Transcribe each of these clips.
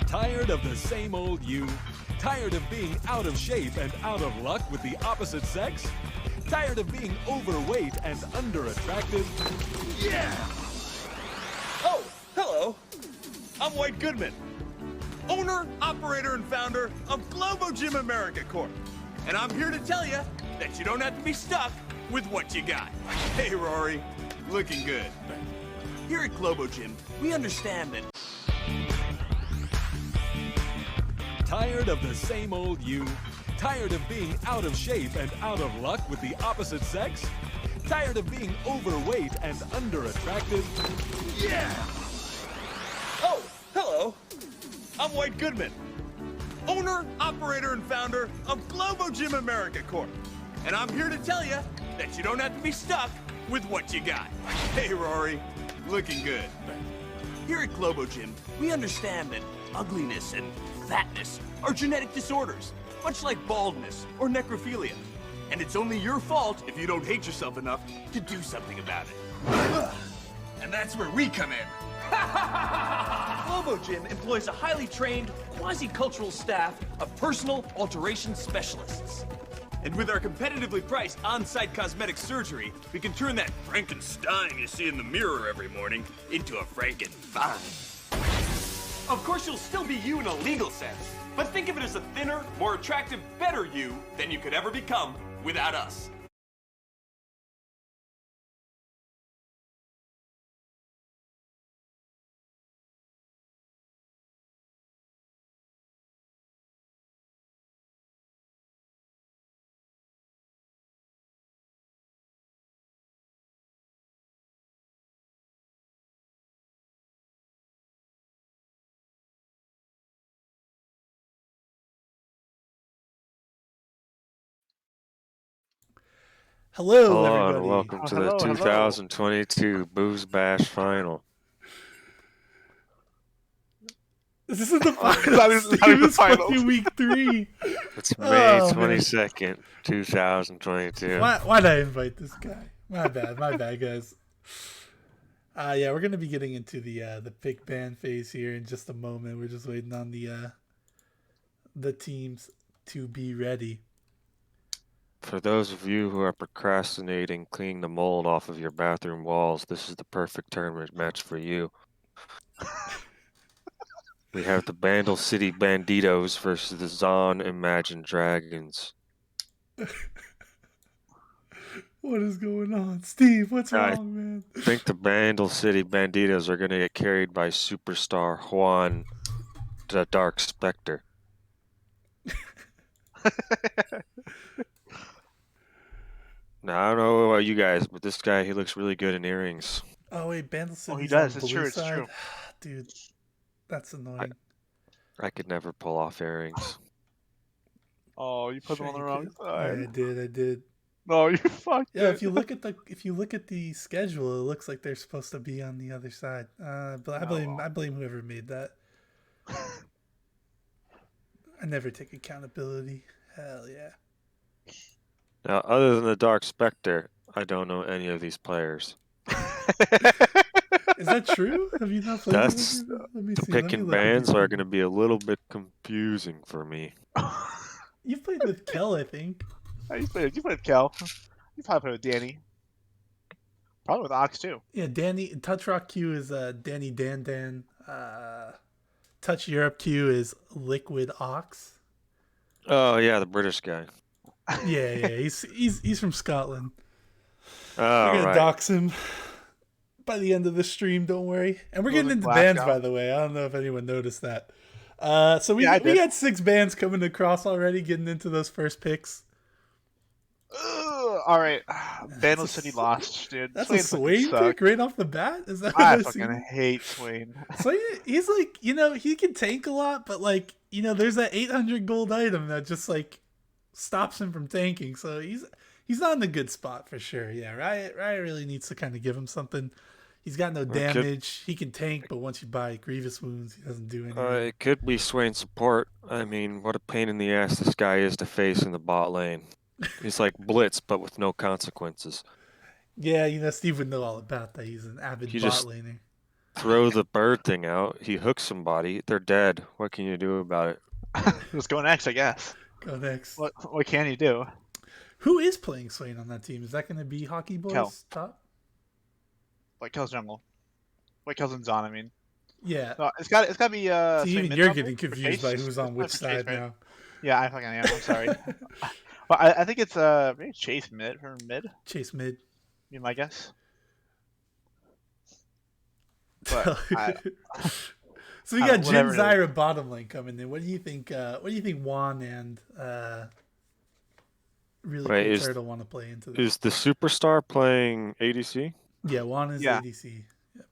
Tired of the same old you? Tired of being out of shape and out of luck with the opposite sex? Tired of being overweight and under-attractive? Yeah! Oh, hello. I'm White Goodman, owner, operator, and founder of Globo Gym America Corp. And I'm here to tell you that you don't have to be stuck with what you got. Hey, Rory, looking good. Here at Globo Gym, we understand that... Tired of the same old you? Tired of being out of shape and out of luck with the opposite sex? Tired of being overweight and under-attractive? Yeah! Oh, hello. I'm White Goodman, owner, operator, and founder of Globo Gym America Corp. And I'm here to tell you that you don't have to be stuck with what you got. Hey, Rory, looking good. Here at Globo Gym, we understand that ugliness and fatness are genetic disorders, much like baldness or necrophilia. And it's only your fault if you don't hate yourself enough to do something about it. And that's where we come in. Globo Gym employs a highly trained, quasi-cultural staff of personal alteration specialists. And with our competitively priced on-site cosmetic surgery, we can turn that Frankenstein you see in the mirror every morning into a Frankenfine. Of course, you'll still be you in a legal sense, but think of it as a thinner, more attractive, better you than you could ever become without us. Hello, Hello everybody. and welcome to Hello, the hello. 2022 BoozeBash final. This isn't the Not final. even Steve, the it's finals. fucking week 3. It's May Oh, man. 22nd, 2022. Why'd I invite this guy? My bad, guys. Yeah, we're gonna be getting into the pick band phase here in just a moment. We're just waiting on the teams to be ready. For those of you who are procrastinating cleaning the mold off of your bathroom walls, this is the perfect tournament match for you. We have the Bandle City Banditos versus the Zaun Imagine Dragons. What is going on, Steve? What's I wrong, man? I think the Bandle City Banditos are going to get carried by superstar Juan, the Dark Spectre. Now, I don't know about you guys, but this guy, he looks really good in earrings. Oh wait, Bandle City's he does. on It's blue true, it's side. true. Dude, that's annoying. I could never pull off earrings. Oh, you put Sure them on the you wrong could. side. Yeah, I did. No, you fucked Yeah, it. if you look at the schedule, it looks like they're supposed to be on the other side. But I blame whoever made that. I never take accountability. Hell yeah. Now, other than the Dark Spectre, I don't know any of these players. Is that true? Have you not played That's with Let me the see. Let me picking look at bands these are people. going to be a little bit confusing for me. You've played with Kel, I think. Oh, you played Kel. You probably played with Danny. Probably with Ox too. Yeah, Danny. Touch Rock Q is Danny Dan. Touch Europe Q is Liquid Ox. Oh yeah, the British guy. Yeah. He's from Scotland. Oh, We're gonna right. dox him by the end of the stream. Don't worry. And we're getting Golden into Black bands, Dog. by the way. I don't know if anyone noticed that. So we Yeah, I we did. got 6 bands coming across already. Getting into those first picks. Ugh, all right. Bandle City lost, dude. That's Swain a fucking Swain sucked. pick right off the bat. Is that I what fucking hate Swain. So he's like, he can tank a lot, but like, there's that 800 gold item that just like stops him from tanking. So he's not in a good spot for sure. Yeah, Riot really needs to kind of give him something. He's got no damage. He can tank, but once you buy Grievous Wounds, he doesn't do anything. It could be Swain support. I mean, what a pain in the ass this guy is to face in the bot lane. He's like Blitz, but with no consequences. Yeah, Steve would know all about that. He's an avid bot laner. throw the bird thing out. He hooks somebody. They're dead. What can you do about it? Let's go next, I guess. Go next. What can you do? Who is playing Swain on that team? Is that going to be Hockey Boys Kel. top? White Kel's jungle. White Kel's in Zaun, I mean. Yeah. No, it's got to be So Swain even mid you're jungle getting for confused by Chase? who's on It's which for Chase, side right? now. Yeah, I fucking am. I'm sorry. Well, I think it's maybe Chase mid for mid. Chase mid. Be my guess. But So we got Jin whatever it is. Zyra bottom lane coming in. What do you think? What do you think Juan and really Wait, cool is- Turtle want to play into this? Is the superstar playing ADC? Yeah, Juan is Yeah. ADC. Yeah.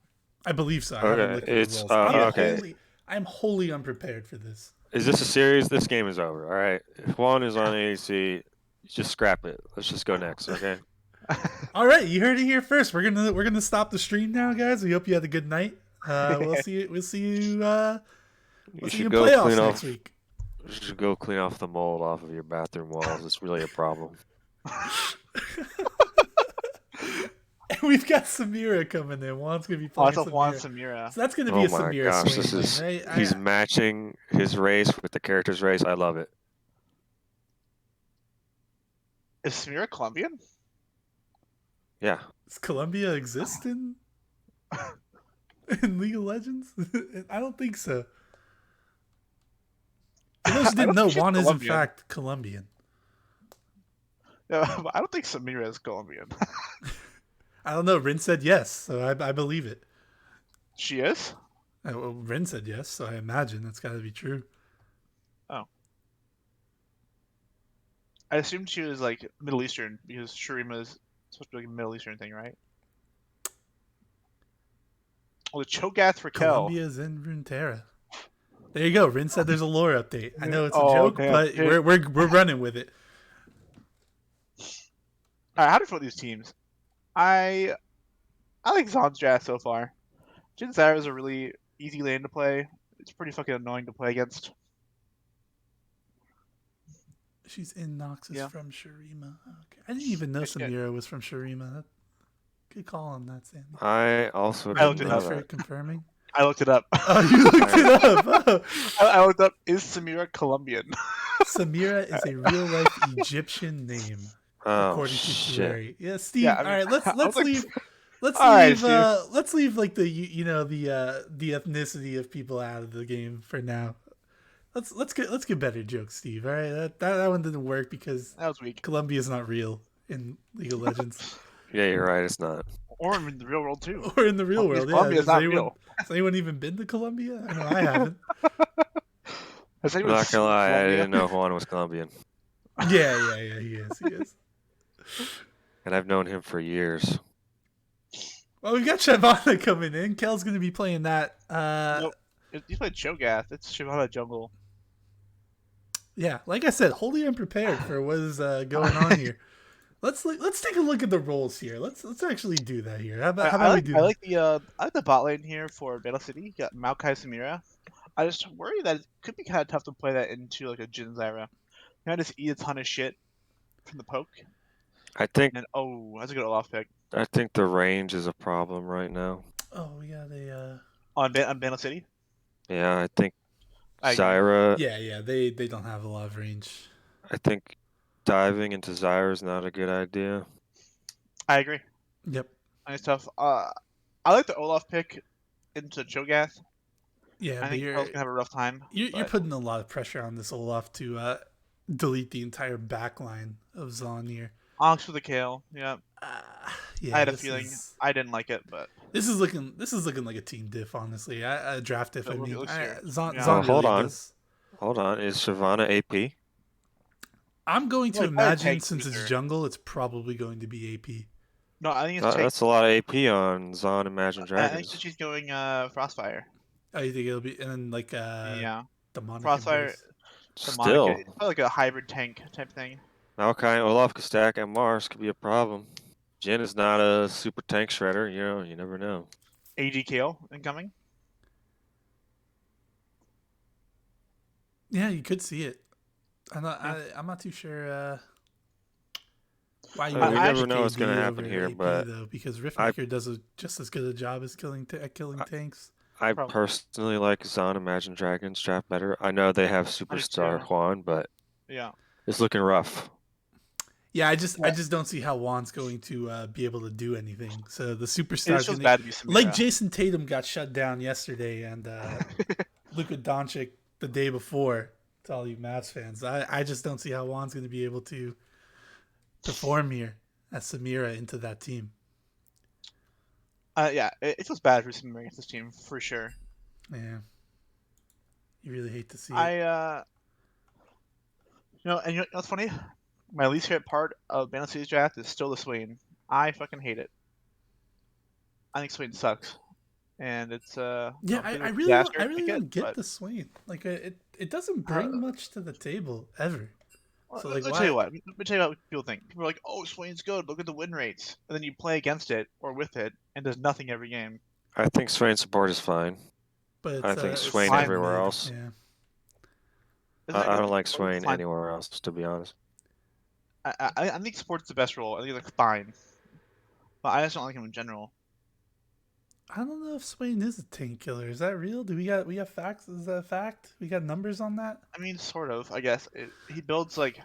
I believe so. I Okay, haven't looked at it's- the roles. okay. I'm wholly unprepared for this. Is this a series? This game is over. All right. If Juan is on ADC, just scrap it. Let's just go next. Okay. All right, you heard it here first. We're gonna stop the stream now, guys. We hope you had a good night. We'll see you. We'll see you. We'll You see you should in go playoffs clean next off. week. You should go clean off the mold off of your bathroom walls. It's really a problem. And we've got Samira coming in. Juan's gonna be Oh, I playing thought Juan Samira. Samira. So that's gonna be Oh a my Samira gosh, Swain this is thing, right? he's matching his race with the character's race. I love it. Is Samira Colombian? Yeah. Does Colombia exist in League of Legends? I don't think so. For those who I didn't don't know, think she's Juan is in Colombian. fact Colombian. Yeah, I don't think Samira is Colombian. I don't know. Rin said yes, so I believe it. She is? Well, Rin said yes, so I imagine that's got to be true. Oh. I assumed she was like Middle Eastern because Shurima is supposed to be like a Middle Eastern thing, right? Oh, the Cho'Gath for Kel. Colombia's in Runeterra. There you go. Rin said there's a lore update. I know it's a Oh, joke, damn. but we're running with it. Alright, how do you feel these teams? I like Zaun's draft so far. Jin Zyra is a really easy lane to play. It's pretty fucking annoying to play against. She's in Noxus Yeah. from Shurima. Okay. I didn't even know Yeah. Samira was from Shurima. Good call on that, Sandy. I also I looked didn't it know Thanks for that. confirming. I looked it up. Oh, you looked it up. Oh. I looked up, is Samira Colombian? Samira is a real life Egyptian name, Oh according to shit. Tuari. Yeah, Steve. Yeah, I mean, all right, let's I was like, leave. Let's all right, leave. Steve. Let's leave like the the ethnicity of people out of the game for now. Let's get better jokes, Steve. All right, that one didn't work because That was weak. Colombia's not real in League of Legends Yeah, you're right. It's not. Or in the real world too. or in the real world. Yeah, Colombia's not anyone, real. has anyone even been to Colombia? I know I haven't. Has I'm anyone not seen gonna lie. I Colombia? didn't know Juan was Colombian, Yeah, he is. and I've known him for years. Well, we've got Shyvana coming in. Kel's going to be playing that. Nope. You played Cho'Gath. It's Shyvana jungle. Yeah, like I said, wholly unprepared for what is going on here. Let's take a look at the roles here. Let's actually do that here. How about we do I that? like the bot lane here for Bandle City. You got Maokai Samira. I just worry that it could be kind of tough to play that into like a Jin Zyra. You know, just eat a ton of shit from the poke. I think And oh, that's a good Olaf pick the range is a problem right now. Oh, we got a. on Bandle City. Yeah, I think I agree. Zyra. Yeah, they don't have a lot of range. I think diving into Zyra is not a good idea. I agree. Yep. Nice stuff. I like the Olaf pick into Cho'Gath. Yeah, I but think you're Pearl's gonna have a rough time. you're but- putting a lot of pressure on this Olaf to delete the entire backline of Zaun here. Ox for the Kale. Yeah, Yeah, I had a this feeling. is- I didn't like it, but This is looking like a team diff, honestly. I draft if It I mean looks here. Zaun, Yeah. Zaun Oh, hold really on. does. Hold on, is Shyvana AP? I'm going to Well, probably imagine tank since it's booster. jungle, it's probably going to be AP. no, I think it's That's a lot of AP on Zaun Imagine I think Dragons. she's going Frostfire. Oh, you think it'll be and then like Yeah, demonic Frostfire. embrace. Still, It's probably like a hybrid tank type thing. Maokai and Olaf could stack and Mars could be a problem. Jin is not a super tank shredder, you never know. AG Kale incoming. Yeah, you could see it. I'm not. Yeah. I'm not too sure. Why you I mean, we would never pick know what's gonna KD happen over here, AP, but though, because I Riftmaker does just as good a job as killing tanks. I Probably. personally like Zaun Imagine Dragons draft better. I know they have superstar too. Juan, but Yeah. it's looking rough. Yeah, I just don't see how Juan's going to be able to do anything. So the It superstars just feels bad to be Samira. like Jason Tatum got shut down yesterday, and Luka Doncic the day before. To all you Mavs fans, I just don't see how Juan's going to be able to perform here as Samira into that team. Yeah, it feels bad for Samira against this team for sure. Yeah, you really hate to see it. And you know what's funny? My least favorite part of Bandle City's draft is still the Swain. I fucking hate it. I think Swain sucks, and it's Yeah, a bit of I a really disaster don't, I to really pick don't get but- the Swain. Like it doesn't bring much to the table ever. So like, Let me why? tell you what. Let me tell you what people think. People are like, "Oh, Swain's good. Look at the win rates," and then you play against it or with it, and does nothing every game. I think Swain support is fine. But it's, I think it's Swain so everywhere mid, else. Yeah. I don't like It's Swain fine. anywhere else, to be honest. I think support's the best role. I think it's like fine, but I just don't like him in general. I don't know if Swain is a tank killer. Is that real? Do we got facts? Is that a fact? We got numbers on that? I mean, sort of. I guess he builds like,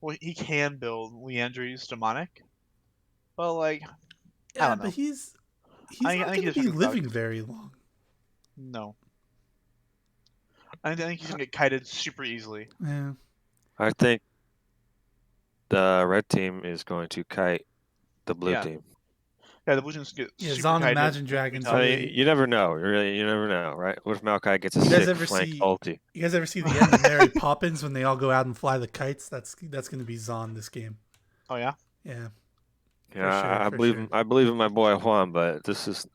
well, he can build Leandri's demonic, but like, I Yeah, don't know. but he's I not think going he to just be fucking living sucks. very long. No, I think he's gonna get kited super easily. Yeah. I think the red team is going to kite the blue Yeah. team. Yeah, the Blue Jays get Yeah, super Zaun kited. Imagine It's Dragons gonna I be really- mean, you never know. Really, you never know, right? What if Maokai gets a You guys sick ever flank see- ulti? You guys ever see the end of Mary Poppins when they all go out and fly the kites? That's going to be Zaun this game. tough. Oh yeah. Yeah. Yeah, sure, I for believe sure. him. I believe in my boy Juan, but this is,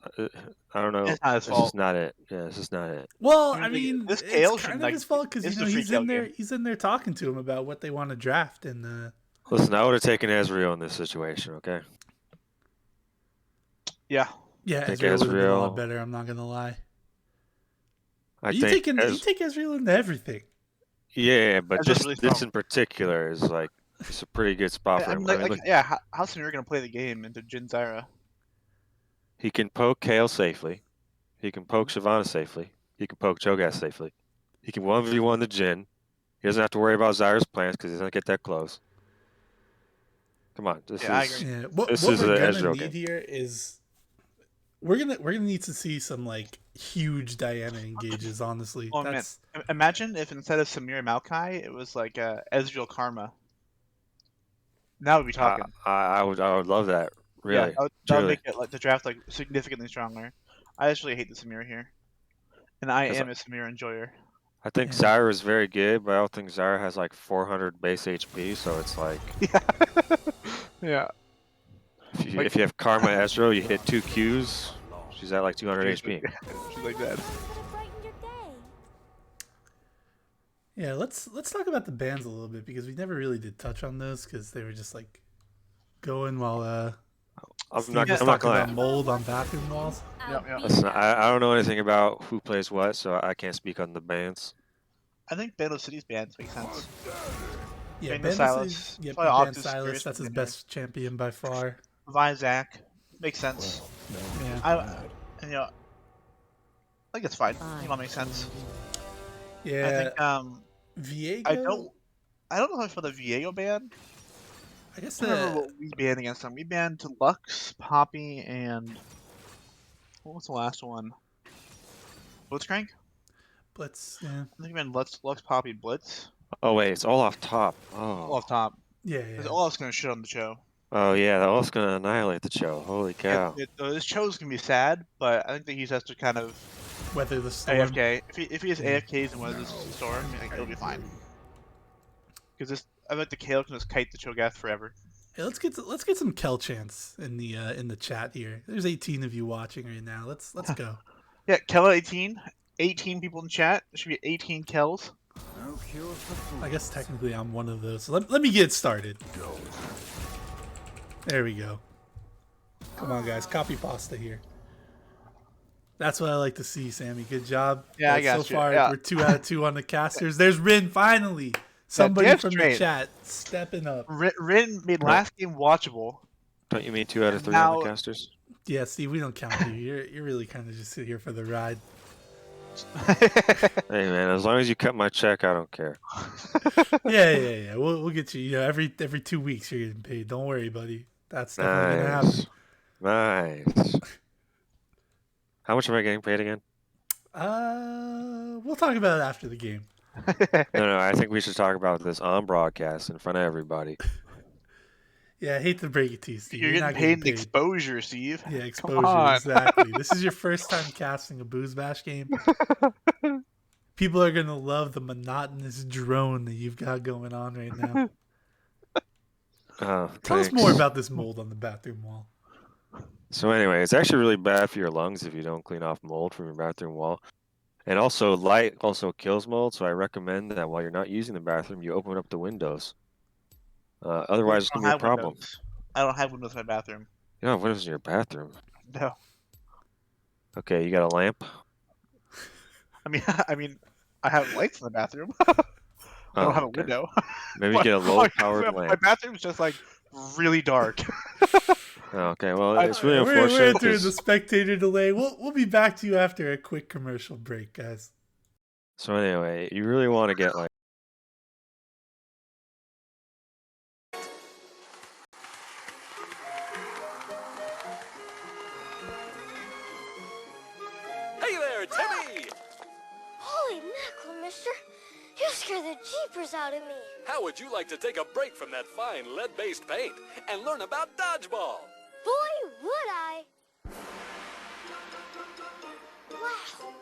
I don't know. It's not his This fault. is not it. Yeah, this is not it. Well, I I mean, mean, this it's Kale kind should, of like, his fault because it's you know the free he's in Kale there. game. He's in there talking to him about what they want to draft, and Listen, I would have taken Ezreal in this situation. Okay. Yeah. yeah, Think Ezreal would have been a lot Ezreal- better. I'm not gonna lie. I You think. you take Ezreal into everything. Yeah, but Ezreal's this really this strong. in particular is like it's a pretty good spot for I him. mean, I like, mean, like look, yeah. How's Samir gonna play the game into Jin Zyra? he can poke Kale safely. He can poke Shyvana safely. He can poke Cho'Gath safely. He can 1v1 the Jhin. He doesn't have to worry about Zyra's plans because he doesn't get that close. Come on, this Yeah, I is agree. Yeah, what This what is we're a gonna Ezreal need game. here is we're gonna need to see some like huge Diana engages. Honestly, Oh that's man, imagine if instead of Samir and Maokai, it was like Ezreal Karma. Now we'd be talking. I would love that. Really, Yeah, that would truly. make it like the draft like significantly stronger. I just really hate the Samir here, and I 'Cause am a Samir enjoyer. I think Yeah. Zyra is very good, but I don't think Zyra has like 400 base HP, so it's like Yeah. if you have Karma Ezreal, you hit 2 Qs, she's at like 200 HP. She's like that. yeah. Let's talk about the bands a little bit because we never really did touch on those because they were just like going while I'm Steve not was gonna talking about lie. mold on bathroom walls. Yeah. Listen, I don't know anything about who plays what, so I can't speak on the bands. I think Bandle City's bands make sense. Yeah, Bandle Ben Silas. Yep, Probably Ben Octus Silas. Furious That's his from there. best champion by far. Vi Zach makes sense. Yeah. And I think it's fine. I think that makes sense. Yeah. I think Viego. I don't know how I feel the Viego ban. I guess I don't remember what we banned against them. We banned Lux, Poppy, and what was the last one? Blitzcrank? Blitz. Yeah. I think we banned Lux, Poppy, Blitz. Oh wait, it's all off top. All Oh, off top. Yeah. Because Yeah. Olaf's gonna shit on the show. oh yeah, that was gonna annihilate the show. Holy cow! This show's gonna be sad, but I think that he has to kind of Weather the storm. AFK. If he has Yeah. AFKs and weathers the storm, I think it'll be fine. Because I bet the Kale can just kite the Cho'Gath forever. Hey, let's get some Kel chants in the chat here. There's 18 of you watching right now. Let's go. Yeah, Kel 18. 18 people in chat. There should be 18 Kels. I guess technically I'm one of those. So let me get started. There we go. Come on, guys. Copy pasta here. That's what I like to see, Sammy. Good job. Yeah, I got So you. far, Yeah. we're 2 out of 2 on the casters. There's Rin, finally. Somebody damn from the straight. chat stepping up. Rin made last game watchable. Don't you mean 2 out of 3 Now- on the casters? Yeah, Steve, we don't count you. You're really kind of just here for the ride. Hey man, as long as you cut my check, I don't care. Yeah. We'll get you. You know, every 2 weeks you're getting paid. Don't worry, buddy. That's definitely gonna happen. Nice. How much am I getting paid again? We'll talk about it after the game. No, I think we should talk about this on broadcast in front of everybody. Yeah, I hate to break it to you, Steve. You're not getting paid in paid. exposure, Steve. Yeah, Come exposure. on. Exactly. This is your first time casting a BoozeBash game. People are gonna love the monotonous drone that you've got going on right now. Tell us more about this mold on the bathroom wall. So anyway, it's actually really bad for your lungs if you don't clean off mold from your bathroom wall. And also, light also kills mold, so I recommend that while you're not using the bathroom, you open up the windows. Otherwise, it's going to be a problem. Windows. I don't have windows in my bathroom. You don't have windows in your bathroom? No. Okay, you got a lamp? I mean, I have lights in the bathroom. I don't have a window. Maybe you get a low-powered lamp. My bathroom's just like really dark. Okay, well, it's really We're unfortunate. entering the spectator delay. We'll be back to you after a quick commercial break, guys. So anyway, you really want to get like. Hey there, Timmy! Holy mackerel, mister. You scared the jeepers out of me. How would you like to take a break from that fine lead-based paint and learn about dodgeball? Boy, would I. Wow.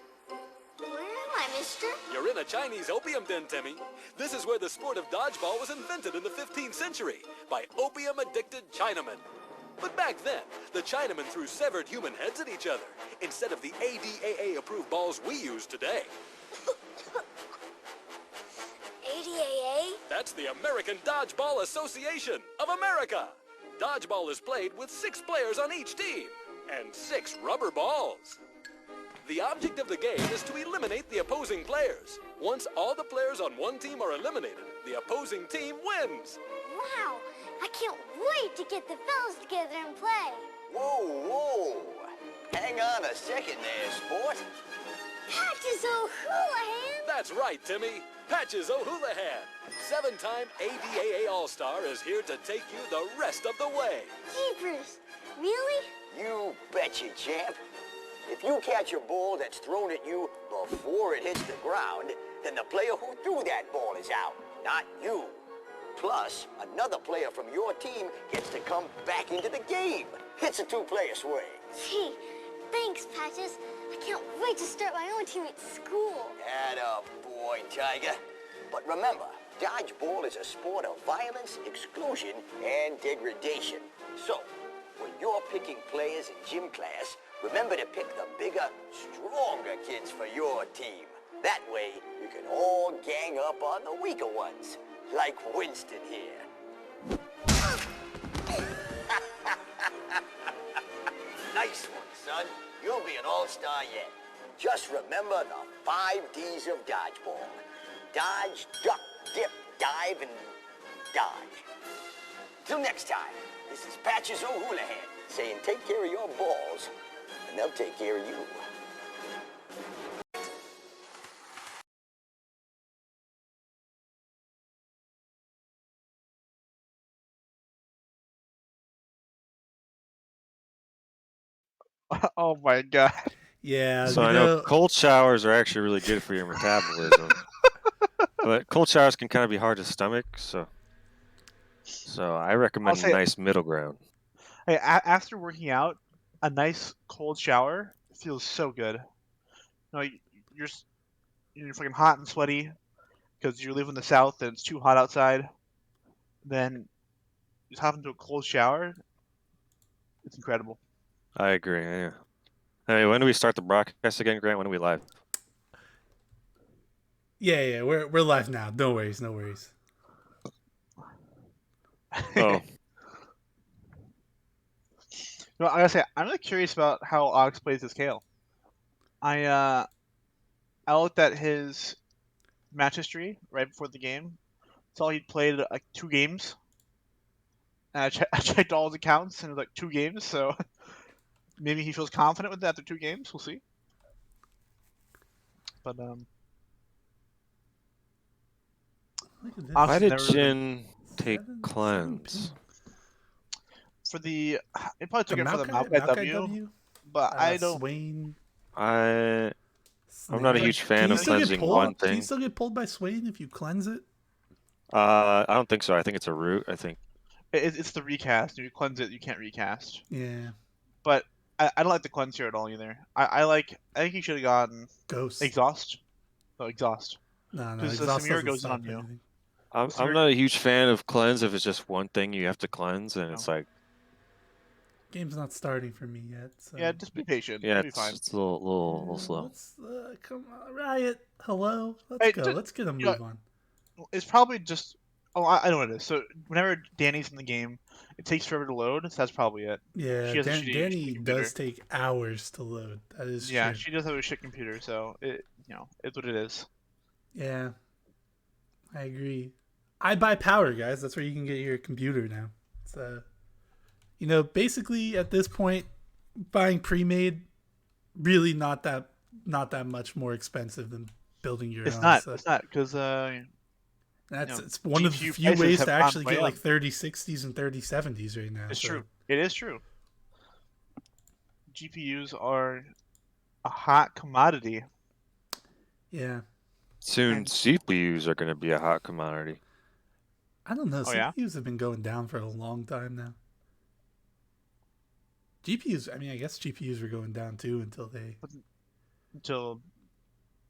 Where am I, mister? You're in a Chinese opium den, Timmy. This is where the sport of dodgeball was invented in the 15th century by opium-addicted Chinamen. But back then, the Chinamen threw severed human heads at each other instead of the ADAA-approved balls we use today. ADAA? That's the American Dodgeball Association of America. Dodgeball is played with 6 players on each team and 6 rubber balls. The object of the game is to eliminate the opposing players. Once all the players on one team are eliminated, the opposing team wins. Wow. I can't wait to get the fellas together and play. Whoa. Hang on a second there, sport. Patches O'Houlihan? That's right, Timmy. Patches O'Houlihan, 7-time ADAA All-Star, is here to take you the rest of the way. Jeepers. Really? You betcha, champ. If you catch a ball that's thrown at you before it hits the ground, then the player who threw that ball is out, not you. Plus, another player from your team gets to come back into the game. It's a 2-player swing. Gee, thanks, Patches. I can't wait to start my own team at school. Atta boy, Tiger. But remember, dodgeball is a sport of violence, exclusion, and degradation. So, when you're picking players in gym class, remember to pick the bigger, stronger kids for your team. That way, you can all gang up on the weaker ones, like Winston here. Nice one, son. You'll be an all-star yet. Just remember the 5 Ds of dodgeball. Dodge, duck, dip, dive, and dodge. Till next time, this is Patches O'Houlihan saying take care of your balls, and they'll take care of you. Oh my god. Yeah. So I know cold showers are actually really good for your metabolism. But cold showers can kind of be hard to stomach, so I recommend a nice middle ground. Hey, after working out, a nice cold shower feels so good. You know, you're fucking hot and sweaty because you live in the south and it's too hot outside. Then just hop into a cold shower. It's incredible. I agree. Yeah. Hey, when do we start the broadcast again, Grant? When are we live? Yeah, we're live now. No worries. Oh. No, I gotta say, I'm really curious about how Ox plays his Kale. I looked at his match history right before the game, saw he played like 2 games. And I checked all his accounts and it was like 2 games, so maybe he feels confident with that after 2 games. We'll see. But Look at this. Why did never- Jin take 7 cleanse? for the it probably took it for the Maokai Maokai W, but I don't. Swain. I'm not a huge fan Can you of still get cleansing pulled? one Can you thing. still get pulled by Swain if you cleanse it? I don't think so. I think it's a root. I think. It's the recast. If you cleanse it, you can't recast. Yeah. But I don't like the cleanse here at all either. I think he should have gotten Ghost. exhaust. No, exhaust. No, Because the exhaust Samir doesn't goes stop on you. anything. I'm not a huge fan of cleanse if it's just one thing you have to cleanse, and it's like, Game's not starting for me yet. So. Yeah, just be patient. yeah, It'll be fine. it's a little slow. Let's come on, Riot. Hello. Let's Hey, go. just- Let's get a you know, move on. It's probably just. Oh, I know what it is. So whenever Danny's in the game, it takes forever to load. So that's probably it. Yeah, she has a shitty Danny computer. does take hours to load. That is Yeah, true. she does have a shit computer, so it's what it is. Yeah, I agree. I buy power, guys. That's where you can get your computer now. It's basically at this point, buying pre-made really not that much more expensive than building your It's own. not. So It's not because it's one of the GPU few ways prices to have actually gone way get like up. 3060s and 3070s right now. it's so. true. It is true. GPUs are a hot commodity. Yeah, Soon, And- CPUs are going to be a hot commodity. I don't know. Oh, yeah? CPUs have been going down for a long time now. GPUs, I mean, I guess GPUs were going down too until they. Until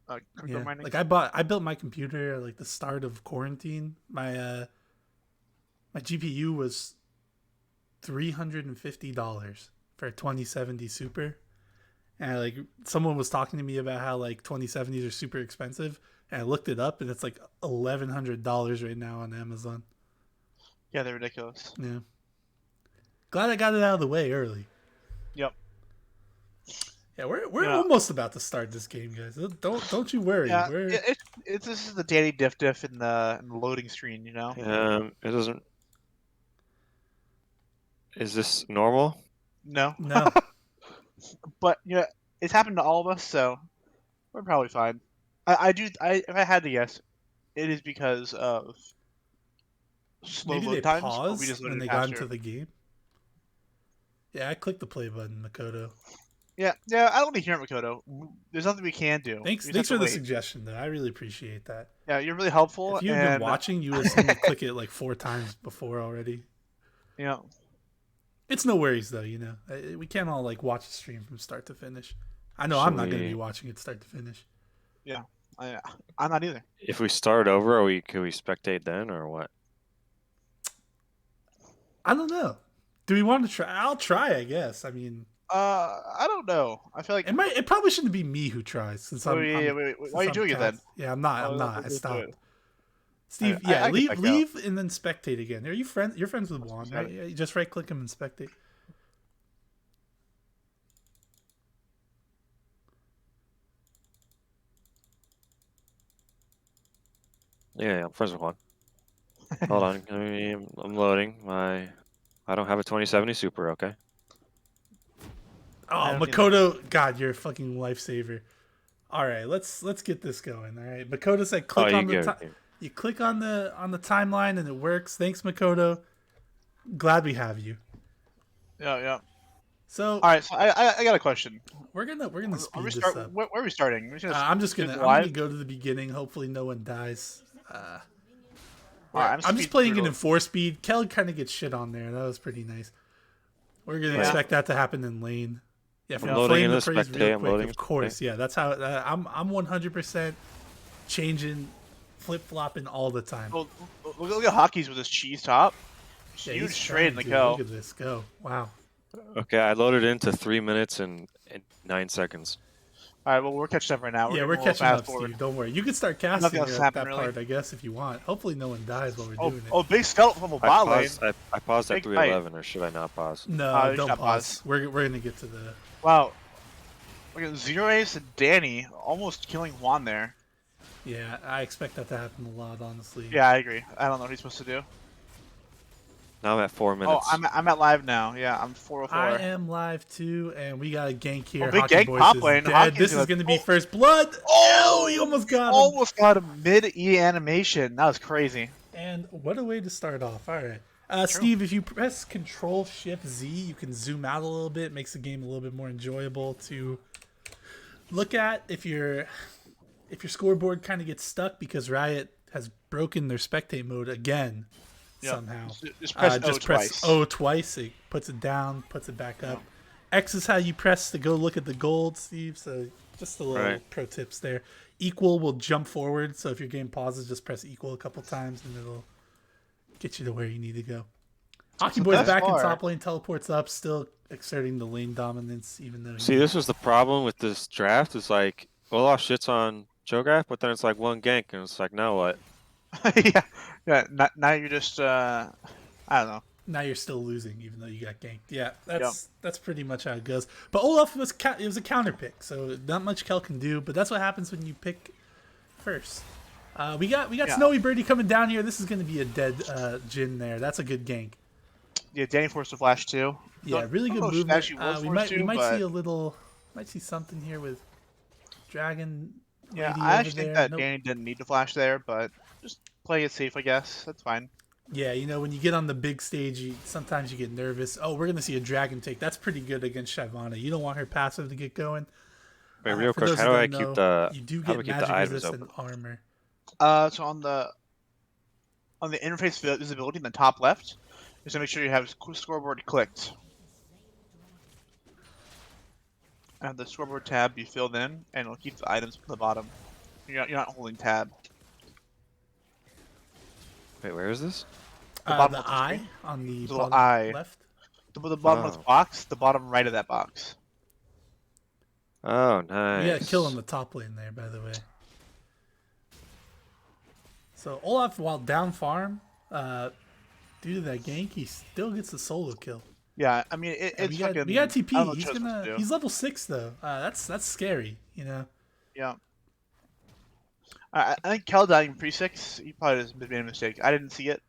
crypto Yeah, mining. like I built my computer at like the start of quarantine. My GPU was $350 for a 2070 Super, and like someone was talking to me about how like 2070s are super expensive, and I looked it up, and it's like $1,100 right now on Amazon. Yeah, they're ridiculous. Yeah, glad I got it out of the way early. Yep. Yeah, we're Yeah. almost about to start this game, guys. Don't you worry. Yeah, We're this is the Danny diff in the loading screen, you know. It doesn't. Is this normal? No, no. but it's happened to all of us, so we're probably fine. If I had to guess, it is because of slow Maybe load they times. Or paused we just when loaded they got faster. into the game. Yeah, I clicked the play button, Makoto. Yeah, I don't need to hear it, Makoto. There's nothing we can do. Thanks We just have for to the wait. suggestion, though. I really appreciate that. Yeah, you're really helpful. If you had and, been watching, you would have seen me click it like 4 times before already. Yeah, It's no worries, though. We can't all like watch the stream from start to finish. I know I'm not going to we- be watching it start to finish. I'm not either. If we start over, could we spectate then, or what? I don't know. Do we want to try? I'll try, I guess. I mean, I don't know. I feel like. it probably shouldn't be me who tries since I'm. Wait, since why are you I'm doing it then? cast. Yeah, I'm not. Oh, I let's do stopped. it. Steve, I can leave back out. leave and then spectate again. Are you friends? You're friends with Juan, got right? Yeah, you just right click him and spectate. Yeah, I'm friends with Juan. Hold on, I'm loading my. I don't have a 2070 Super. Okay. Oh, don't need Makoto, God, you're a fucking lifesaver. All right, let's get this going. All right, Makoto said click on the you click on the timeline and it works. Thanks, Makoto. Glad we have you. Yeah. So All right, so I got a question. we're gonna Are speed we this start? up. Where are we starting? We're just I'm just do gonna it live? go to the beginning. Hopefully, no one dies. All right, I'm just playing it through in 4-speed. Kel kind of gets shit on there. That was pretty nice. We're gonna expect that to happen in lane. Yeah, from loading flame in to the praise spectate, real I'm quick. loading Of course, yeah. That's how I'm 100% changing, flip flopping all the time. Well, look at Hockey's with his cheese top. Yeah, Huge he's straight in trying, the dude. go. Look at this go! Wow. Okay, I loaded into 3 minutes and 9 seconds. All right, well we're catching up right now. Yeah, we're gonna catching fast up, forward. Steve. Don't worry. You can start casting Nothing else at happened, that really. part, I guess, if you want. Hopefully, no one dies while we're Oh, doing it. big skeleton from a I bot lane. paused, I paused at Big 311, or should I not pause? No, you don't should pause. pause. We're gonna get to the. Wow. Look at Zero Ace and Danny almost killing Juan there. Yeah, I expect that to happen a lot, honestly. Yeah, I agree. I don't know what he's supposed to do. Now I'm at 4 Oh, minutes. I'm at live now. Yeah, I'm 404. I am live too, and we got a gank here. Oh, big Hockey gank Boys top is lane. dead. Hockey's This is gonna- going to be Oh! first blood. Oh, he almost got him. Almost got him mid-E animation. That was crazy. And what a way to start off. All right. Steve, if you press Control-Shift-Z, you can zoom out a little bit. Makes the game a little bit more enjoyable to look at. If your scoreboard kind of gets stuck because Riot has broken their spectate mode again somehow. Just press O press twice. O twice. It puts it down, puts it back up. X is how you press to go look at the gold, Steve. So just a little pro tips there. Equal will jump forward. So if your game pauses, just press equal a couple times and it'll get you to where you need to go. Hockey Boy's back in top lane, teleports up, still exerting the lane dominance, even though. See, this was the problem with this draft. Is like Olaf shits on Cho'Gath, but then it's like one gank, and it's like, now what? yeah. Now you're just I don't know. Now you're still losing, even though you got ganked. Yeah, that's pretty much how it goes. But Olaf was a counter pick, so not much Kel can do. But that's what happens when you pick first. We got Snowy Birdie coming down here. This is going to be a dead Jhin there. That's a good gank. Yeah, Danny forced to flash too. Yeah, really good movement. We might see something here with Dragon. Yeah, Lady I over actually think there. that Danny didn't need to flash there, but just play it safe, I guess. That's fine. Yeah, when you get on the big stage, sometimes you get nervous. Oh, we're going to see a Dragon take. That's pretty good against Shyvana. You don't want her passive to get going. Wait, real quick, how do I keep the You do how get do I keep magic the items resist open? and armor. So on the interface visibility in the top left, just to make sure you have scoreboard clicked. And the scoreboard tab be filled in, and it'll keep the items at the bottom. You're not holding tab. Wait, where is this? bottom The of the eye screen. on the The little bottom eye. left. The bottom of the box, the bottom right of that box. Oh, nice. You got to kill on the top lane there, by the way. So Olaf, while down farm, due to that gank, he still gets the solo kill. Yeah, I mean it's we got fucking. TP. I don't know what He's Cho's supposed to do. he's level 6 though. That's scary, Yeah. I think Kel dying in pre-6, he probably just made a mistake. I didn't see it.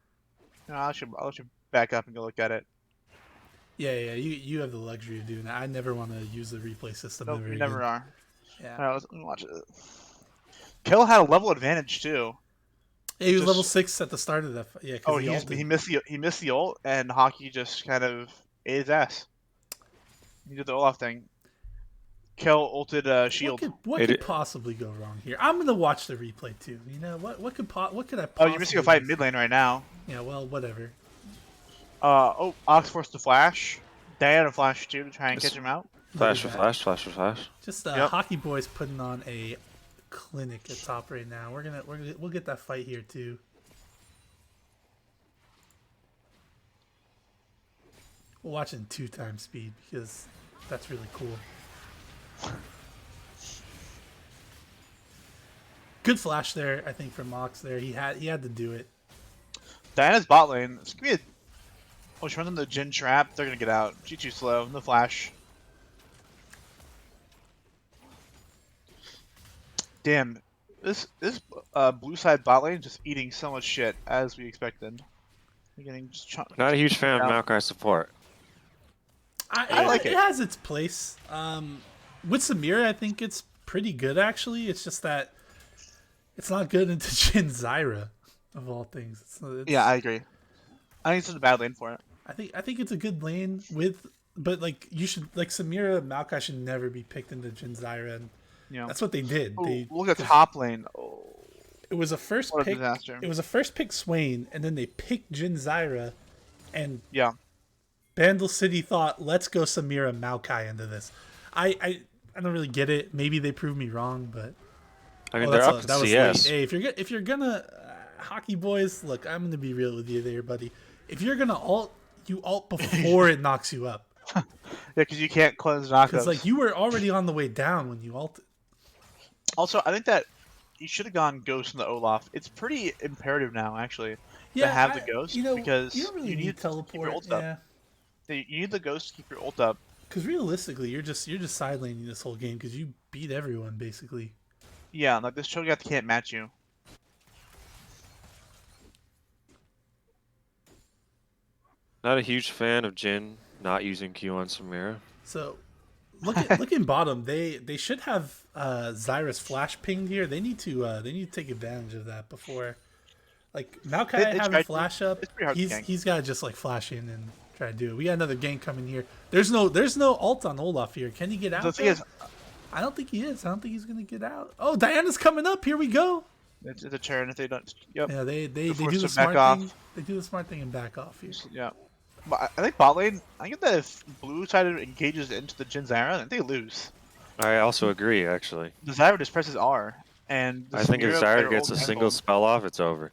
I'll let you back up and go look at it. Yeah. You have the luxury of doing that. I never want to use the replay system. Nope, ever you never again. are. Yeah. Alright, let me watch it. Kel had a level advantage too. Yeah, he was Just- level 6 at the start of that. Yeah, because He missed the ult, and Hockey just kind of ate his ass. He did the Olaf thing. Kel ulted shield. What could possibly go wrong here? I'm gonna watch the replay too. What could I? Oh, Possibly you're missing a fight miss? mid lane right now. Yeah, well, whatever. Ox forced to flash. Diana flash too to try and catch him out. Flash for flash, flash for flash. Just Yep. Hockey Boys putting on a clinic at top right now. We'll get that fight here too. We'll watch it in 2x speed because that's really cool. Good flash there, I think, from Mox there. He had to do it. Diana's bot lane. It's gonna be she runs into the Jhin trap. They're gonna get out. She's too slow. No flash. Damn, this blue side bot lane is just eating so much shit as we expected. They're getting just Not a huge fan of Maokai support. I like it. it. It has its place. With Samira, I think it's pretty good actually. It's just that it's not good into Jhin Zyra, of all things. Yeah, I agree. I think it's just a bad lane for it. I think it's a good lane but like you should Samira Maokai should never be picked into Jhin Zyra, and Yeah. that's what they did. Ooh, look at top lane. Oh, It was a first what a pick. disaster. It was a first pick Swain, and then they picked Jhin Zyra, and Yeah. Bandle City thought, let's go Samira Maokai into this. I don't really get it. Maybe they proved me wrong, but I mean, they're up in that was CS. late. Hey, if you're gonna Hockey Boys, look, I'm gonna be real with you there, buddy. If you're gonna ult, you ult before it knocks you up. Yeah, because you can't cleanse knockups. Because you were already on the way down when you ulted. Also, I think that you should have gone Ghost in the Olaf. It's pretty imperative now, actually, Yeah, to have the Ghost because you don't really you need need to keep your teleport. ult up. Yeah. You need the Ghost to keep your ult up. Because realistically, you're just side laning this whole game because you beat everyone basically. Yeah, like this Cho'Gath can't match you. Not a huge fan of Jin not using Q on Samira. So look in bottom. They should have Zyra's flash pinged here. They need to take advantage of that before, like Maokai They having tried to. flash up. It's pretty hard to gank. He's got to just like flash in and try to do it. We got another gank coming here. There's no ult on Olaf here. Can he get out? The thing is, I don't think he is. I don't think he's gonna get out. Oh, Diana's coming up. Here we go. it's a turn if they don't. Yep. Yeah, they do forced the to back smart off. thing. They do the smart thing and back off here. Yeah. But I think bot lane. I get that if blue side engages into the Jin Zyra, I think they lose. I also agree, actually. The Zyra just presses R, and the I think if Samira Zyra player gets a ult single Bandle. spell off, it's over.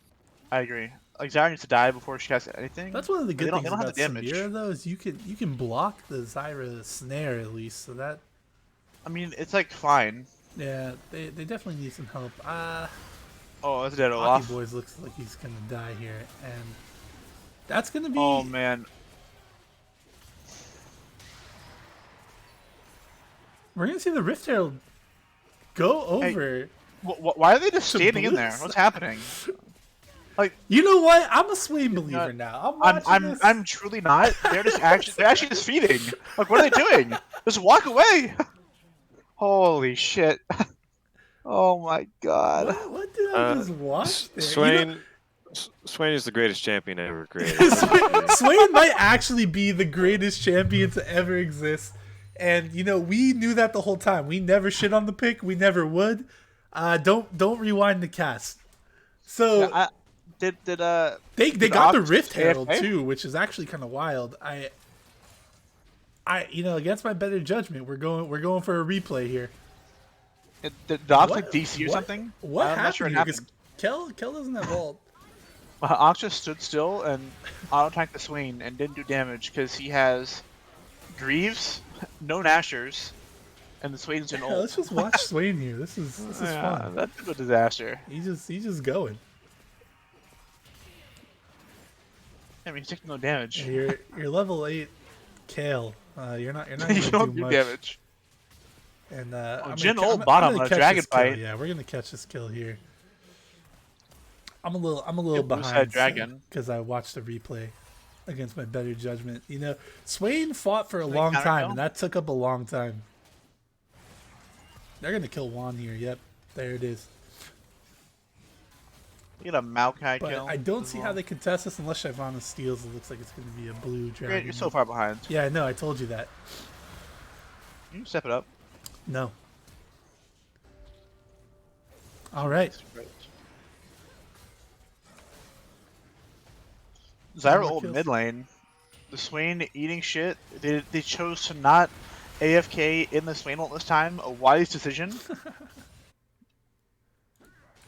I agree. Like Zyra needs to die before she casts anything. That's one of the They good don't- things they don't have about the damage. Samira, though, is you can block the Zyra snare at least. So that, I mean, it's like fine. yeah, they definitely need some help. Oh, that's a dead Hockey Olaf. Boys looks like he's gonna die here, and that's gonna be. Oh man. We're gonna see the Rift Herald go over. Why are they just To standing in blue there? side. What's happening? Like You know what? I'm a Swain believer now. I'm truly not. They're actually just feeding. Like what are they doing? Just walk away. Holy shit. Oh my god. What did I just watch there? Swain, Swain is the greatest champion ever created. Swain might actually be the greatest champion to ever exist. And we knew that the whole time. We never shit on the pick. We never would. Don't rewind the cast. So Yeah, they did got the Ops Rift Herald AFK? too, which is actually kind of wild. I against my better judgment, we're going for a replay here. Did Doc What- like DC or what- something? What I'm happened? not sure here? what 'Cause Kel doesn't have ult. Ox just stood still and auto-attacked the Swain and didn't do damage because he has Greaves, no Nashers, and the Swain's an Yeah, ult. let's just watch Swain here. This is fun. That's a disaster. He's just going. I mean, he's taking no damage. You're level 8 Kale. You're not you gonna don't do do much. damage. And Jin ult bottom on a catch dragon this kill. fight. Yeah, we're gonna catch this kill here. I'm a little blue side behind dragon. because I watched the replay against my better judgment. Swain fought for a Like long counter time, kill? and that took up a long time. They're gonna kill Juan here. Yep, there it is. You get a Maokai But kill. I don't as see well. how they contest this unless Shyvana steals. It looks like it's gonna be a blue dragon. Great, you're so far behind. Yeah, I know. I told you that. You can step it up. No. All right. Zyra more ult kills. mid lane. The Swain eating shit. They chose to not AFK in the Swain ult this time. A wise decision.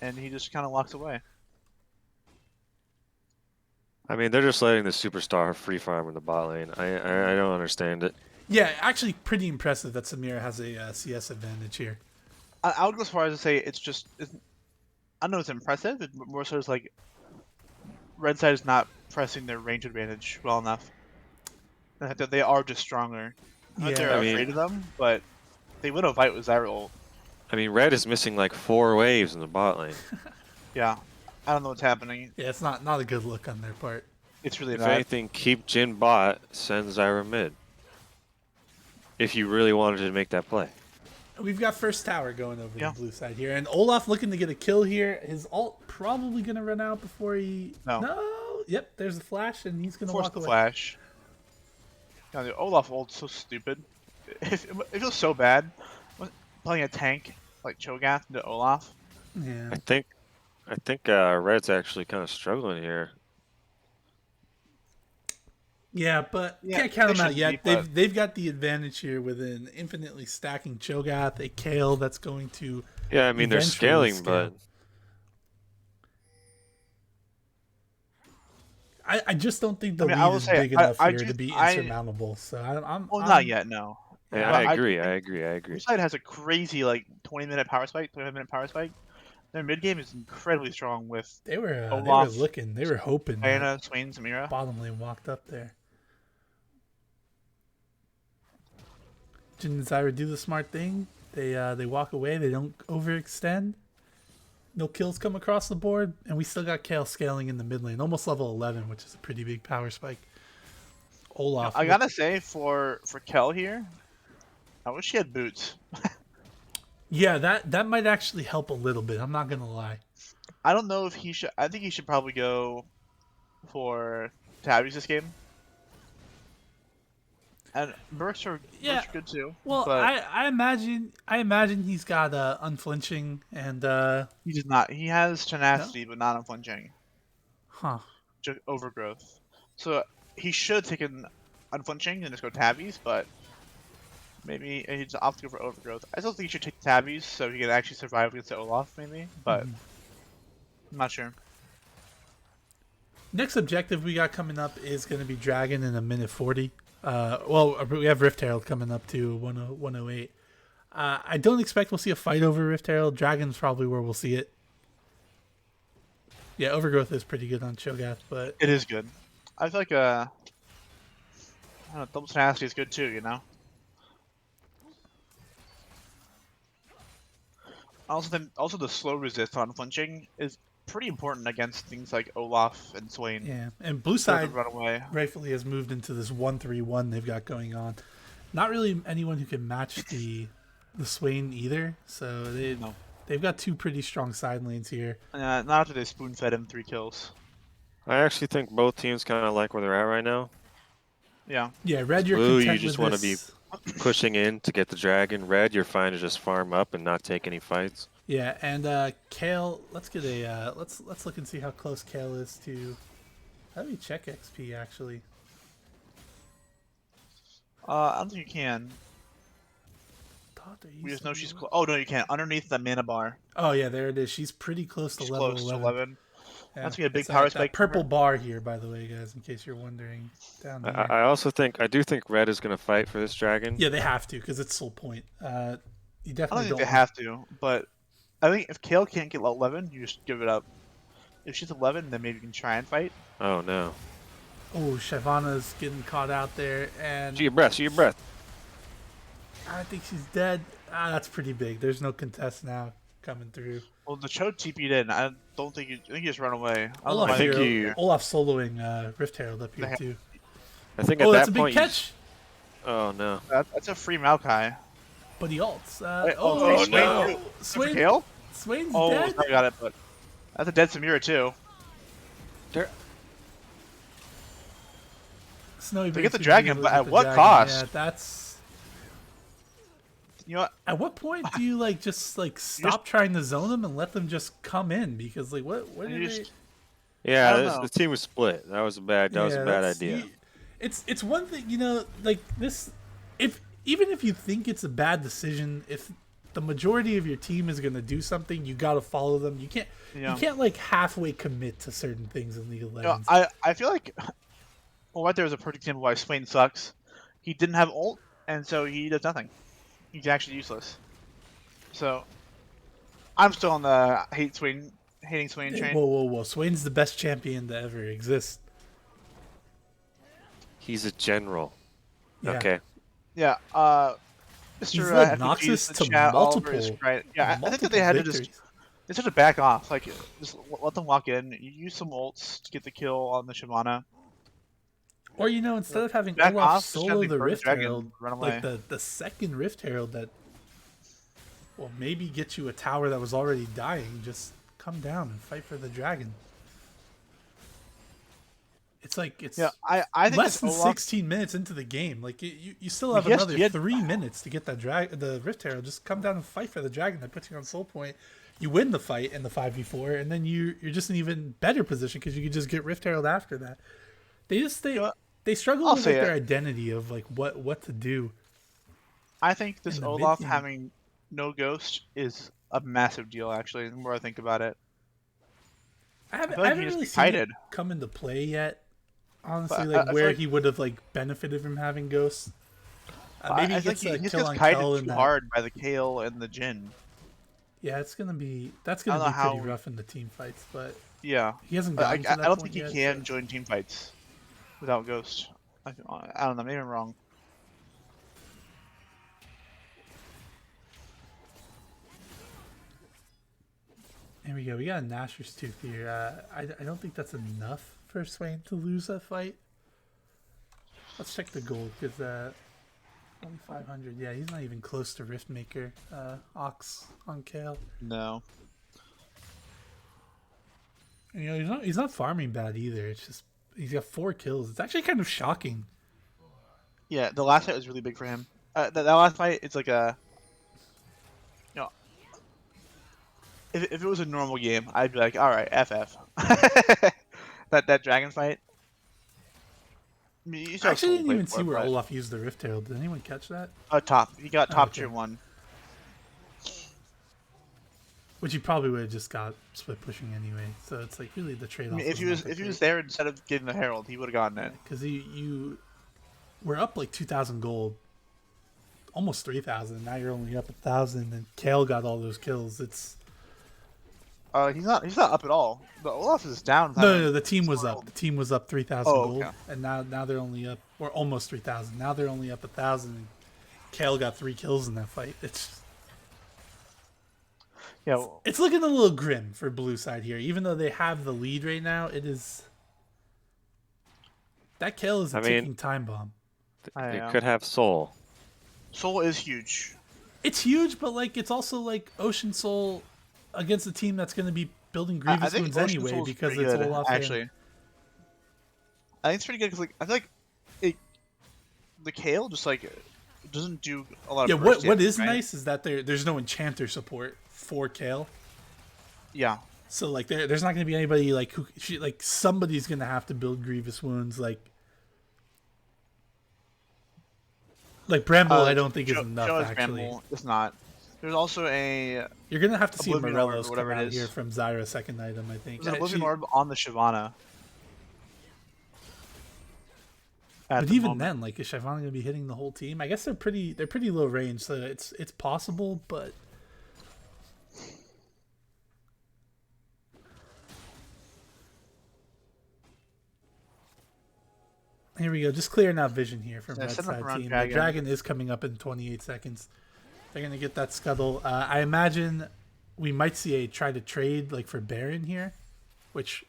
And he just kind of walks away. I mean, they're just letting the superstar free farm in the bot lane. I don't understand it. Yeah, actually, pretty impressive that Samira has a CS advantage here. I would go as far as to say I know it's impressive, but more so it's like Red side is not pressing their range advantage well enough. And that they are just stronger. Not Yeah. they're I mean- afraid of them, but they win a fight with Zyra ult. I mean, Red is missing like 4 waves in the bot lane. Yeah. I don't know what's happening. Yeah, it's not a good look on their part. It's really If not. anything, keep Jin bot, send Zyra mid. If you really wanted to make that play. We've got first tower going over Yeah. the blue side here, and Olaf looking to get a kill here. His ult probably gonna run out before he. No. Yep, there's a flash, and he's gonna Force walk the away. flash. God, the Olaf ult's so stupid. It feels so bad playing a tank like Cho'Gath into Olaf. Yeah. I think Red's actually kind of struggling here. Yeah, but Yeah, can't count they them out should yet. be, but- They've got the advantage here with an infinitely stacking Cho'Gath, a Kale that's going to. Yeah, I mean, they're Eventually scaling, scale. but I just don't think the I mean, I lead will is say, big enough I here to just- be I- insurmountable. So I'm. Well, not yet, no. yeah, But I agree. think Blue side has a crazy 20-minute power spike, 25-minute power spike. Their mid game is incredibly strong with They were Olaf, looking. They were hoping. that Diana, Swain, Samira. Bottom lane walked up there. Jin and Zyra do the smart thing. They walk away. They don't overextend. no kills come across the board, and we still got Kale scaling in the mid lane, almost level 11, which is a pretty big power spike. Olaf. I gotta say, for Kel here, I wish he had boots. Yeah, that might actually help a little bit. I'm not gonna lie. I don't know if he should. I think he should probably go for tabbies this game. And Burks are good too. Well, but I imagine he's got unflinching and he does not. He has tenacity, but not unflinching. huh. Just overgrowth. So he should have taken unflinching and just go tabbies, but maybe he's opt to go for overgrowth. I still think he should take tabbies so he can actually survive against the Olaf, maybe. But I'm not sure. Next objective we got coming up is going to be Dragon in a minute 40. Well, we have Rift Herald coming up to 108. I don't expect we'll see a fight over Rift Herald. Dragon's probably where we'll see it. Yeah, Overgrowth is pretty good on Cho'Gath, but It is good. I feel like I don't know, double tenacity is good too, you know? Also the slow resist on flinching is pretty important against things like Olaf and Swain. yeah. And Blue Side Run away. rightfully has moved into this 1-3-1 they've got going on. Not really anyone who can match the Swain either. So they've got two pretty strong side lanes here. Not after they spoon fed him 3 kills. I actually think both teams kind of like where they're at right now. Yeah. Yeah, Red, you're Blue, content you just with want to be this. pushing in to get the dragon. Red, you're fine to just farm up and not take any fights. Yeah, and Kale, let's get a let's look and see how close Kale is to. How do we check XP actually? I don't think you can. We just know she's close. Oh no, you can't. Underneath the mana bar. Oh yeah, there it is. She's pretty close to She's level close 11. to 11. Yeah, That's gonna be a big it's power that spike. purple bar here, by the way, guys, in case you're wondering. Down here. I do think Red is going to fight for this dragon. Yeah, they have to because it's Soul Point. You I definitely don't think they have to, but I think if Kale can't get 11, you just give it up. If she's 11, then maybe you can try and fight. Oh no. Oh, Shyvana's getting caught out there, and Shoot your breath. Shoot your breath. I think she's dead. That's pretty big. There's no contest now coming through. Well, the Cho TP'd in. I don't think you. I think you just run away. I don't know Olaf, why think they're you- here. Olaf soloing Rift Herald up here too. I think at Oh, that that's a big point. catch. Oh no. That's a free Maokai. But he ults. Wait, Oh, Swain no. too. For Swain, Kale? Swain's Oh, dead. I got it, but that's a dead Samira too. There. Snowy They get the Breaks dragon, would be but able at to what get the dragon. cost? Yeah, that's. You know what? At what point do you just stop trying to zone them and let them just come in? Because what You did just- they? Yeah, I don't know. the team was split. That was a bad. That was a bad that's- idea. It's one thing, this. Even if you think it's a bad decision, if the majority of your team is gonna do something, you gotta follow them. You can't. Yeah. You can't halfway commit to certain things in League of You know, Legends. I feel like, well, right there is a perfect example why Swain sucks. He didn't have ult, and so he does nothing. He's actually useless. So, I'm still on the hating Swain train. Whoa! Swain's the best champion to ever exist. He's a general. Yeah. Okay. Yeah, He's Mr. led FPG's Noxus the to chat all over is multiple. right. Yeah, I think that multiple they had to victories. they had to back off. Like, just let them walk in. You use some ults to get the kill on the Shyvana. Or instead of having Back Olaf off, just solo have the the Rift dragon Herald, run away. like the second Rift Herald that will maybe get you a tower that was already dying, just come down and fight for the dragon. It's Yeah, I think less this than Olaf, 16 minutes into the game. Like you still have Yes, another yeah. 3 minutes to get the Rift Herald. Just come down and fight for the dragon that puts you on soul point. You win the fight in the 5v4, and then you're just in an even better position because you can just get Rift Herald after that. They struggle I'll with say their it. identity of what to do. I think this in the Olaf mid-game. having no ghost is a massive deal. Actually, the more I think about it, I haven't, feel like I he haven't just really seen it kited. come into play yet. Honestly, But I feel where like- he would have benefited from having ghosts. Maybe I he think gets a he just kill gets on kited Kel in too that. hard by the Kale and the Jin. Yeah, that's gonna be I pretty don't know how- rough in the team fights, but Yeah, he hasn't I gotten to that don't point think he yet, can so- join team fights without ghost. I don't know. Maybe I'm wrong. Here we go. We got a Nashor's Tooth here. I don't think that's enough for Swain to lose that fight. Let's check the gold because 2,500. Yeah, he's not even close to Riftmaker. Ox on Kale. No. And, you know, he's not farming bad either. It's just he's got 4 kills. It's actually kind of shocking. Yeah, the last fight was really big for him. That last fight, it's like a, you know, if it was a normal game, I'd be like, all right, FF. that dragon fight. I mean, you I actually didn't even see where but... Olaf used the Rift Herald. Did anyone catch that? Top. He got top okay. tier 1. Which he probably would have just got split pushing anyway. So it's like really the trade-off. I mean, if he was there instead of getting the Herald, he would have gotten it. Because you we're up like 2,000 gold, almost 3,000. Now you're only up 1,000, and Kale got all those kills. It's he's not up at all. The Olaf is down. No, the team was up. The team was up 3,000 gold, okay. and now they're only up, or almost 3,000. Now they're only up 1,000. And Kale got 3 kills in that fight. It's looking a little grim for blue side here, even though they have the lead right now. It is that Kale is a ticking time bomb. They could have Soul. Soul is huge. It's huge, but like it's also like Ocean Soul against a team that's going to be building Grievous Wounds anyway because it's good, Olaf. Actually, I think it's pretty good because like I feel like the Kale just like doesn't do a lot of. Yeah, what is nice is that there's no enchanter support for Kale. Yeah. So like there's not going to be anybody like who like somebody's going to have to build Grievous Wounds like Bramble. I don't think is enough actually. Bramble. It's not. There's also a. You're going to have to see Morello's come out here from Zyra second item. I think. There's an Oblivion Orb on the Shyvana. But even then, like, is Shyvana going to be hitting the whole team? I guess they're pretty low range, so it's possible, but. Here we go. Just clearing out vision here from red side team. The dragon is coming up in 28 seconds. They're going to get that scuttle. I imagine we might see a try to trade like for Baron here, which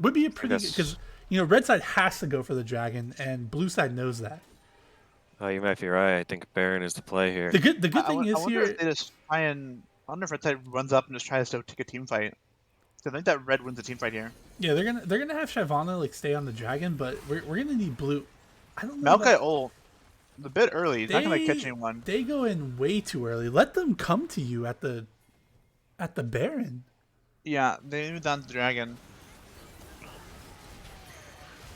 would be a pretty good because you know red side has to go for the dragon and blue side knows that. Oh, you might be right. I think Baron is the play here. The good thing is here. If they just try and I wonder if red side runs up and just tries to take a team fight. So I think that red wins the team fight here. Yeah, they're gonna have Shyvana like stay on the dragon, but we're gonna need blue. I don't know. Maokai ult a bit early. He's not gonna catch anyone. They go in way too early. Let them come to you at the Baron. Yeah, they move down to the dragon.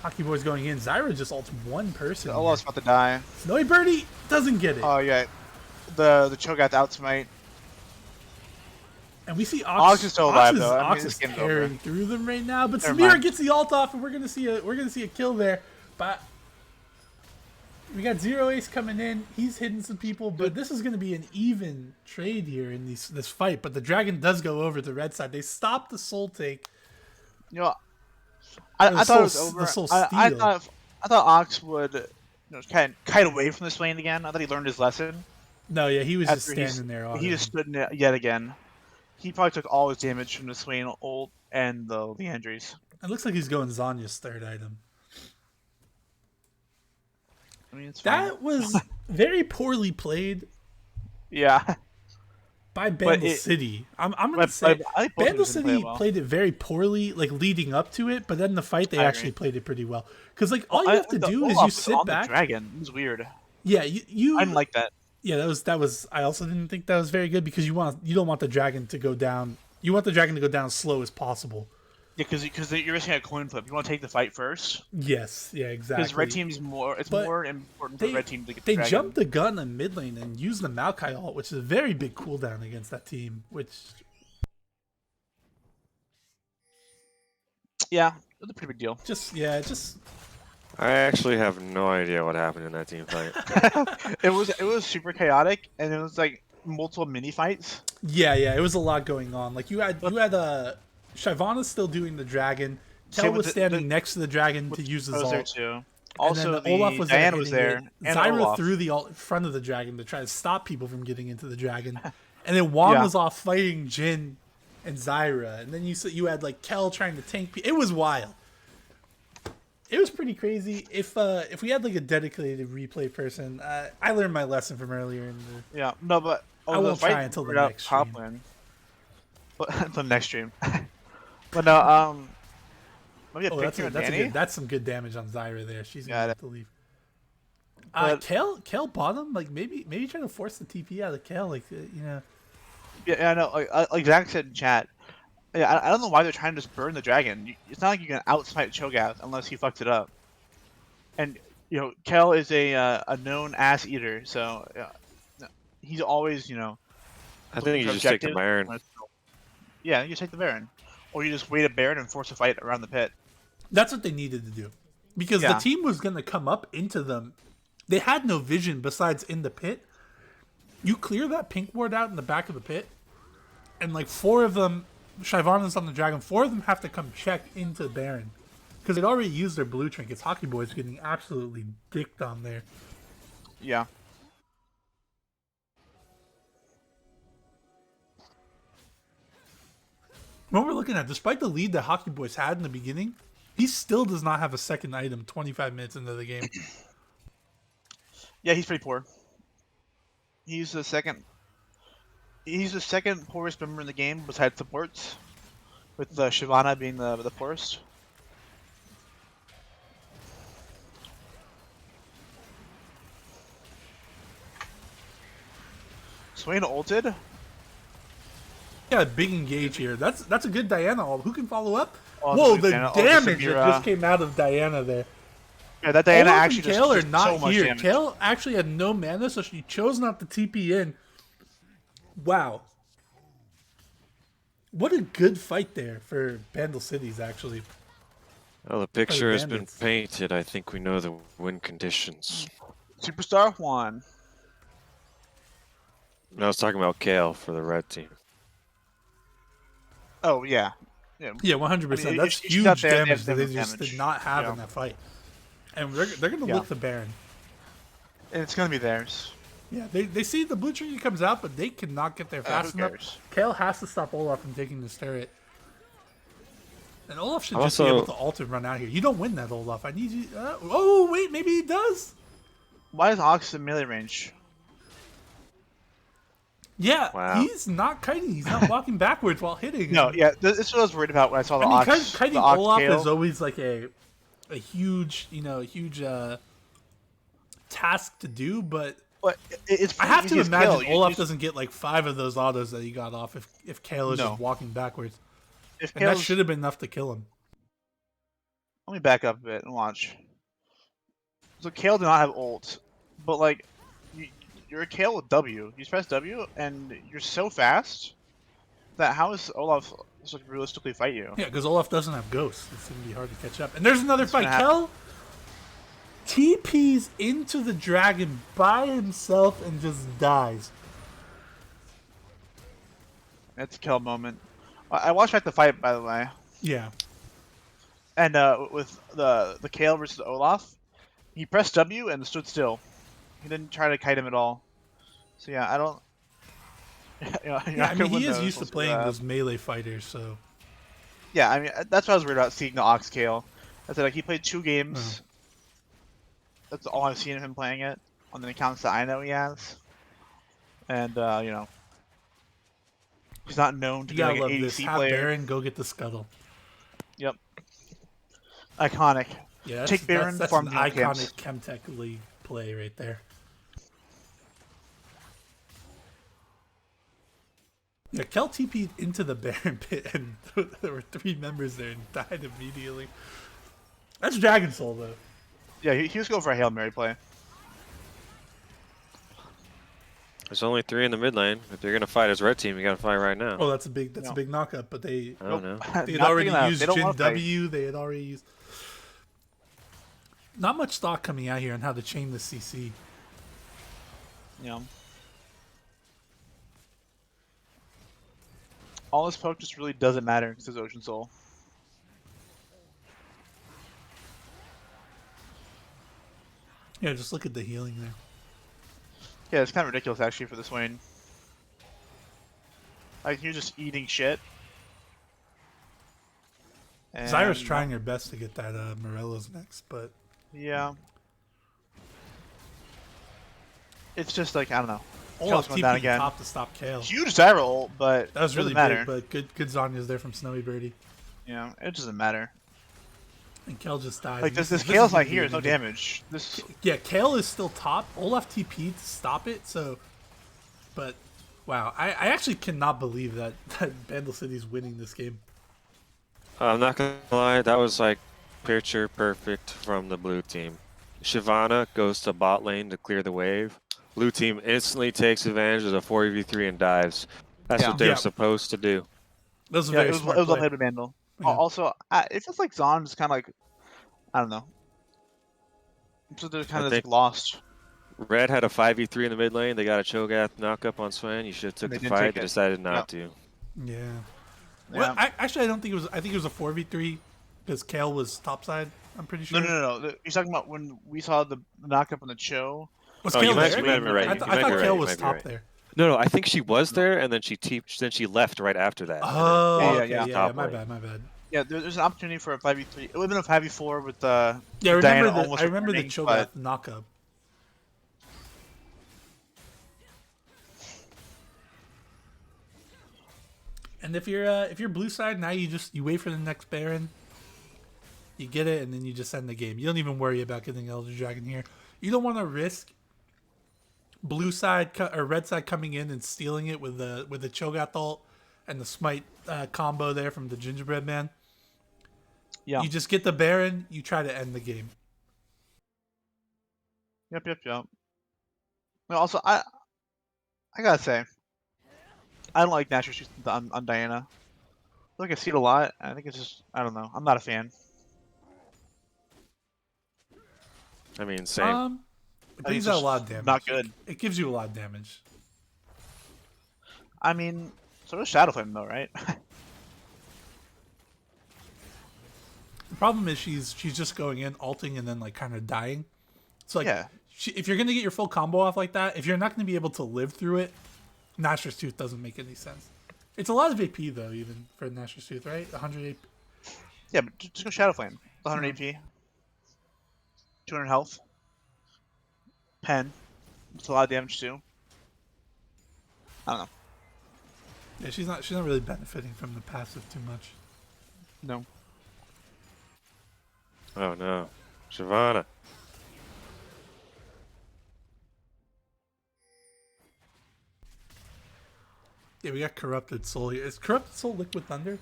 Hockey Boy's going in. Zyra just ults one person. Olaf's about to die. Snowy Birdie doesn't get it. Oh yeah, the Cho'Gath outsmite. And we see Ox is still alive though. Ox is carrying through them right now, but Samira gets the ult off, and we're gonna see a kill there. But we got Zero Ace coming in. He's hitting some people, but this is gonna be an even trade here in this fight. But the dragon does go over to the red side. They stop the soul take. You know, I thought it was over. I thought Ox would kite away from this lane again. I thought he learned his lesson. No, yeah, he was just standing there. He just stood in it yet again. He probably took all his damage from the Swain ult and the Leandries. It looks like he's going Zanya's third item. I mean, it's fine. That was very poorly played. Yeah. By Bandle City. I'm going to say Bandle City played it very poorly, like leading up to it, but then in the fight they actually played it pretty well. Because like all you have to do is you sit back. The dragon. It was weird. Yeah, you. I didn't like that. Yeah, that was. I also didn't think that was very good because you don't want the dragon to go down. You want the dragon to go down as slow as possible. Yeah, because you're risking a coin flip. You want to take the fight first. Yes, yeah, exactly. Because red team's more. It's more important for red team to get the dragon. They jumped the gun in mid lane and used the Maokai ult, which is a very big cooldown against that team. Which. Yeah, it was a pretty big deal. I actually have no idea what happened in that team fight. It was super chaotic, and it was like multiple mini fights. Yeah, it was a lot going on. Like you had Shyvana still doing the dragon. Kel was standing next to the dragon to use his ult. Too. Also, Olaf was Diana was there. Zyra threw the ult in front of the dragon to try to stop people from getting into the dragon. And then Juan was off fighting Jin and Zyra, and then you had like Kel trying to tank. It was wild. It was pretty crazy. If we had like a dedicated replay person, I learned my lesson from earlier in the. Yeah, no, but I won't try until the next stream. But until the next stream. But no, maybe a picture of Danny. That's some good damage on Zyra there. She's gonna have to leave. But, Kale bottom, like maybe try to force the TP out of Kale, like you know. Yeah, I know. Like Zach said in chat, yeah, I don't know why they're trying to just burn the dragon. It's not like you can outsmite Cho'Gath unless he fucks it up. And you know, Kel is a known ass eater, so he's always I think you just take the Baron. Yeah, you take the Baron, or you just wait a Baron and force a fight around the pit. That's what they needed to do, because the team was gonna come up into them. They had no vision besides in the pit. You clear that pink ward out in the back of the pit, and like 4 of them, Shyvana's on the dragon, 4 of them have to come check into Baron. Because they'd already used their blue trinkets. Hockey Boy's getting absolutely dicked on there. Yeah. What we're looking at, despite the lead that Hockey Boys had in the beginning, he still does not have a second item 25 minutes into the game. Yeah, he's pretty poor. He's the second poorest member in the game besides supports, with Shyvana being the poorest. Swain ulted. Yeah, big engage here. That's a good Diana ult. Who can follow up? Oh, whoa, the damage that just came out of Diana there. Yeah, that Diana actually just Kale are not so much here. damage. Kale actually had no mana, so she chose not to TP in. Wow. What a good fight there for Bandle Cities, actually. Well, the picture has been painted. I think we know the win conditions. Superstar Juan. No, I was talking about Kale for the red team. Oh, yeah. Yeah, 100%. I mean, that's huge damage that they just did not have in that fight. And they're going to look the Baron. And it's going to be theirs. Yeah, they see the blue trinket comes out, but they cannot get there fast enough. Kale has to stop Olaf from taking this turret. And Olaf should just be able to ult and run out here. You don't win that, Olaf. I need you... oh, wait, maybe he does? Why is Ox in melee range? Yeah, he's not kiting. He's not walking backwards while hitting. No, yeah, this is what I was worried about when I saw the Ox. Kiting Olaf is always like a huge, task to do, but it's I have to imagine Olaf doesn't get like 5 of those autos that he got off if Kale is just walking backwards. And that should have been enough to kill him. Let me back up a bit and watch. So Kale did not have ult, but like you're a Kale with W. You just press W and you're so fast that how is Olaf supposed to realistically fight you? Yeah, because Olaf doesn't have ghosts. It's gonna be hard to catch up. And there's another fight. Kale TPs into the dragon by himself and just dies. That's a Kale moment. I watched back the fight, by the way. Yeah. And with the Kale versus Olaf, he pressed W and stood still. He didn't try to kite him at all. So yeah, I don't. I mean, he is used to playing those melee fighters, so. Yeah, I mean that's what I was worried about seeing the Ox Kale. I said like he played 2 games. That's all I've seen of him playing it on the accounts that I know he has. And he's not known to be like an ADC player. Baron, go get the scuttle. Yep. Iconic. Yeah, take Baron. That's an iconic Chemtech League play right there. Yeah, Kel TP'd into the Baron pit, and there were 3 members there and died immediately. That's Dragon Soul, though. Yeah, he was going for a Hail Mary play. There's only 3 in the mid lane. If you're gonna fight as red team, you gotta fight right now. Oh, that's a big knockup. But they I don't know. They had already used Jin W. They had already used. Not much thought coming out here on how to chain the CC. Yeah. All this poke just really doesn't matter because it's Ocean Soul. Yeah, just look at the healing there. Yeah, it's kind of ridiculous actually for the Swain. Like you're just eating shit, And Zyra's trying her best to get that Morello's next, but yeah. It's just like, I don't know. Olaf Kale's going down TP again. top to stop Kale. Huge Zyra ult, but That was it doesn't really matter. big, but good Zanya's there from Snowy Birdie. Yeah, it doesn't matter. And Kale just died. Like, And this is Kale's gonna not be here, a there's no big- damage. This Yeah, Kale is still top. Olaf TP to stop it, so... But, wow. I actually cannot believe that Bandle City's winning this game. I'm not gonna lie, that was like picture perfect from the blue team. Shyvana goes to bot lane to clear the wave. Blue team instantly takes advantage of the 4v3 and dives. That's Yeah. what they Yeah. were supposed to do. That was a yeah, very it was smart well play. played with Bandle. Yeah. Also, it feels like Zaun is kind of like, I don't know. So they're kind of think- just lost. Red had a 5v3 in the mid lane. They got a Cho'Gath knock up on Swain. You should have took They the didn't fight. take They it. decided not to. Yeah. Yeah. Well, actually, I don't think it was... I think it was a 4v3 because Kale was topside, I'm pretty sure. No. You're talking about when we saw the knock up on the Cho. Was Oh, Kale you might- there? you might be right. I You thought might be right. Kale You was might be top right. there. No, I think she was there, and then she left right after that. Oh, Yeah, okay, yeah. yeah, Top my lane. bad. Yeah, there's an opportunity for a 5v3. It would have been a 5v4 with Yeah, I Diana remember almost the returning, Cho'Gath but- knock up. And if you're blue side, now you wait for the next Baron. You get it, and then you just end the game. You don't even worry about getting Elder Dragon here. You don't want to risk blue side or red side coming in and stealing it with the Cho'Gath ult and the smite combo there from the Gingerbread Man. Yeah. You just get the Baron. You try to end the game. Yep. Well, also, I gotta say, I don't like natural shoots on Diana. I feel like I see it a lot. I think it's just, I don't know. I'm not a fan. I mean, same. It I think brings it's out a just lot of damage. not good. It gives you a lot of damage. I mean, so does Shadow Flame though, right? The problem is she's just going in, ulting, and then like kind of dying. So like, Yeah. if you're gonna get your full combo off like that, if you're not gonna be able to live through it, Nashor's Tooth doesn't make any sense. It's a lot of AP though, even for Nashor's Tooth, right? 100 AP. Yeah, but just go Shadow Flame. 100 AP. 200 health. Pen. It's a lot of damage too. I don't know. Yeah, she's not really benefiting from the passive too much. No. Oh no, Shyvana. Yeah, we got Corrupted Soul here. Is Corrupted Soul Liquid Thunder?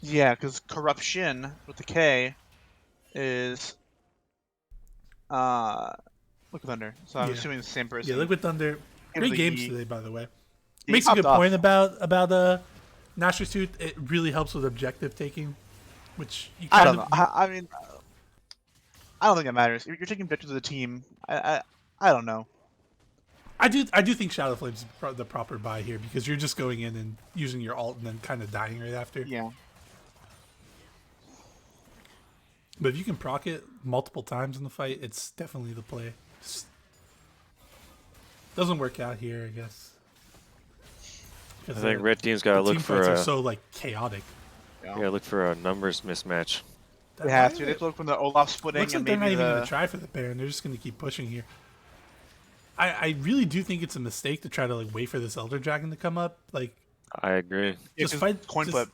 Yeah, because Corruption with the K is Liquid Thunder. So I'm Yeah. assuming it's the same person. Yeah, Liquid Thunder. Give Great the games E. today, by the way. He Makes a good popped off. point about Nashor's Tooth. It really helps with objective taking, which you I kind don't of know. I mean, I don't think it matters. If you're taking objectives of the team, I don't know. I do think Shadow Flame's the proper buy here because you're just going in and using your ult and then kind of dying right after. Yeah. But if you can proc it multiple times in the fight, it's definitely the play. Just doesn't work out here, I guess. I think red team's got to team look for fights are a so like chaotic. look for a numbers mismatch. They have to. They have to look from the Olaf splitting Looks like and they're not maybe even going the. to try for the Baron. They're just going to keep pushing here. I really do think it's a mistake to try to like wait for this Elder Dragon to come up. Like, I agree. Yeah, just 'cause fight coin just- flip.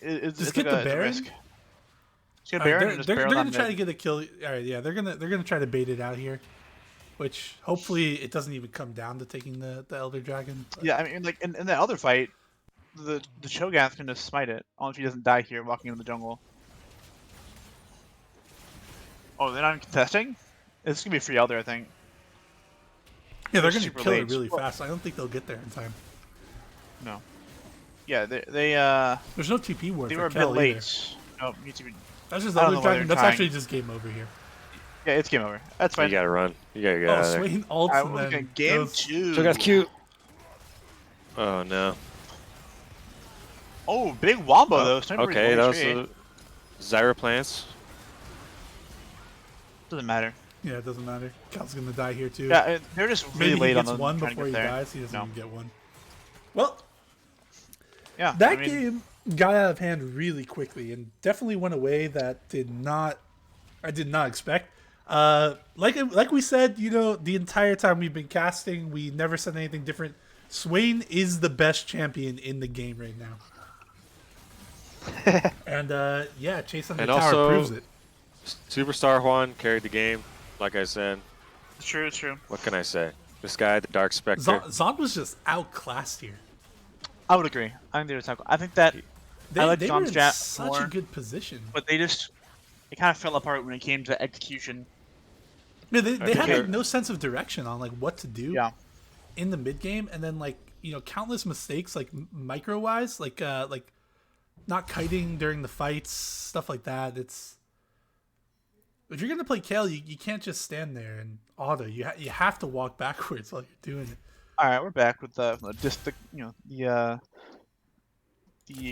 It's just like get the it's a Baron? risk. Just get a all right, Baron and just they're barrel going down to try to mid. get a kill. All right, yeah, they're gonna try to bait it out here, which hopefully it doesn't even come down to taking the Elder Dragon. but- Yeah, I mean, like in the other fight, the Cho'Gath can just smite it. Only if he doesn't die here walking in the jungle. Oh, they're not even contesting? It's gonna be free Elder, I think. yeah, they're they're going to super kill it late. really fast. I don't think they'll get there in time. No. Yeah, they There's no TP ward they for were a bit Kel either. late. No, need to be. That's just I don't Elder know why Dragon. they're That's trying. actually just game over here. Yeah, it's game over. That's You fine. gotta run. You gotta get out Oh, of there. Swain ults I and was then looking at game goes- 2. Cho'Gath cute. Oh no. Oh, big wombo though. Sniper Okay, is that only was three. Zyra plants. Doesn't matter. Yeah, it doesn't matter. Kel's going to die here too. Yeah, they're just really Maybe he late on gets the one trying to before get he there. dies. He doesn't No. even get one. Well, Yeah, that I mean, game got out of hand really quickly and definitely went away that I did not expect. Like we said, the entire time we've been casting, we never said anything different. Swain is the best champion in the game right now. And Chase on the And tower also, proves it. Superstar Juan carried the game, like I said. It's true. It's true. What can I say? This guy, the Dark Spectre. Zaun was just outclassed here. I would agree. I think they were tackle. I think that I like They were Zaun's in strat such more, a good position. but it kind of fell apart when it came to execution. No, they had think like no sense of direction on like what to do Yeah. in the mid game, and then like countless mistakes like micro wise, like not kiting during the fights, stuff like that. It's if you're gonna play Kale, you can't just stand there and auto. You have to walk backwards while you're doing it. All right, we're back with the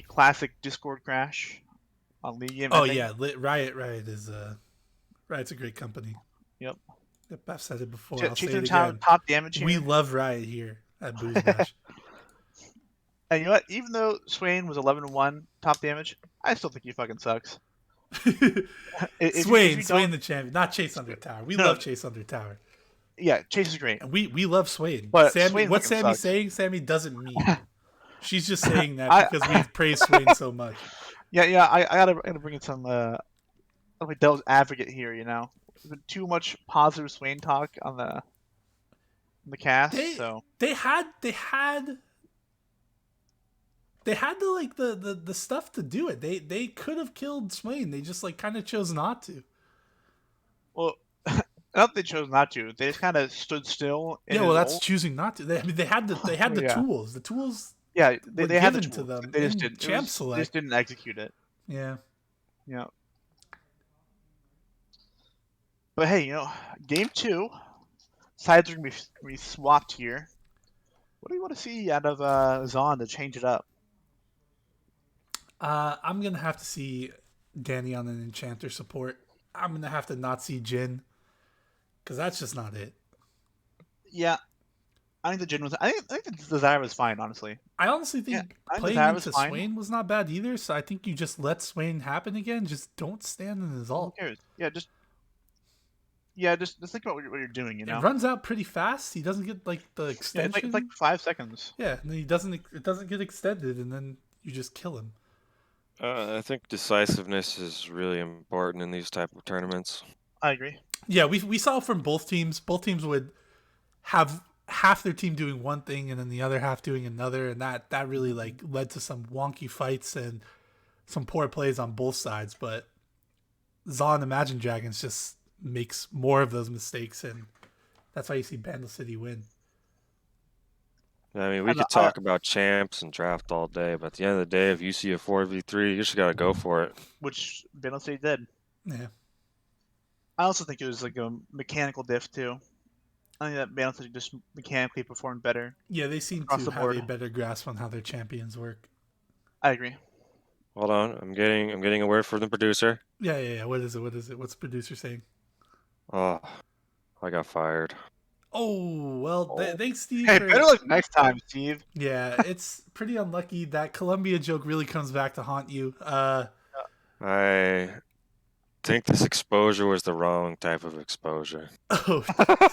classic Discord crash on League game. Oh yeah, Riot is Riot's a great company. Yep. Yep, I've said it before. I'll say it top, again. top damage here. We love Riot here at BoozeBash. And you know what? Even though Swain was 11-1 top damage, I still think he fucking sucks. Swain the champion, not Chase Under Tower. We love Chase Under Tower. Yeah, Chase is great. And we love Swain. But Sammy, Swain what's fucking Sammy sucks. saying? Sammy doesn't mean. She's just saying that because we've praised Swain so much. Yeah. I gotta bring in some like devil's advocate here. There's been too much positive Swain talk on the cast. They had the stuff to do it. They could have killed Swain. They just like kind of chose not to. Well, not they chose not to. They just kind of stood still. Yeah, well, that's choosing not to. They had the Yeah. tools. The tools. Yeah, were they had the given to tools. them They just in didn't. Champ They Select. just didn't execute it. Yeah. Yeah. But hey, game 2, sides are gonna be swapped here. What do you want to see out of Zaun to change it up? I'm gonna have to see Danny on an Enchanter support. I'm gonna have to not see Jin, because that's just not it. Yeah, I think the Jin was. I think the Desire was fine, honestly. I honestly think I think playing Desire was into fine. Swain was not bad either. So I think you just let Swain happen again. Just don't stand in his Who ult. cares? Just think about what you're doing. It runs out pretty fast. He doesn't get like the Yeah, extension. it's like 5 seconds. Yeah, and then it doesn't get extended, and then you just kill him. I think decisiveness is really important in these type of tournaments. I agree. Yeah, we saw from both teams. Both teams would have half their team doing one thing and then the other half doing another, and that really like led to some wonky fights and some poor plays on both sides. But Zaun Imagine Dragons just makes more of those mistakes, and that's why you see Bandle City win. I mean, we could talk about champs and draft all day, but at the end of the day, if you see a 4v3, you just gotta go for it. Which Bandle City did. Yeah. I also think it was like a mechanical diff too. I think that Bandle City just mechanically performed better. Yeah, they seem Across to the have board. a better grasp on how their champions work. I agree. Hold on, I'm getting a word from the producer. Yeah. What is it? What's the producer saying? Oh, I got fired. Oh, well, thanks, Steve. Hey, for... better luck next time, Steve. Yeah, it's pretty unlucky. That Columbia joke really comes back to haunt you. I think this exposure was the wrong type of exposure. Oh,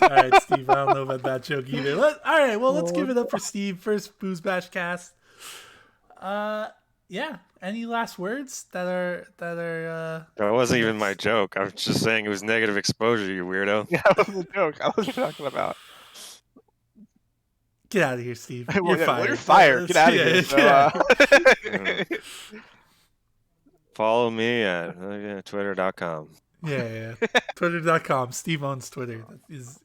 all right, Steve. I don't know about that joke either. All right, well, let's give it up for Steve. First BoozeBash cast. Yeah. Any last words that are? That wasn't even my joke. I was just saying it was negative exposure, you weirdo. Yeah, that was a joke. I was talking about. Get out of here, Steve. Well, You're yeah, fired. you're fired. Get out of here. Get out of here. Follow me at twitter.com. Yeah. Twitter.com. Steve owns Twitter. His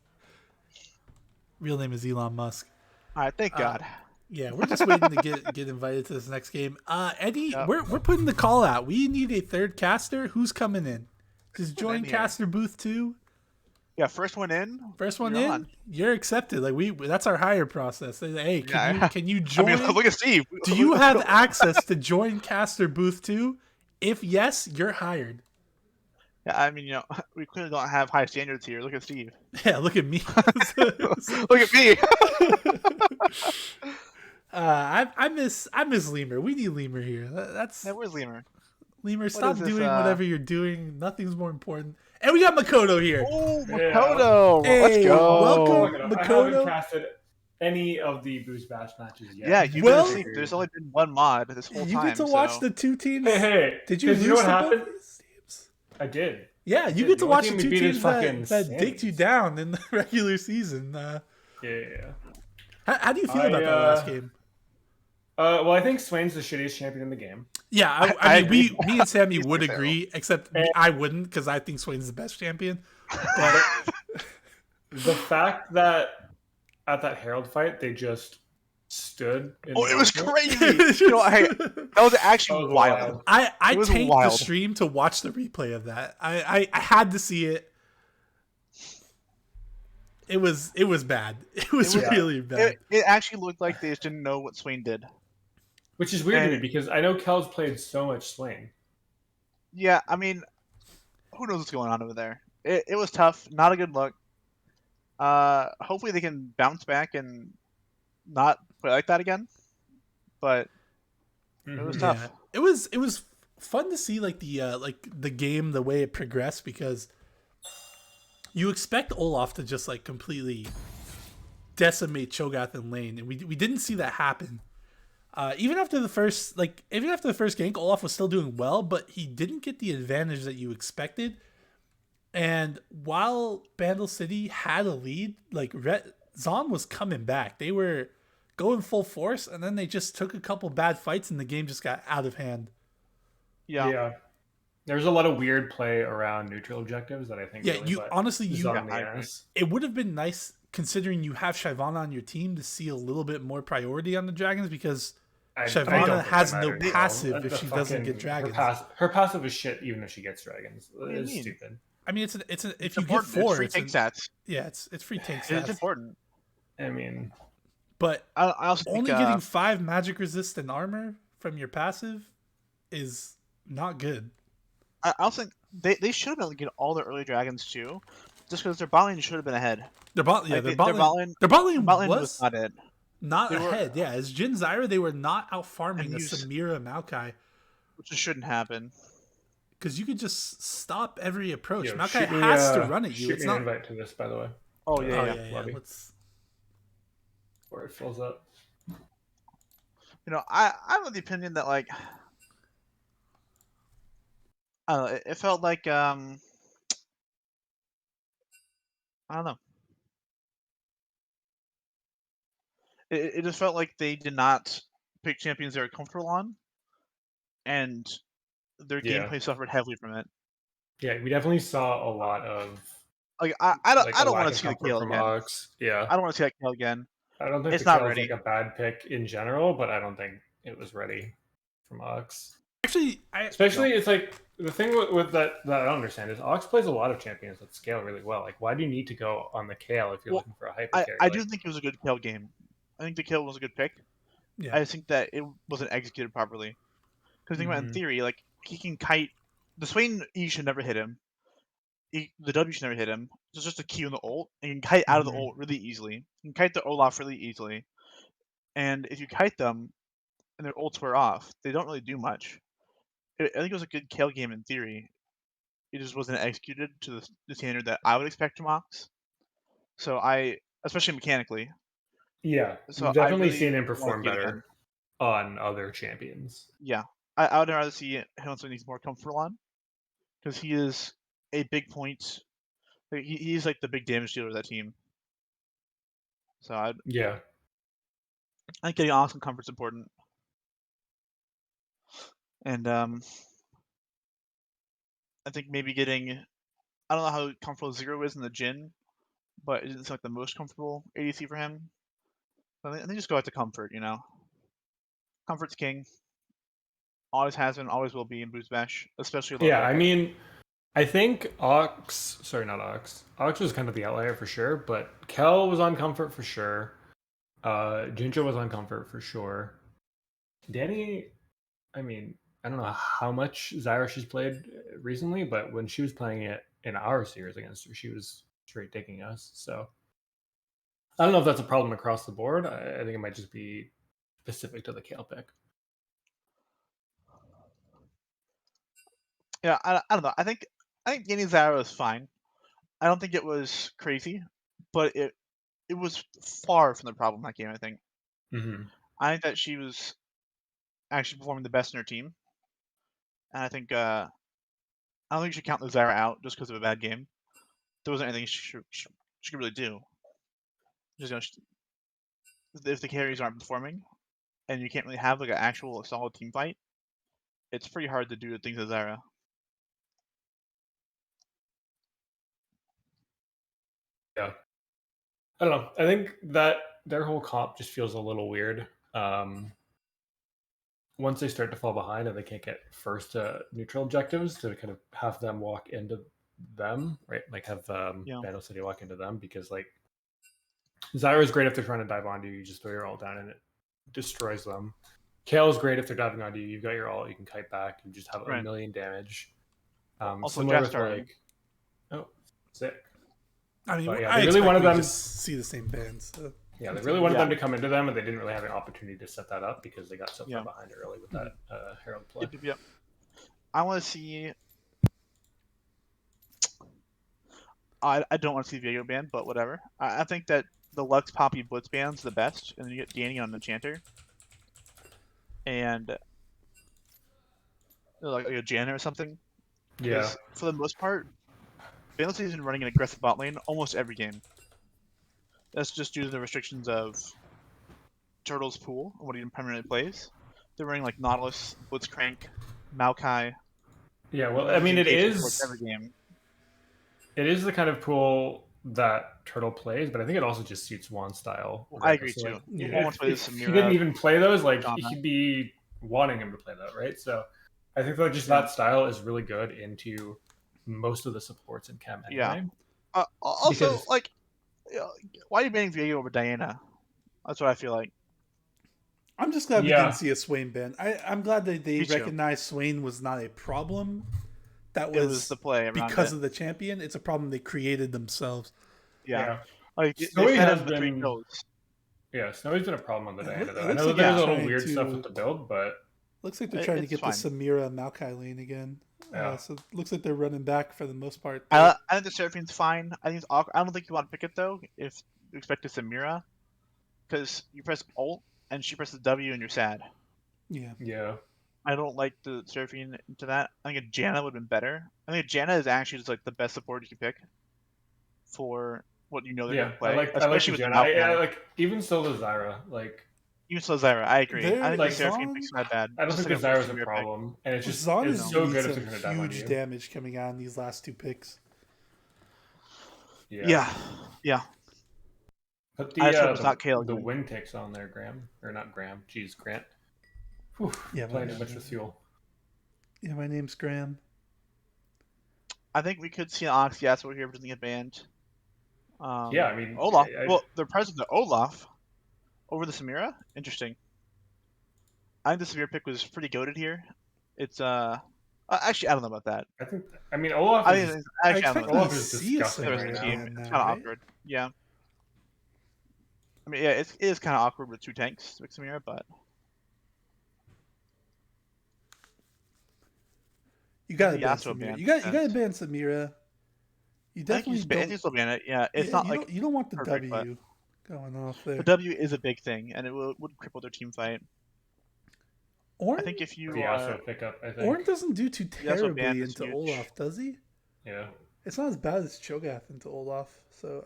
real name is Elon Musk. All right, thank God. Yeah, we're just waiting to get invited to this next game. Eddie, we're putting the call out. We need a third caster. Who's coming in? Just join caster booth 2. Yeah, first one in. First one you're in. on. You're accepted. Like that's our hire process. They say, hey, can you join? I mean, look at Steve. Do you have access to join caster booth 2? If yes, you're hired. Yeah, I mean, we clearly don't have high standards here. Look at Steve. Yeah, look at me. Look at me. I miss Lemur. We need Lemur here. That's Now, where's Lemur? Lemur. What Stop is this, doing whatever you're doing. Nothing's more important. And we got Makoto here. Oh, Yeah, Makoto! Let's Hey, go. welcome. I Makoto. haven't casted any of the BoozeBash matches yet. Yeah, you've Well- been asleep. There's only been one mod this whole You time. get to watch so- the two teams. Hey, Did you 'cause lose you know what to both happened? of these teams? I did. Yeah, you did. get to The watch only the team two we beat is teams fucking that dicked you Signees. down in the regular season. Yeah. How do you feel about that last game? Well, I think Swain's the shittiest champion in the game. Yeah, I I mean, agree. me and Sammy He's would like that. agree, except I wouldn't because I think Swain's the best champion. But The fact that at that Herald fight they just stood. In Oh, it was movement- crazy. That was actually That was wild. wild. I It was tanked the wild. stream to watch the replay of that. I had to see it. It was bad. It was was- really bad. It actually looked like they just didn't know what Swain did. Which is weird to me And- because I know Kel's played so much Swain. Yeah, I mean, who knows what's going on over there? It was tough. Not a good look. Hopefully they can bounce back and not play like that again. But it was tough. Yeah. It was fun to see like the game, the way it progressed, because you expect Olaf to just like completely decimate Cho'Gath and lane, and we didn't see that happen. Even after the first gank, Olaf was still doing well, but he didn't get the advantage that you expected. And while Bandle City had a lead, like Zaun was coming back. They were going full force, and then they just took a couple bad fights, and the game just got out of hand. Yeah. There's a lot of weird play around neutral objectives that I think. Yeah, really you let honestly Zaun in the I agree. ass. it would have been nice considering you have Shyvana on your team to see a little bit more priority on the dragons, because I Shyvana don't think has that no matters at all. passive if The she doesn't fucking- get dragons. Her passive is shit even if she gets dragons. do you It's mean? stupid. I mean, if It's you get important. four, It's free tank stats. yeah, it's free tank It's stats. important. I mean, But I also think only getting 5 magic resistant armor from your passive is not good. I also think they should have been able to get all their early dragons too, just because their bot lane should have been ahead. Their bot, yeah, Like, their their bot bot lane, lane- their bot lane Bot lane was was not it. not they were- ahead. Yeah, as Jin Zyra, they were not out farming And the you- Samira Maokai, Which just shouldn't happen. because you could just stop every approach. yo, Maokai shoot me, has to run at you. Shoot It's me not. an invite to this, by the way, Oh Oh yeah, yeah, yeah. yeah. lobby. Let's. where it fills up. You know, I'm of the opinion that like I don't know, it felt like I don't know. It just felt like they did not pick champions they were comfortable on, and their Yeah. gameplay suffered heavily from it. Yeah, we definitely saw a lot of. Like I don't like, I a don't lack want of to see the comfort kill from again. Ox. Yeah, I don't want to see that kill again. I don't think It's the not kill is ready. like a bad pick in general, but I don't think it was ready from Ox. Actually, Especially, it's like the thing with that I don't understand is Ox plays a lot of champions that scale really well. Like, why do you need to go on the Kale if you're Well, looking for a hyper I carry? do Like, think it was a good kill game. I think the kill was a good pick. Yeah. I just think that it wasn't executed properly. Because think about it, in Mhm. theory, like he can kite. The Swain E should never hit him. The W should never hit him. It's just a Q in the ult, and you can kite out of the Mhm. ult really easily. You can kite the Olaf really easily. And if you kite them, and their ults wear off, they don't really do much. I think it was a good kill game in theory. It just wasn't executed to the standard that I would expect from Ox. So especially mechanically. yeah, So we've I definitely really seen him wanna perform see it again. better on other champions. Yeah, I would rather see him on something he's more comfortable on, because he is a big point. Like, he's like the big damage dealer of that team. So Yeah, I think getting awesome comfort's important. And I think maybe getting, I don't know how comfortable Zero is in the Jhin, but it didn't seem like the most comfortable ADC for him. So I think just go out to comfort, you know. Comfort's king. Always has been, always will be in BoozeBash, especially. low yeah. rank. I mean, I think Ox. Sorry, not Ox. Ox was kind of the outlier for sure, but Kel was on comfort for sure. Ginger was on comfort for sure. Danny, I mean, I don't know how much Zyra she's played recently, but when she was playing it in our series against her, she was straight taking us. So I don't know if that's a problem across the board. I think it might just be specific to the Kale pick. Yeah, I don't know. I think Danny Zara was fine. I don't think it was crazy, but it was far from the problem in that game. I think. Mm-hmm. I think that she was actually performing the best in her team, and I think I don't think you should count the Zara out just because of a bad game. There wasn't anything she could really do. Just if the carries aren't performing, and you can't really have like an actual solid team fight, it's pretty hard to do the things to Zara. Yeah. I don't know. I think that their whole comp just feels a little weird. Once they start to fall behind and they can't get first neutral objectives, to kind of have them walk into them, right? Like have Bandle City walk into them, because like Zyra's great if they're trying to dive onto you. You just throw your ult down and it destroys them. Kale's great if they're diving onto you. You've got your ult, you can kite back, you just have a million damage. Also, similar with Jester. like, oh, sick. I mean, But yeah, I they really expect wanted we them to see the same bands. So. Yeah, they really wanted them to come into them, and they didn't really have an opportunity to set that up because they got so far Yeah. behind early with that Herald play. Yep. I want to see. I don't want to see Viego ban, but whatever. I think that the Lux Poppy Blitz ban's the best, and then you get Danny on the Chanter, and like a Janna or something. Yeah. 'Cause for the most part, Bandle City's been running an aggressive bot lane almost every game. That's just due to the restrictions of Turtle's pool and what he primarily plays. They're running like Nautilus, Blitzcrank, Maokai. Yeah, well, I mean, it is every game. It is the kind of pool that Turtle plays, but I think it also just suits Juan's style. Well, I agree So, too. like, If he didn't even play those, like Donna. he'd be wanting him to play that, right? So I think that just that style is really good into most of the supports in Chem anyway. Yeah. Also, Because- like, why are you banning Viego over Diana? That's what I feel like. I'm just glad we Yeah. didn't see a Swain ban. I'm glad that they Me too. recognized Swain was not a problem. That It was the play around because it. of the champion. It's a problem they created themselves. Yeah. Like, Snowy they fed has him the 3 been- kills. Yeah, Snowy's been a problem on the It Diana, loo- though. it I looks know like that there's a they're little trying weird stuff to- with the build, but Looks like they're trying to It's get fine. the Samira Maokai lane again. Yeah. So it looks like they're running back for the most part. I think the Seraphine's fine. I think it's awkward. I don't think you want to pick it though if you expect a Samira, because you press Alt and she presses W and you're sad. Yeah. yeah. I don't like the Seraphine into that. I think a Janna would have been better. I think a Janna is actually just like the best support you can pick for what you know they're Yeah, gonna play. I like especially with the the Jen. I Maokai. like even still the Zyra. Like Even so, Zyra, I agree. They're I think like the Seraphine Zaun- pick's not bad. I don't Just think like the Zyra's a Samira pick. problem, and it's just Zaun it's is so doing good if some they're going to dive on huge you. damage coming on these last 2 picks. Yeah. Put I just hope it's the, not Kale the again. wind ticks on there, Graham. Or not Graham. Jeez, Grant. Whew, Yeah, playing my too much bad. with fuel. Yeah, my name's Graham. I think we could see an Ox Yasuo here, but doesn't get banned. Yeah, I mean, Olaf. I- Well, they're present the Olaf over the Samira. Interesting. I think the Samira pick was pretty goated here. It's actually I don't know about that. I mean, Olaf I is. think actually I don't expect know we about Olaf that. is see a disgusting The right rest of the now. team, Samira it's now, kind of right? awkward. Yeah. I mean, yeah, it is kind of awkward with 2 tanks with Samira, but You gotta The ban Yasuo Samira. ban You gotta makes ban Samira. You I think definitely you don't. still ban it. Yeah, it's yeah, not you like don't, you don't want the perfect, but- W going off there. the W is a big thing, and it would cripple their team fight. Ornn, I think if you The are, Yasuo pickup, I think. Ornn doesn't do too Yasuo ban terribly is into huge. Olaf, does he? Yeah. It's not as bad as Cho'Gath into Olaf. So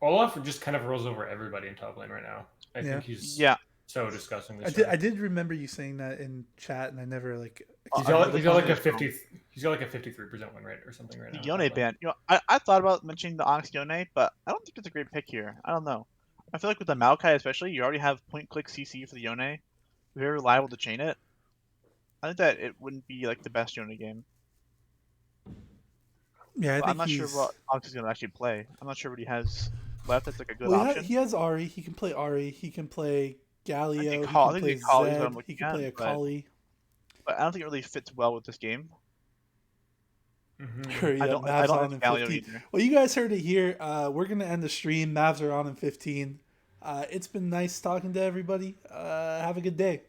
Olaf just kind of rolls over everybody in top lane right now. I Yeah. think he's yeah, so disgustingly. I did remember you saying that in chat, and I never like. He's I got, think he's got like a he's 50. He's got like a 53% win rate or something right the now. Yone ban. I thought about mentioning the Onyx Yone, but I don't think it's a great pick here. I don't know. I feel like with the Maokai especially, you already have point-click CC for the Yone. Very reliable to chain it. I think that it wouldn't be like the best Yone game. Yeah, I But think I'm not sure he's. what Onyx is going to actually play. I'm not sure what he has left that's like a good Well, option. he has Ari. He can play Ari. He can play Galio. He I can think play Akali's what Zed. I'm He looking can play at, but- Akali. But I don't think it really fits well with this game. Mhm. Hurry I up, don't. Mavs I don't on like in Galio 15. either. Well, you guys heard it here. We're gonna end the stream. Mavs are on in 15. It's been nice talking to everybody. Have a good day.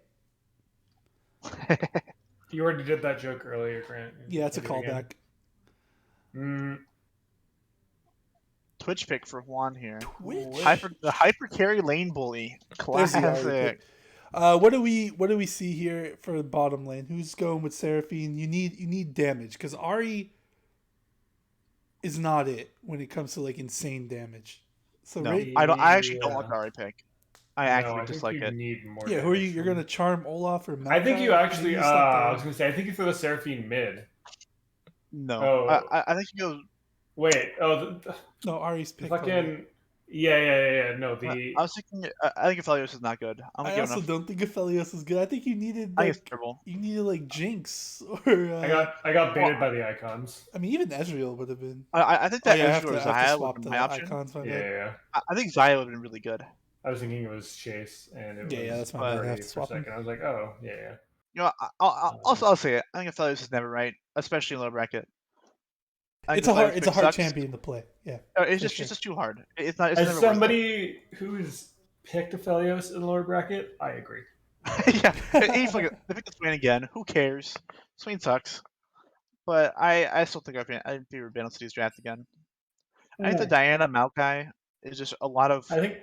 You already did that joke earlier, Grant. Yeah, it's a Can you do it again? callback. Twitch pick for Juan here. Twitch? The hyper carry lane bully. There's the Ari Classic. pick. What do we see here for the bottom lane? Who's going with Seraphine? You need damage because Ari is not it when it comes to like insane damage. So No, right, I actually don't like the Ari pick. I No, actively I think dislike you it. need more. yeah, who are you? damage You're from- gonna charm Olaf or Maokai? I think you actually. Maybe select I Ari. was gonna say. I think you throw the Seraphine mid. No, Oh. I think you go. Wait. Oh, No, Ari's the pick. fucking. Yeah. No, I was thinking. I think Aphelios is not good. I'm I gonna give also enough. don't think Aphelios is good. I think you needed I think it's like terrible. Jinx or. I got baited by the icons. I mean, even Ezreal would have been. I think Oh that yeah, I have Ezreal to, or I have to Xayah swap would be the my option. icons. My Yeah, bad. yeah. I think Xayah would have been really good. I was thinking it was Chase, and it Yeah, was that's my bad. I have Ari to for a swap 'em. second. I was like, oh, yeah. You know, I'll say it. I think Aphelios is never right, especially in low bracket. I think Aphelios It's a pick hard sucks. champion to play. Yeah. It's for just sure. it's just too hard. It's not. It's As never worth it. somebody who's picked Aphelios in the lower bracket, I agree. Yeah, they pick the Swain again. Who cares? Swain sucks. But I still think I favor Bandle City's draft again. I think the Diana Maokai is just a lot of. I think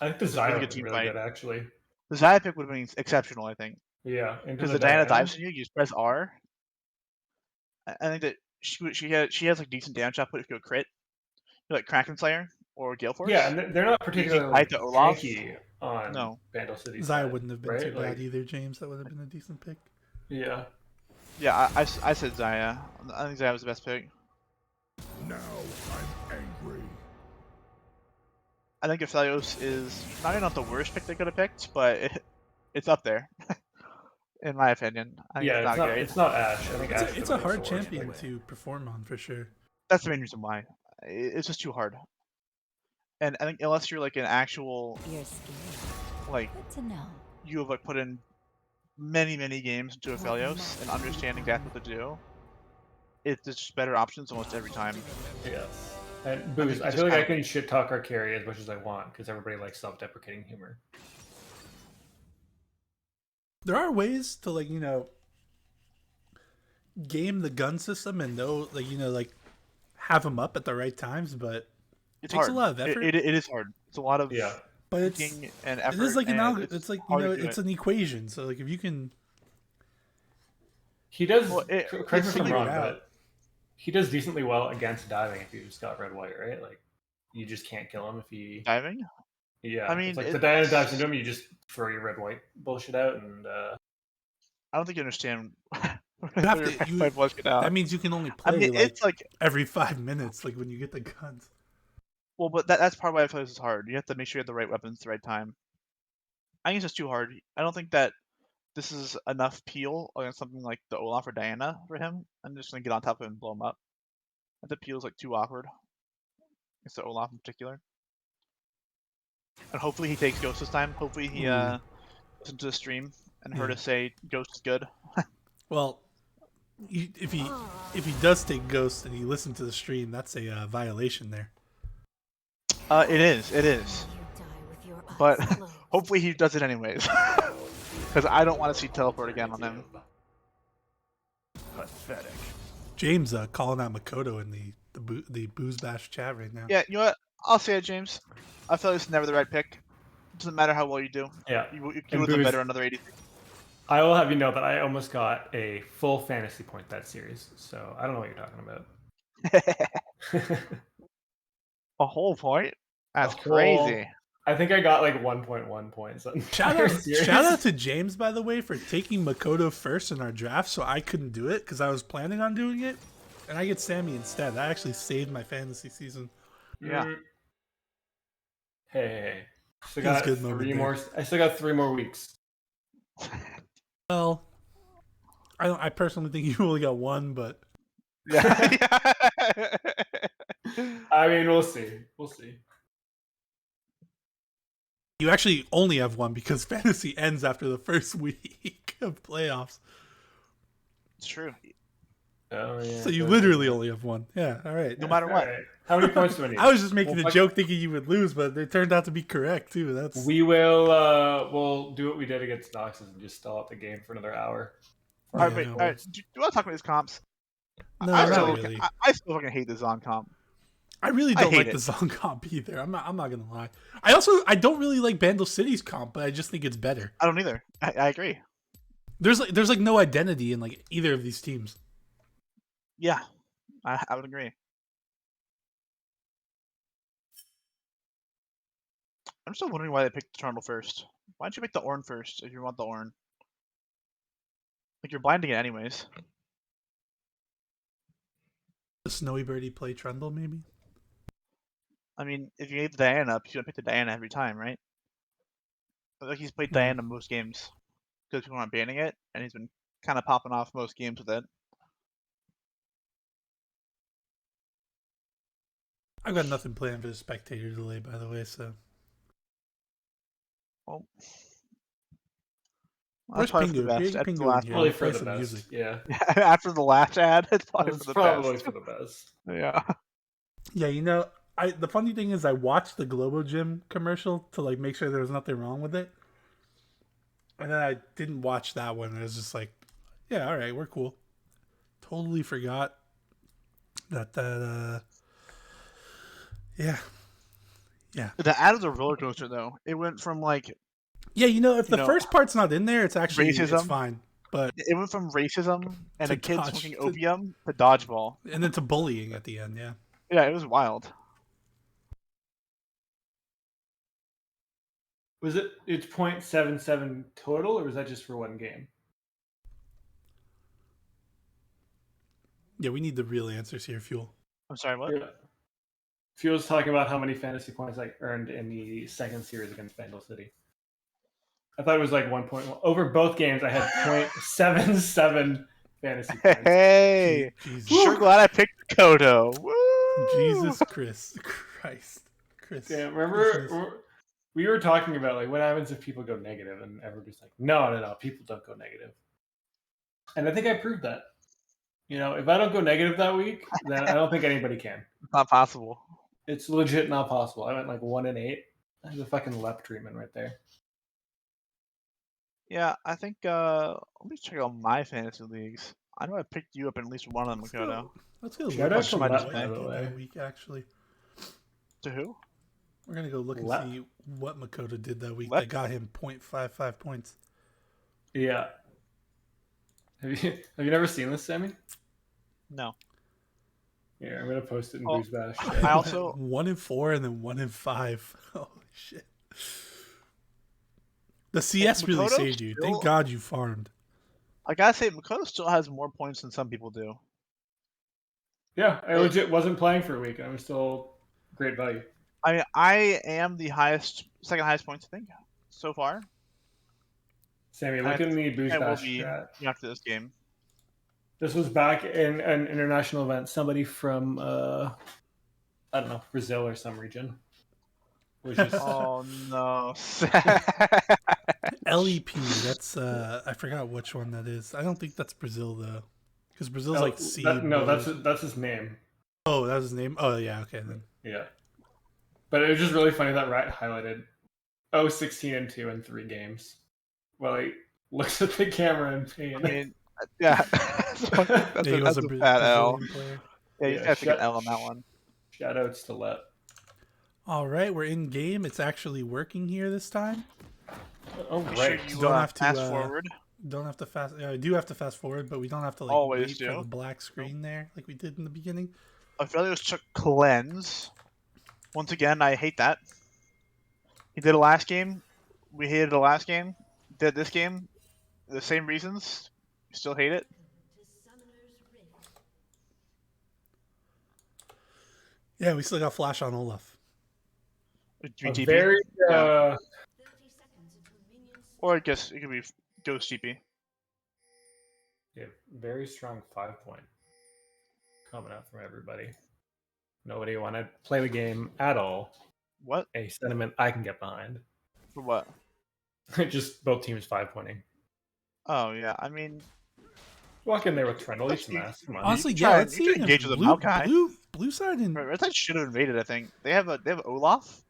the It's a Zaun really would good be team really fight. good, actually. The Xayah pick would have been exceptional, I think, Yeah, into because the Diana dives on you. You just press R. I think that she has like decent damage output if you go crit, like Kraken Slayer or Gale Force. Yeah, and they're not You can particularly fight the Olaf. tanky on No. Bandle City. Zaya wouldn't have been right? too bad Like, either, James. That would have been a decent pick. Yeah. Yeah, I said Xayah. I think Xayah was the best pick. Now I'm angry. I think Aphelios is not the worst pick they could have picked, but it's up there, in my opinion. I think Yeah, it's not great. it's not Ash. I think Ash It's is a the hard worst champion pick. to perform on for sure. That's the main reason why. It's just too hard. And I think unless you're like an actual, You're scared. like, Good to know. you have like put in many games into Aphelios and understand exactly what to do, it's just better options almost every time. Yeah. And Booze, I just feel like I out. can shit talk our carry as much as I want because everybody likes self-deprecating humor. There are ways to game the gun system and know have them up at the right times, but It's takes hard. a lot of effort. It is hard. It's a lot of Yeah. but it's thinking and it effort. is like an and algorithm. It's like hard to do it's it. an equation. So like if you can, He does. Well, correct me it's if I'm wrong, figured out. but he does decently well against diving if you just got red white, right? Like you just can't kill him if he. diving. Yeah. I mean, it's like the it's- Diana dives into him, you just throw your red white bullshit out, and I don't think you understand. You have to- my flush it out. that means you can only I play mean, it's like every 5 minutes, like when you get the guns. well, but that's part of why I feel this is hard. You have to make sure you have the right weapons at the right time. I think it's just too hard. I don't think that this is enough peel against something like the Olaf or Diana for him. I'm just gonna get on top of him and blow him up. I think the peel is like too awkward. It's the Olaf in particular. And hopefully he takes Ghost this time. Hopefully he listened to the stream and heard us say Ghost is good. Well, if he does take Ghost and he listened to the stream, that's a violation there. It is. You die with your eyes But closed. hopefully he does it anyways. Because I don't want to see teleport again on him. Pathetic. James calling out Makoto in the BoozeBash chat right now. Yeah, you know what? I'll say it, James. I feel like it's never the right pick. Doesn't matter how well you do. yeah. You would have And done Booze- better another 80. I will have you know that I almost got a full fantasy point that series, so I don't know what you're talking about. A whole point? That's A whole- crazy. I think I got like 1.1 points. On Shout the out, series. shout out to James, by the way, for taking Makoto first in our draft, so I couldn't do it because I was planning on doing it, and I get Sammy instead. That actually saved my fantasy season. Yeah. Hey. Still Feels got good moment three there. more. I still got 3 more weeks. Well, I personally think you only got one, but Yeah. I mean, we'll see. We'll see. you actually only have one because fantasy ends after the first week of playoffs. It's true. Oh yeah. So you literally only have one. Yeah, all right. No matter what. Alright. How many points do I need? I was just making Well, a joke thinking you would lose, but it turned out to be correct too. That's We will we'll do what we did against Noxus and just stall out the game for another hour. All right, Yeah, wait. no All right. Do you want to talk about these comps? no, I not still, really. I still fucking hate the Zaun comp. I really I don't hate like it. the Zaun comp either. I'm not gonna lie. I don't really like Bandle City's comp, but I just think it's better. I don't either. I agree. There's like no identity in like either of these teams. Yeah, I would agree. I'm still wondering why they picked the Trundle first. Why don't you pick the Ornn first if you want the Ornn? Like, you're blinding it anyways. The Snowy Birdie play Trundle maybe. I mean, if you gave the Diana up, you would pick the Diana every time, right? But like, he's played Yeah. Diana most games because people aren't banning it, and he's been kind of popping off most games with it. I've got nothing planned for the spectator delay, by the way. So Well, where's that's probably for Pingu? the best. Bring After the Pingu in last here. Probably Play for the some best. music. Yeah. after the last ad, it's probably It's for the probably best. for the best. Yeah. Yeah, you know, the funny thing is I watched the Globo Gym commercial to like make sure there was nothing wrong with it. And then I didn't watch that one. I was just like, yeah, all right, we're cool. Totally forgot that yeah. The ad was a roller coaster, though. It went from like Yeah, you know, if the know, first part's not in there, it's actually it's racism. fine. But it went from racism and To a kid dodge- smoking to- opium to dodgeball. and then to bullying at the end, yeah. Yeah, it was wild. Was it's 0.77 total, or was that just for one game? Yeah, we need the real answers here, Fuel. I'm sorry, what? Yeah. Fuel's talking about how many fantasy points I earned in the second series against Bandle City. I thought it was like 1.1. Over both games, I had 0.77 fantasy points. Hey, Jesus. sure glad I picked Kodo. Woo! Jesus Christ. Chris. Yeah, Christmas. remember we were talking about like what happens if people go negative, and everybody's like, no, people don't go negative. And I think I proved that. You know, if I don't go negative that week, then I don't think anybody can. Not possible. It's legit not possible. I went like 1-8. That's a fucking lep treatment right there. Yeah, I think. Let me check out my fantasy leagues. I know I picked you up in at least one of them, Kodo. Let's go Shout look out at to what Lep, Mike by the did way. that week, actually. To who? We're gonna go look and Lep. see what Makoto did that week Lep? that got him 0.55 points. Yeah. Have you never seen this, Sammy? No. Yeah, I'm gonna post it in Oh, BoozeBash. I also 1-4 and then 1-5. Holy shit! The CS really Makoto saved you. Thank still- God you farmed. I gotta say, Makoto still has more points than some people do. Yeah, I legit wasn't playing for a week, and I'm still great value. I mean, I am the second highest points, I think, so far. Sammy, look in the I will BoozeBash be chat. after this game. This was back in an international event. Somebody from I don't know, Brazil or some region. Was just Oh no. LEP. That's I forgot which one that is. I don't think that's Brazil though, because Brazil's like C. that's his name. Oh, that was his name. Oh yeah. Okay then. Yeah. But it was just really funny that Rat highlighted 16-2 in 3 games. Well, he looks at the camera and pain. I mean, yeah. that's Yeah, he was a a bad L. Brazilian player. Yeah, you Yeah, gotta take an L on that one. Shoutouts to Let. All right, we're in game. It's actually working here this time. Oh, Make right. sure you Don't have to, fast uh, forward. Don't have to fast. I do have to fast forward, but we don't have to like Always wait do. for the black screen there like we did in the beginning. Aphelios took cleanse. Once again, I hate that. He did it last game. We hated the last game. Did this game. The same reasons. Still hate it. Yeah, we still got flash on Olaf. A GTP. very Yeah. Or I guess it could be Ghost GP. yeah, very strong 5-point coming out from everybody. Nobody want to play the game at all. What? A sentiment I can get behind. For what? Just both teams 5-pointing. Oh yeah, I mean, Walk in there with Trundle, eat some ass. Come on. Honestly, You yeah, try- let's you see try to engage with a Maokai. blue side and Red side should have invaded. I think they have Olaf.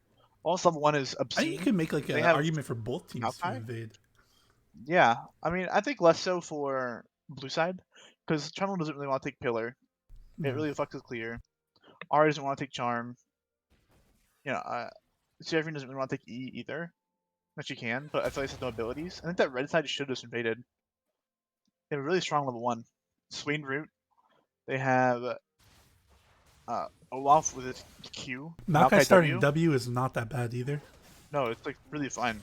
Also, level 1 is I think you obscene. can make like They an have argument for both teams to Maokai? invade. Yeah, I mean, I think less so for blue side because Trundle doesn't really want to take pillar. It No. really fucks with clear. Ari doesn't want to take charm. You know, Seraphine doesn't really want to take E either. But she can, but I feel like it's no abilities. I think that red side should have just invaded. They have a really strong level 1. Swain Root. They have Olaf with his Q. Maokai starting W. W is not that bad either. No, it's like really fine.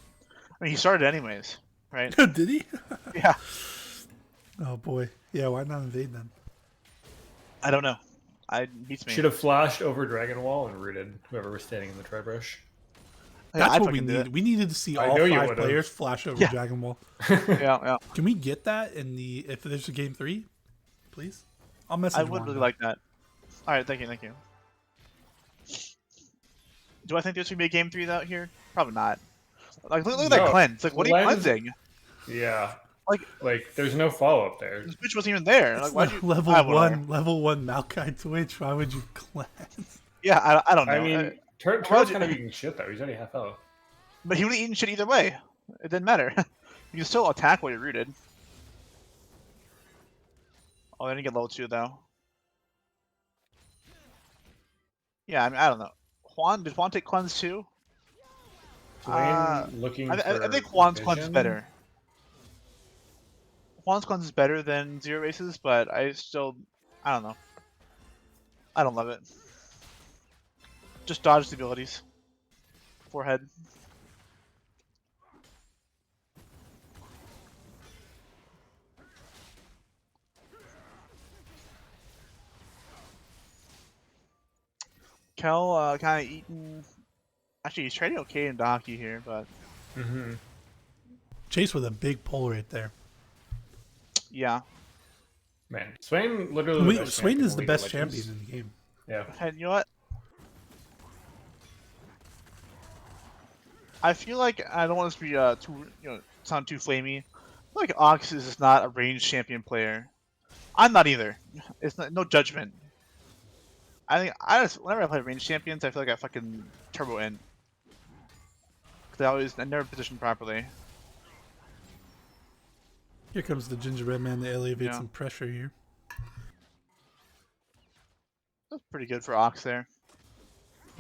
I mean, he started anyways, right? Did he? Yeah. Oh boy. Yeah, why not invade then? I don't know. I beats me. Should have flashed over Dragon Wall and rooted whoever was standing in the tri-brush. Yeah, That's I'd what we fucking do need. it. We needed to see I all know you 5 would've. players flash over Yeah. Dragon Ball. Yeah. Can we get that in the if there's a game 3, please? I'll message. I would really like that. All right, thank you. Do I think there's gonna be a game 3 out here? Probably not. Like, look at that No. cleanse. Like, what are you Cleanse- cleansing? Yeah. Like, There's no follow up there. this bitch wasn't even there. Like, why'd you? level I wouldn't. level 1 Maokai Twitch. Why would you cleanse? Yeah, I don't know. I mean, Turret's why'd you- kind of eating shit though. He's already half health. But he would have eaten shit either way. It didn't matter. You can still attack while you're rooted. Oh, they didn't get level 2 though. Yeah, I mean, I don't know. Did Juan take cleanse too? Dwayne looking I for think Juan's cleanse is vision. better. Juan's cleanse is better than Zero Races, but I don't know. I don't love it. Just dodge the abilities. Forehead. Kel kind of eating. Actually, he's trading okay in Daki here, but Mm-hmm. Chase with a big pull right there. yeah. Man, Swain literally. the best Swain champion is in the League of best Legends. champion in the game. Yeah. And you know what? I feel like I don't want this to be too sound too flamey. I feel like Ox is just not a ranged champion player. I'm not either. It's no judgment. I think whenever I play ranged champions, I feel like I fucking turbo in. Cause I never position properly. Here comes the gingerbread man to alleviate Yeah. some pressure here. That's pretty good for Ox there.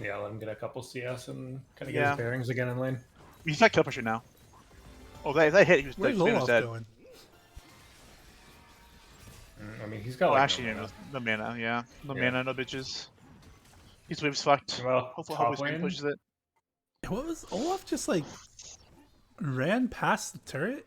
Yeah, let him get a couple CS and kind of get Yeah. his bearings again in lane. He's not kill pusher now. Oh, if that hit, he was Where's Swain was Olaf dead. going? I mean, he's got Oh, like actually, no no mana. mana. Yeah, no Yeah. mana, no bitches. His wave's fucked. Well, Hopefully, top Swain lane. pushes it. What was Olaf just like ran past the turret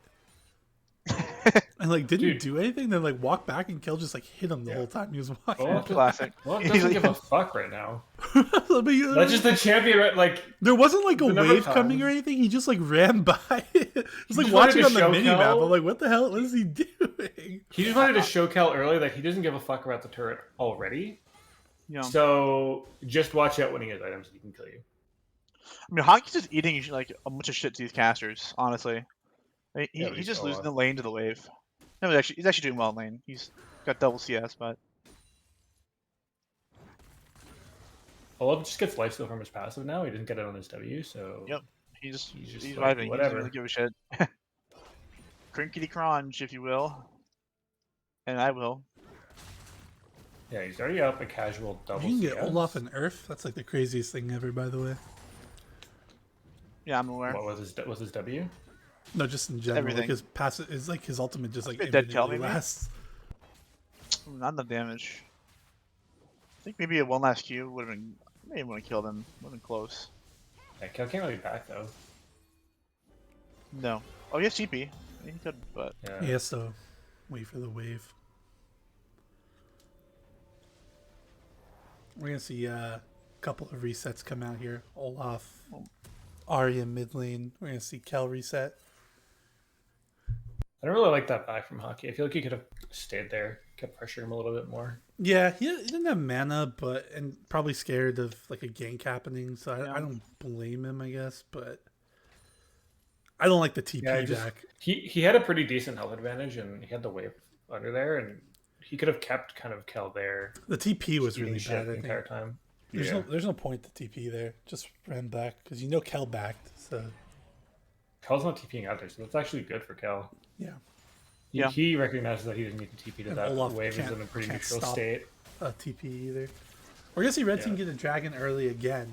and like didn't Dude. do anything, then like walked back and Kel just like hit him the Yeah. whole time he was walking. Olaf Classic. Well, He's doesn't like- give a fuck right now. I mean, That's just the champion, right? Like, there wasn't like a the number wave of coming or times- anything. He just like ran by. It was like just wanted watching to on the show mini map. Kel. I'm like, what the hell is he doing? he just wanted to show Cal earlier that he doesn't give a fuck about the turret already. You know, So just watch out when he has items that he can kill you. I mean, Honky's just eating like a bunch of shit to these casters. Honestly, Yeah, but he's he's just still losing alive. the lane to the wave. No, he's actually doing well in lane. He's got double CS, but Olaf just gets lifesteal from his passive now. He doesn't get it on his W, so Yep. he's He's just he's like, vibing. He whatever. doesn't really give a shit. Crinkety crunch, if you will, and I will. yeah, he's already up a casual double. You can get CS. Olaf and Earth. That's like the craziest thing ever, by the way. Yeah, I'm aware. What was his W? No, just in general. Like Everything. his passive is like his ultimate just like Bit dead Kel, infinitely maybe? lasts. Not enough damage. I think maybe a one last Q would have been. Maybe want to kill them. Would have been close. Yeah, Cal can't really back though. No. Oh, he has TP. He could, but Yeah. He has to wait for the wave. We're gonna see a couple of resets come out here. Olaf, Arya mid lane. We're gonna see Kel reset. I don't really like that back from Hockey. I feel like he could have stayed there, kept pressuring him a little bit more. Yeah, he didn't have mana, but and probably scared of like a gank happening. So Yeah. I don't blame him, I guess. But I don't like the TP Yeah, back. he had a pretty decent health advantage, and he had the wave under there, and he could have kept kind of Kel there. The TP was eating really shit bad. the I entire think time. there's no point to TP there. Just ran back because you know Kel backed. So Kel's not TPing out there, so that's actually good for Kel. yeah, He recognizes that he doesn't need to TP to And that Olaf wave is can't- in a pretty can't neutral stop. state. TP either. We're gonna see Red Team get a dragon early again.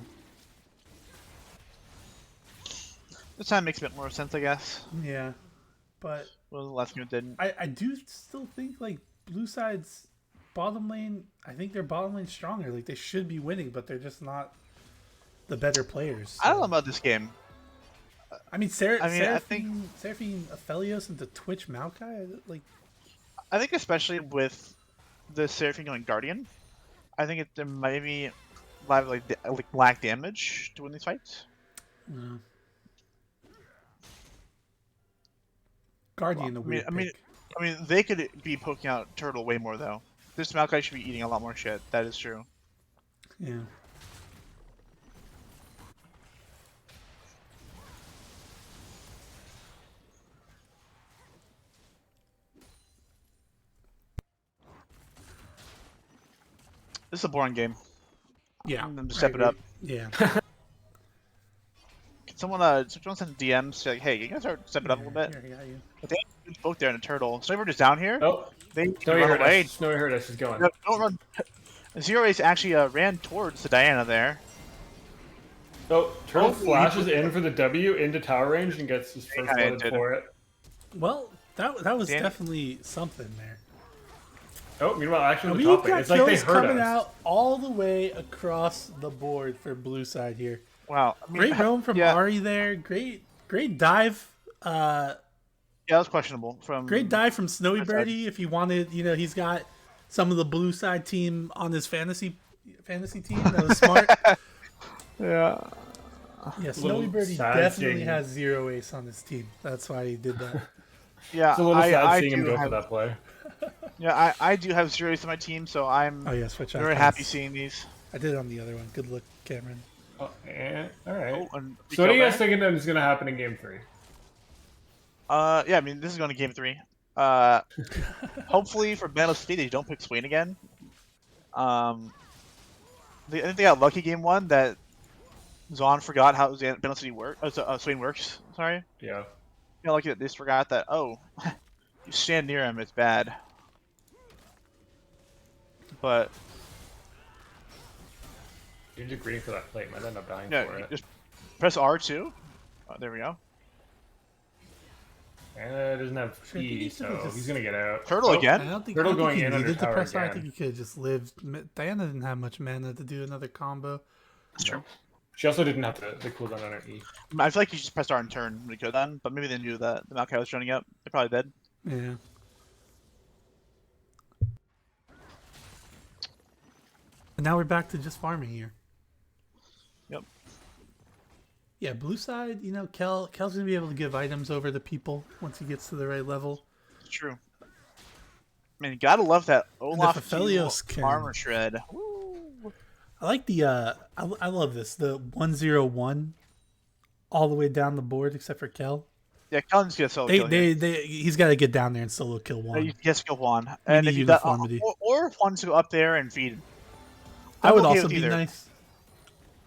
This time makes a bit more sense, I guess. Yeah, but Well, the last game it didn't. I do still think like blue side's bottom lane. I think their bottom lane's stronger. Like they should be winning, but they're just not the better players. I don't know about this game. I mean, I think Seraphine Aphelios into Twitch Maokai. Like I think especially with the Seraphine going Guardian, I think there might be like lack damage to win these fights. no. Guardian. I mean, they could be poking out Turtle way more though. This Maokai should be eating a lot more shit. That is true. Yeah. This is a boring game. Yeah. I'm gonna I step it agree. up. Yeah. Can someone send DMs say like, hey, you guys start step it up a little bit? Here, I got you. But they have both there in a turtle. Sniper just down here. Oh, They Snowy run heard away. us. Snowy heard us. He's going. No, don't run. Zero Ace actually ran towards the Diana there. Oh, Turtle Oh, flashes in for the W into tower range and gets his first kinda blooded did. for it. Well, that was Damn. definitely something there. Oh, meanwhile, actually, And the we've top lane. got It's like they kills heard coming us. out all the way across the board for blue side here. Wow. I mean, Great roam from yeah, Ari there. Great dive. Yeah, that was questionable. Great dive from Snowy That's Birdie. If he wanted, he's got some of the blue side team on his fantasy team. That was smart. Yeah. Yeah, Snowy Little Birdie sad definitely seeing- has zero ace on his team. That's why he did that. Yeah. It's a little sad I seeing him do go have, for that play. Yeah, I do have Zero Ace on my team, so I'm Oh yeah, switch very icons. happy seeing these. I did it on the other one. Good look, Cameron. Oh, all right. Oh, and So what do you guys Rico think is going to happen in Game 3? yeah, I mean, this is going to game 3. Hopefully for Bandle City, they don't pick Swain again. I think they got lucky game 1 that Zaun forgot how Bandle City Swain works. Sorry. Yeah. You know, lucky that they just forgot that. Oh, you stand near him, it's bad. But You're just greeting for that plate. Might end up dying yeah, for it. just press R2. Oh, there we go. And doesn't have Sure, I think E, he should've so just- he's going to get out. Turtle Oh, again. I don't think, Turtle I don't going think in he under needed to tower press R. I again. think he could have just lived. Diana didn't have much mana to do another combo. That's true. She also didn't have the cooldown on her E. I feel like you just pressed R and turn when you could then, but maybe they knew that the Maokai was running up. They probably did. Yeah. And now we're back to just farming here. Yep. Yeah, blue side, Kel's gonna be able to give items over to people once he gets to the right level. It's true. I mean, you gotta love that Olaf Aphelios Q can- armor shred. Woo. I like the I love this, the 101 all the way down the board except for Kel. Yeah, Kellen's gonna solo kill here. He's got to get down there and solo kill one. Yes, kill Juan. And need if you uniformity. or if Juan's to go up there and feed. That would I'm okay also with be either. nice.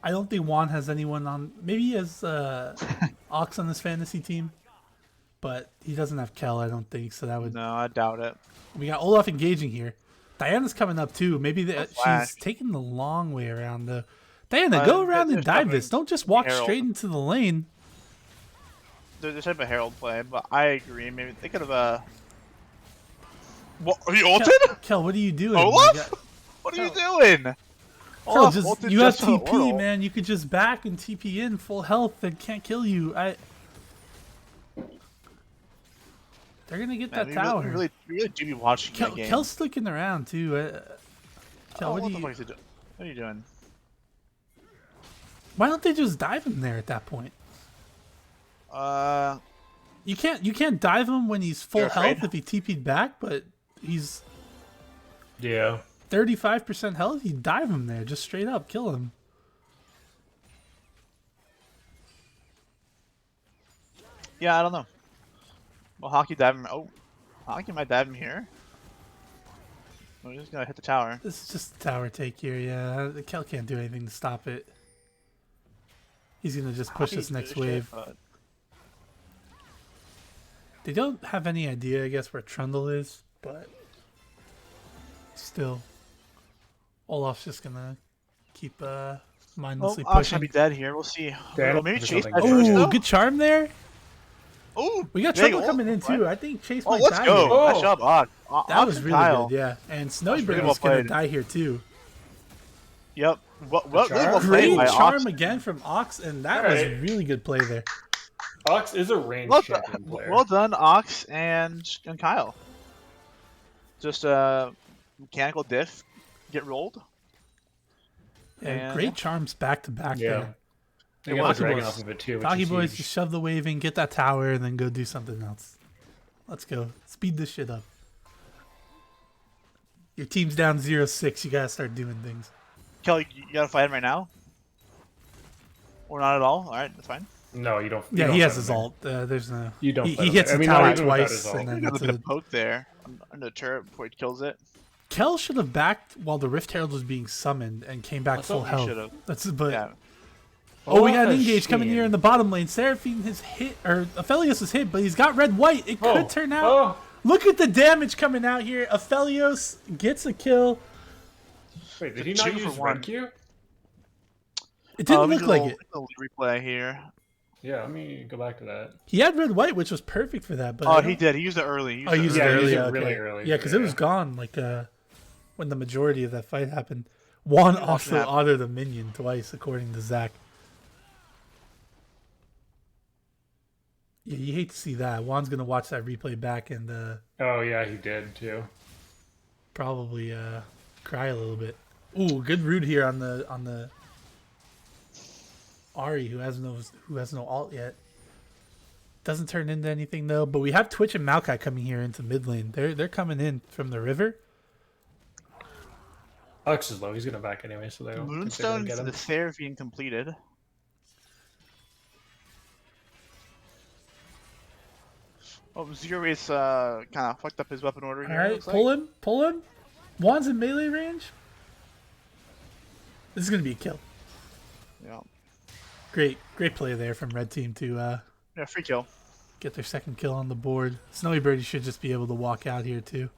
I don't think Juan has anyone on. Maybe he has Ox on his fantasy team, but he doesn't have Kel. I don't think so. That would. No, I doubt it. We got Olaf engaging here. Diana's coming up too. Maybe flash. she's taking the long way around though. Diana, go around and there's dive nothing. this. Don't just walk Herald. straight into the lane. There's type of Herald play, but I agree. Maybe they could have. What are you ulted? Kel, what are you doing? Olaf? My God. What are you doing? Kel, Olaf just ulted you have just for the TP, Orbital. man. You could just back and TP in full health and can't kill you. They're gonna get Man, that tower. we really do be watching that game. Kel's sticking around too. Kel, Oh, what what do the you? fuck is he doing? What are you doing? Why don't they just dive him there at that point? You can't dive him when he's full You're afraid? health if he TP'd back, but he's Yeah. 35% health. You dive him there, just straight up kill him. Yeah, I don't know. Well, Hockey dive him. Oh, Hockey might dive him here. We're just gonna hit the tower. This is just a tower take here, yeah. The Kel can't do anything to stop it. He's gonna just push this next wave. They don't have any idea, I guess, where Trundle is, but still. Olaf's just gonna keep mindlessly Ox pushing. gonna be dead here. We'll see. Bandle Maybe for Chase something died good. first, Oh, though. good charm there. Oh, We got big Trundle ult. coming in too. I think Chase Oh, might let's die go. here. Oh. Nice job, Ox. That was really good, yeah. And Snowy That's really Bird well is gonna played. die here too. Yep. What really charm? well played Great by charm Ox. again from Ox, and that Alright. was really good play there. Ox is a ranged Well champion done, player. well done, Ox and Kyle. Just a mechanical diff, get rolled. Yeah, And- great charms back to back Yeah. there. They got Hockey the dragon Boys. off of it too, which Doggy is Boys, huge. just shove the wave in, get that tower, and then go do something else. Let's go. Speed this shit up. Your team's down 0-6. You gotta start doing things. Kelly, you gotta fight him right now? Or not at all? Alright, that's fine. No, you don't. you Yeah, don't he has fight his him ult. There's no. You don't He fight him hits there. the I mean, not tower even without twice, his and ult. then Maybe a it's bit a, of poke there under the turret before he kills it. Kel should have backed while the Rift Herald was being summoned and came back That's full what he health. should've. That's but. Yeah. Oh, we got an Olaf has engage coming here Sheen. in the bottom lane. Seraphine has hit, or Aphelios is hit, but he's got red white. It could Oh, turn out. oh. Look at the damage coming out here. Aphelios gets a kill. Wait, did he Two not for use one. red Q? It didn't let me look do a like little- it. little replay here. Yeah, let me go back to that. He had red white, which was perfect for that. But Oh, I he don't- did. He used it early. Oh, he used it Yeah, he early. used it Okay. really early, Yeah, because it was yeah. gone like when the majority of that fight happened. Juan also snap. autoed a minion twice, according to Zach. Yeah, you hate to see that. Juan's gonna watch that replay back and Oh yeah, he did too. probably cry a little bit. Ooh, good root here on the Ari who has no alt yet. Doesn't turn into anything though, but we have Twitch and Maokai coming here into mid lane. They're coming in from the river. Alex is low. He's gonna back anyway, so they don't Moonstone get for him. the Seraphine completed. Oh, Zero Race kind of fucked up his weapon order All here. right, looks pull like. him. Juan's in melee range. This is gonna be a kill. Yeah. Great play there from red team to Yeah, free kill. get their second kill on the board. Snowy Birdie should just be able to walk out here too.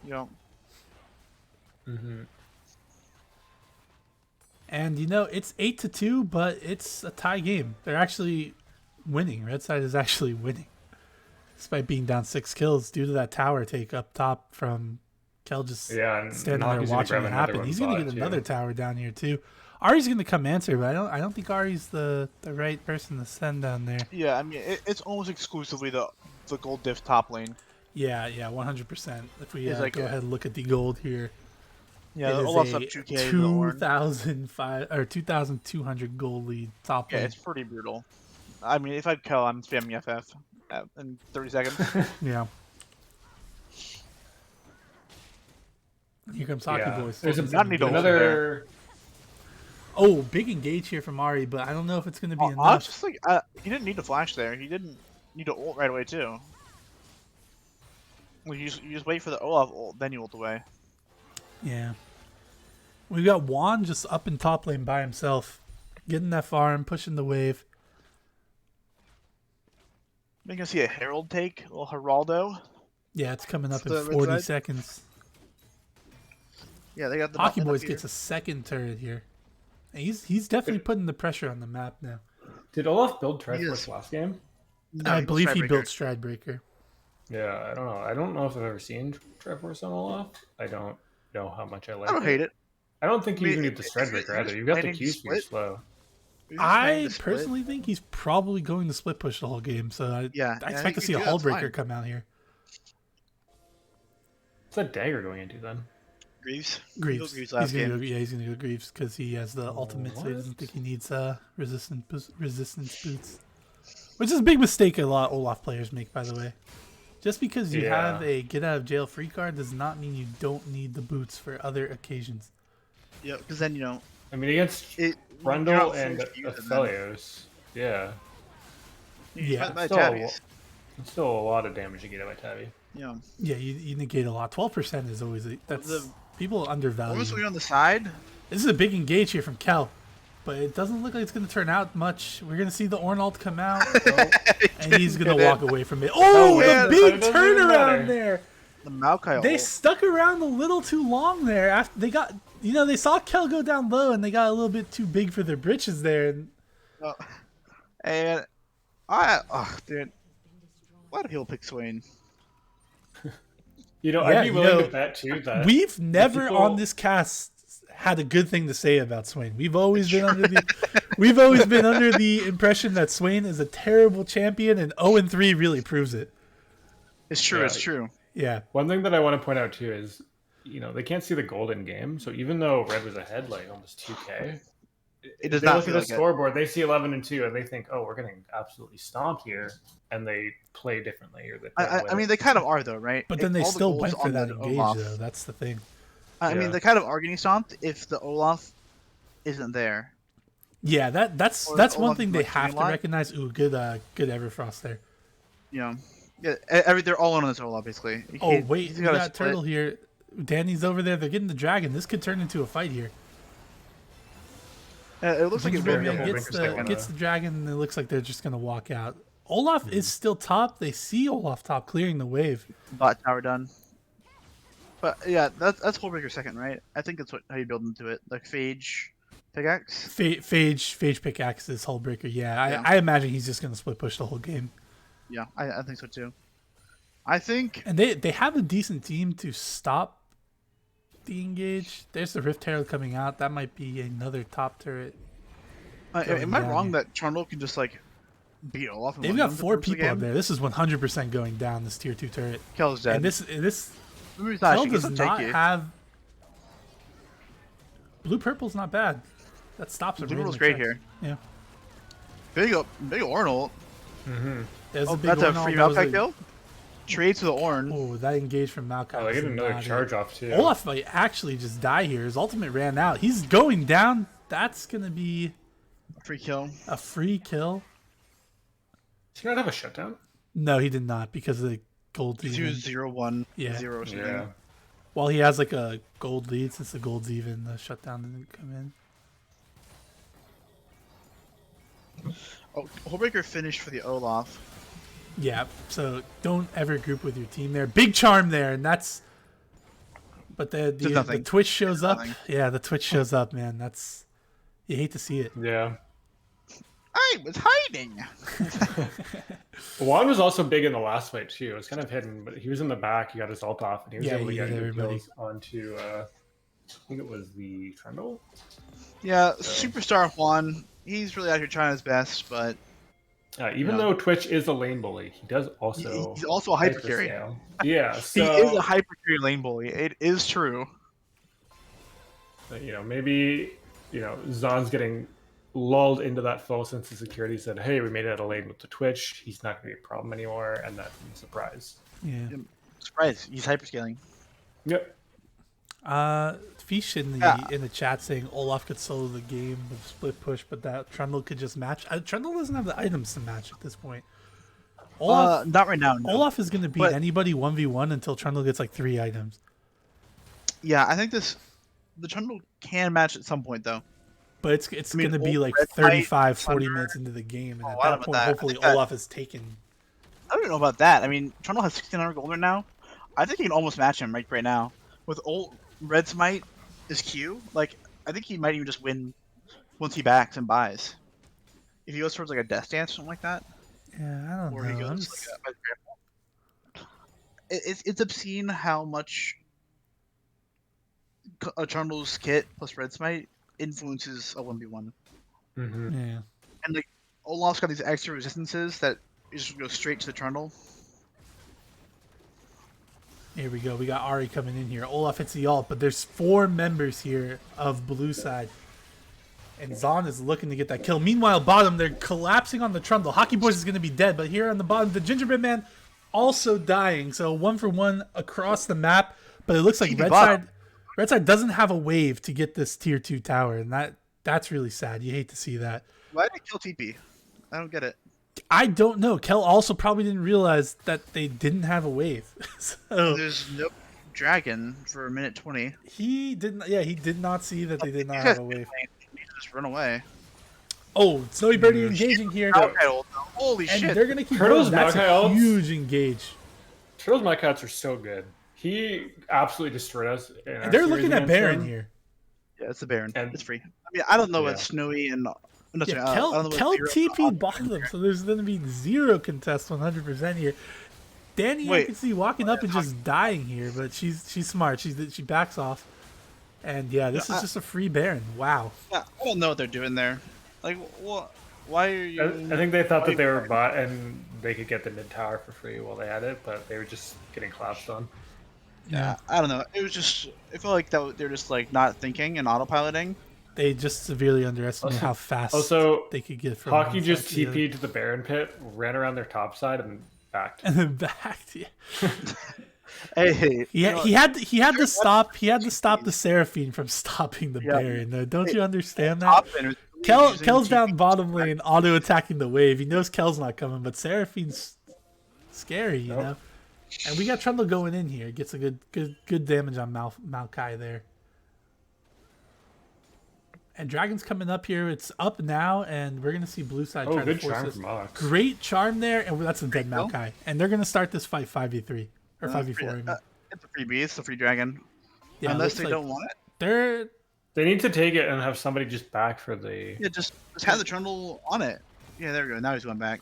Yeah. And you know it's 8-2, but it's a tie game. They're actually winning. Red side is actually winning, despite being down 6 kills due to that tower take up top from Kel just Yeah, and standing there Naki's gonna watching grab it another happen. one He's gonna bot, get too. another tower down here too. Ari's gonna come answer, but I don't think Ari's the right person to send down there. Yeah, I mean, it's almost exclusively the gold diff top lane. Yeah, 100%. If we He's like go a- ahead and look at the gold here, Yeah, it is Olaf's up a 2K. with the horn. 2,005 or 2,200 gold lead top Yeah, lane. it's pretty brutal. I mean, if I'd kill, I'm spamming FF in 30 seconds. Yeah. Here comes Hockey Yeah. Boys. There's Not need to another. Oh, big engage here from Ari, but I don't know if it's going to be I was enough. just like, he didn't need to flash there. He didn't need to ult right away too. Well, you just wait for the Olaf ult, then you ult away. Yeah. We've got Juan just up in top lane by himself, getting that farm, pushing the wave. You're gonna see a Herald take, a little Geraldo. Yeah, it's coming up It's in the red 40 side. seconds. Yeah, they got the Hockey bot lane up Boys here. gets a second turret here. And he's definitely putting the pressure on the map now. Did Olaf build He is. Triforce last game? No, I he believe he Stridebreaker. built Stridebreaker. Yeah, I don't know. I don't know if I've ever seen Triforce on Olaf. I don't know how much I like I don't hate it. I don't think you I even mean, need the if Threadbreaker you're either. You've got the planning to Q's for your split, slow. You're just planning I to split. personally think he's probably going to split push the whole game, so I Yeah, expect to he see a could do hull that, breaker it's come out here. What's that dagger going into then? Greaves. Greaves. Greaves last he's gonna game. go, yeah, he's gonna go Greaves because he has the ultimate, so he doesn't think he needs resistance boots, which is a big mistake a lot of Olaf players make, by the way. Just because you Yeah. have a get out of jail free card does not mean you don't need the boots for other occasions. Yeah, because then I mean, against it. Brundle and Aphelios. Yeah. Yeah. By Still, Tabbies. It's still a lot of damage to get by Tabby. Yeah. Yeah, you negate a lot. 12% is always that's people undervalue. Almost on the side. This is a big engage here from Kel, but it doesn't look like it's going to turn out much. We're going to see the Ornald come out, and he's going to walk away from it. Oh, man, the big it doesn't even turnaround matter. there. The Maokai They ult. stuck around a little too long there. After they got, they saw Kel go down low, and they got a little bit too big for their britches there. And Oh. And dude, why do people pick Swain? I'd be willing to bet too that we've never people- on this cast had a good thing to say about Swain. We've always been under the impression that Swain is a terrible champion, and 0-3 really proves it. It's true. Yeah. It's true. Yeah. One thing that I want to point out too is, they can't see the golden game. So even though Red was ahead like almost 2K, It does they not look feel at like the it. scoreboard, they see 11-2, and they think, "Oh, we're getting absolutely stomped here," and they play differently, or they. Play I mean, they kind of are though, right? But then they All the still goals went for on that the engage, Olaf. though. That's the thing. I mean, Yeah. they kind of are getting stomped if the Olaf isn't there. Yeah, that's Or one Olaf thing they like have to Greenlock. recognize. Ooh, good Everfrost there. Yeah, they're all in on this Olaf basically. Oh wait, he's we gotta got split. Turtle here. Danny's over there. They're getting the dragon. This could turn into a fight here. It looks like it's Gingerbread very Man Gingerbread gets the dragon, and it looks like they're just gonna walk out. Olaf is still top. They see Olaf top clearing the wave. bot tower done. But yeah, that's Hullbreaker second, right? I think that's how you build into it, like Phage, pickaxe. Phage pickaxe is Hullbreaker. Yeah, Yeah. I imagine he's just gonna split push the whole game. Yeah, I think so too. I think And they have a decent team to stop the engage. There's the Rift Herald coming out. That might be another top turret. am I down wrong here. that Trundle can just like beat Olaf? They've got 4 people up there. This is 100% going down, this tier 2 turret. Kel's dead. And this Remember, he's not Kel actually- does he's not not tanky. have... Blue-purple's not bad. That stops him. Blue right in Purple's the great tracks. here. Yeah. Big Ornal. There's Oh, a big that's a Ornal. free That was Maokai kill. Trade to the Orn. Oh, that engage from Maokai. Oh, they was get another not it. charge off too. Olaf might actually just die here. His ultimate ran out. He's going down. That's going to be Free kill. a free kill. Does he not have a shutdown? No, he did not because of the gold He even. was 0-1, Yeah. 0 or something. Yeah. Well, he has like a gold lead since the gold's even. The shutdown didn't come in. Oh, Hullbreaker finished for the Olaf. Yeah, so don't ever group with your team there. Big charm there, and that's. But the nothing. Twitch shows up. nothing. Yeah, the Twitch shows up, man. That's. You hate to see it. Yeah. I was hiding. Juan was also big in the last fight too. It was kind of hidden, but he was in the back. He got his ult off, and he was Yeah, able to he get hit good everybody. kills onto. I think it was the Trundle. Yeah, Superstar Juan. He's really out here trying his best, but Even Yeah. though Twitch is a lane bully, he does also. he's also a hyper carry. hyperscale. Yeah, He so is a hyper carry lane bully. It is true. maybe Zaun's getting lulled into that false sense of security. Said, "Hey, we made it out of lane with the Twitch. He's not going to be a problem anymore," and that's a surprise. Yeah. Surprise, he's hyper scaling. Yep. Fish in the Yeah. in the chat saying Olaf could solo the game with split push, but that Trundle could just match. Trundle doesn't have the items to match at this point. Olaf, Not right now. No. Olaf is going to beat but- anybody 1v1 until Trundle gets like 3 items. Yeah, I think the Trundle can match at some point though. But it's I mean, going to be like Red 35, 40 Thunder- minutes into the game, and Oh, at I don't that know point, about that. hopefully I think that- Olaf is taken. I don't even know about that. I mean, Trundle has 1600 gold right now. I think he can almost match him right now. With old Red Smite, his Q, like I think he might even just win once he backs and buys. If he goes towards like a Death Dance or something like that, Yeah, I don't or he know. I'm goes just- like it's obscene how much a Trundle's kit plus Red Smite influences a 1v1. Mm-hmm. yeah. And like Olaf's got these extra resistances that just go straight to the Trundle. Here we go. We got Ari coming in here. Olaf hits the ult, but there's 4 members here of blue side. And Zaun is looking to get that kill. Meanwhile, bottom, they're collapsing on the Trundle. Hockey Boys is going to be dead, but here on the bottom, the Gingerbread Man also dying. So 1 for 1 across the map. But it looks like Easy Red bottom. Side doesn't have a wave to get this tier 2 tower, and that's really sad. You hate to see that. Why did it kill TP? I don't get it. I don't know. Kel also probably didn't realize that they didn't have a wave. So There's no dragon for a minute 20. he didn't. Yeah, he did not see that they did not have a wave. He needs to just run away. Oh, Snowy Birdie engaging here, Maokai ult. Holy and shit! they're gonna keep Turtle's going. That's Maokai a ults. huge engage. Turtles Mudcats are so good. He absolutely destroyed us. In our And they're series looking at against Baron him. here. Yeah, it's the Baron. And- It's free. I mean, I don't know Yeah. what Snowy and no, sorry, Yeah, I don't know Kel what Zero- TP'd bottom, so there's going to be zero contest 100% here. Danny, I Wait. can see walking up and just dying here, but she's smart. She backs off. And yeah, this is just a free Baron. Wow. Yeah, I don't know what they're doing there. Like, what? Why are you? I think they thought that they were bot and they could get the mid tower for free while they had it, but they were just getting collapsed on. Yeah, I don't know. It was just. I feel like that they're just like not thinking and autopiloting. They just severely underestimated how fast Also, they could get from Hockey one just side to the other. TP'd to the Baron pit, ran around their top side, and backed. And then backed. Yeah. Hey, Yeah, he had to stop the Seraphine from stopping the Baron. Though. Don't you understand that? Kel's down bottom lane, auto attacking the wave. He knows Kel's not coming, but Seraphine's scary, you know. And we got Trundle going in here. Gets a good damage on Maokai there. And Dragon's coming up here. It's up now, and we're gonna see blue side try to good force charm this. from Ox. Great charm there, and that's a dead Maokai. And they're gonna start this fight 5v3 or 5v4. I mean. It's a freebie. It's a free dragon. Yeah, Unless looks they like don't want it. They need to take it and have somebody just back for the. Yeah, just have the Trundle on it. Yeah, there we go. Now he's going back.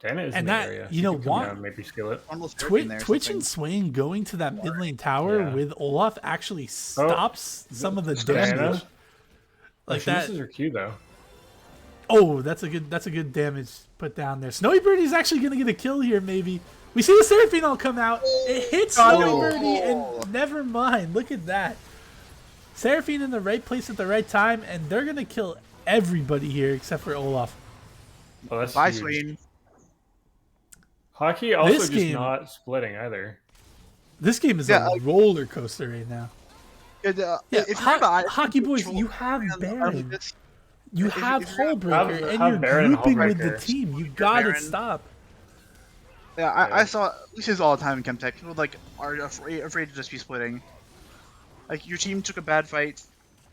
Dana is And in the that- area. you She know can come what? down, maybe steal it. Trundle's Twitch there or and something. Swain going to that mid lane tower Yeah. with Olaf actually stops some of the Diana? damage. Like She that. misses her Q though. Oh, that's a good damage put down there. Snowy Birdie's actually gonna get a kill here, maybe. We see the Seraphine all come out. It hits Snowy Birdie, and never mind. Look at that. Seraphine in the right place at the right time, and they're gonna kill everybody here except for Olaf. Oh, that's Bye, huge. Swain. Hockey also This just game- not splitting either. This game is Yeah, a roller coaster right now. Yeah, Yeah, if you're the Hockey Boys, control- you have Baron. It's- You if have you're- Hullbreaker, have and Baron you're and grouping with the Hullbreaker. team. You gotta Baron. stop. Yeah, I saw. We see this all the time in Chemtech. People like are afraid to just be splitting. Like your team took a bad fight,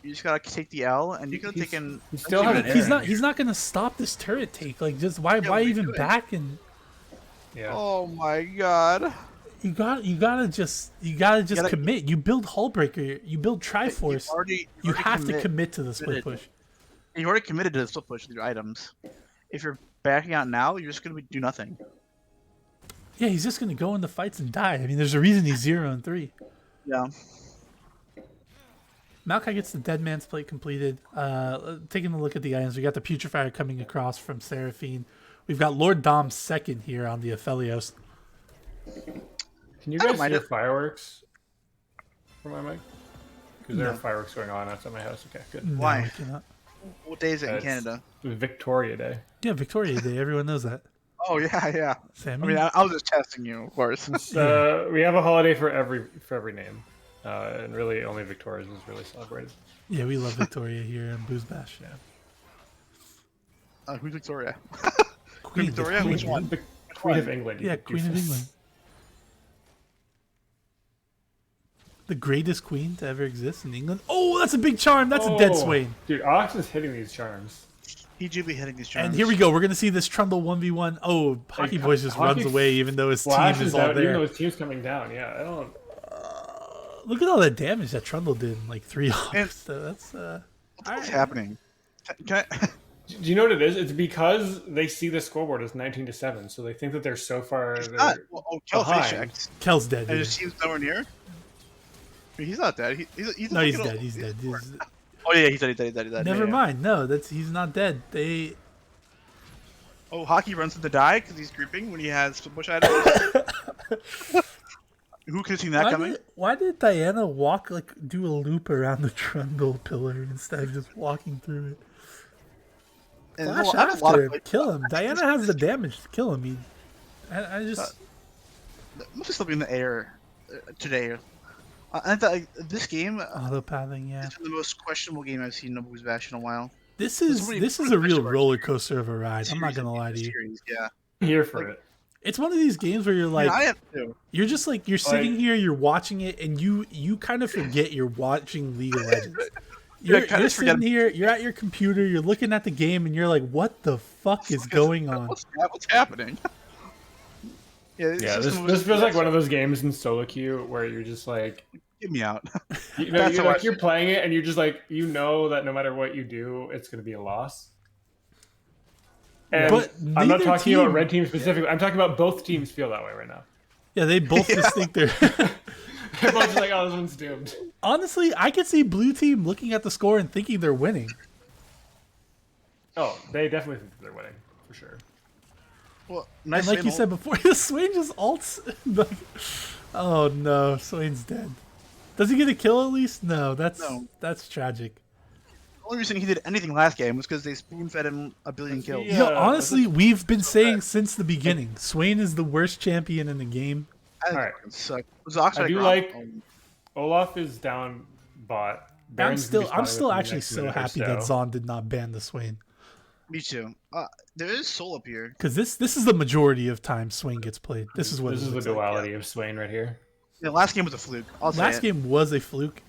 you just gotta take the L, and you could have He's- taken. he still has He's Baron. not. He's not gonna stop this turret take. Like, just why what are you even doing? back? And Yeah. Oh my god! you gotta just gotta- commit. You build Hullbreaker. You build Triforce. You already have to commit to the split committed. push. You've already committed to the split push with your items. If you're backing out now, you're just gonna do nothing. Yeah, he's just gonna go into fights and die. I mean, there's a reason he's 0-3. Yeah. Maokai gets the Dead Man's Plate completed. Taking a look at the items, we got the Putrefier coming across from Seraphine. We've got Lord Dom's second here on the Aphelios. Can you I don't guys mind hear it. fireworks from my mic? Because there No. are fireworks going on outside my house. Okay, good. No, Why? we cannot. What day is it in It's Canada? Victoria Day. Yeah, Victoria Day. Everyone knows that. Oh yeah, yeah. Sammy? I mean, I was just testing you, of course. We have a holiday for every name, and really only Victoria's is really celebrated. Yeah, we love Victoria here in BoozeBash. Yeah. Who's Victoria? Queen Victoria? the Which Queen. one? The Queen of England. Yeah, you Queen of doofus. England. The greatest queen to ever exist in England. Oh, that's a big charm. That's a dead Oh, Swain. Dude, Ox is hitting these charms. He do be hitting these charms. And here we go. We're gonna see this Trundle 1v1. Oh, Hockey Like, Boys just Hockey runs away, even though his team Flashes is all out, even though there. his team's coming down. Yeah, I don't. Look at all the damage that Trundle did in like 3 hours. And- So that's What's happening? Can I... Do you know what it is? It's because they see the scoreboard as 19-7, so they think that they're so far. He's they're- not. Well, Kel face behind. checked. Kel's dead. And Yeah. his team's nowhere near. I mean, he's not dead. He's No, he's fucking- dead. He's dead. He's- Oh yeah, he's dead. He's dead. He's dead. He's dead. Never Yeah, yeah. mind. No, he's not dead. They Oh, Hockey runs to the die because he's grouping when he has bush items. Who could have seen that coming? Why did Diana do a loop around the Trundle pillar instead of just walking through it? And Flash that's a lot after of him, kill him. Diana has the damage to kill him. I just must still be in the air today. I thought this game auto pathing. Yeah, is the most questionable game I've seen in BoozeBash in a while. This is a real roller coaster of a ride. I'm not gonna lie to you. Series, yeah. Here for it. It's one of these games where you're like, I am too. you're just like you're sitting here, you're watching it, and you kind of forget you're watching League of Legends. You're sitting here, you're at your computer, you're looking at the game, and you're like, what the fuck is going on? What's happening? This feels like one of those games in solo queue where you're just like, get me out. You're playing it and you're just like, you know that no matter what you do, it's going to be a loss. And but I'm not talking about red team specifically. I'm talking about both teams feel that way right now. Yeah, they both just think they're. They're both like, oh, this one's doomed. Honestly, I could see blue team looking at the score and thinking they're winning. Oh, they definitely think they're winning for sure. Well, nice and like you said before, Swain just ults. Like, oh no, Swain's dead. Does he get a kill at least? No, that's tragic. The only reason he did anything last game was because they spoon-fed him a billion kills. Yeah, honestly, we've been saying since the beginning, Swain is the worst champion in the game. All right, I do like Olaf is down bot. I'm still actually so happy that Zaun did not ban the Swain. Me too. There is Soul up here. Because this is the majority of time Swain gets played. This is the duality of Swain right here. The last game was a fluke. Last game was a fluke.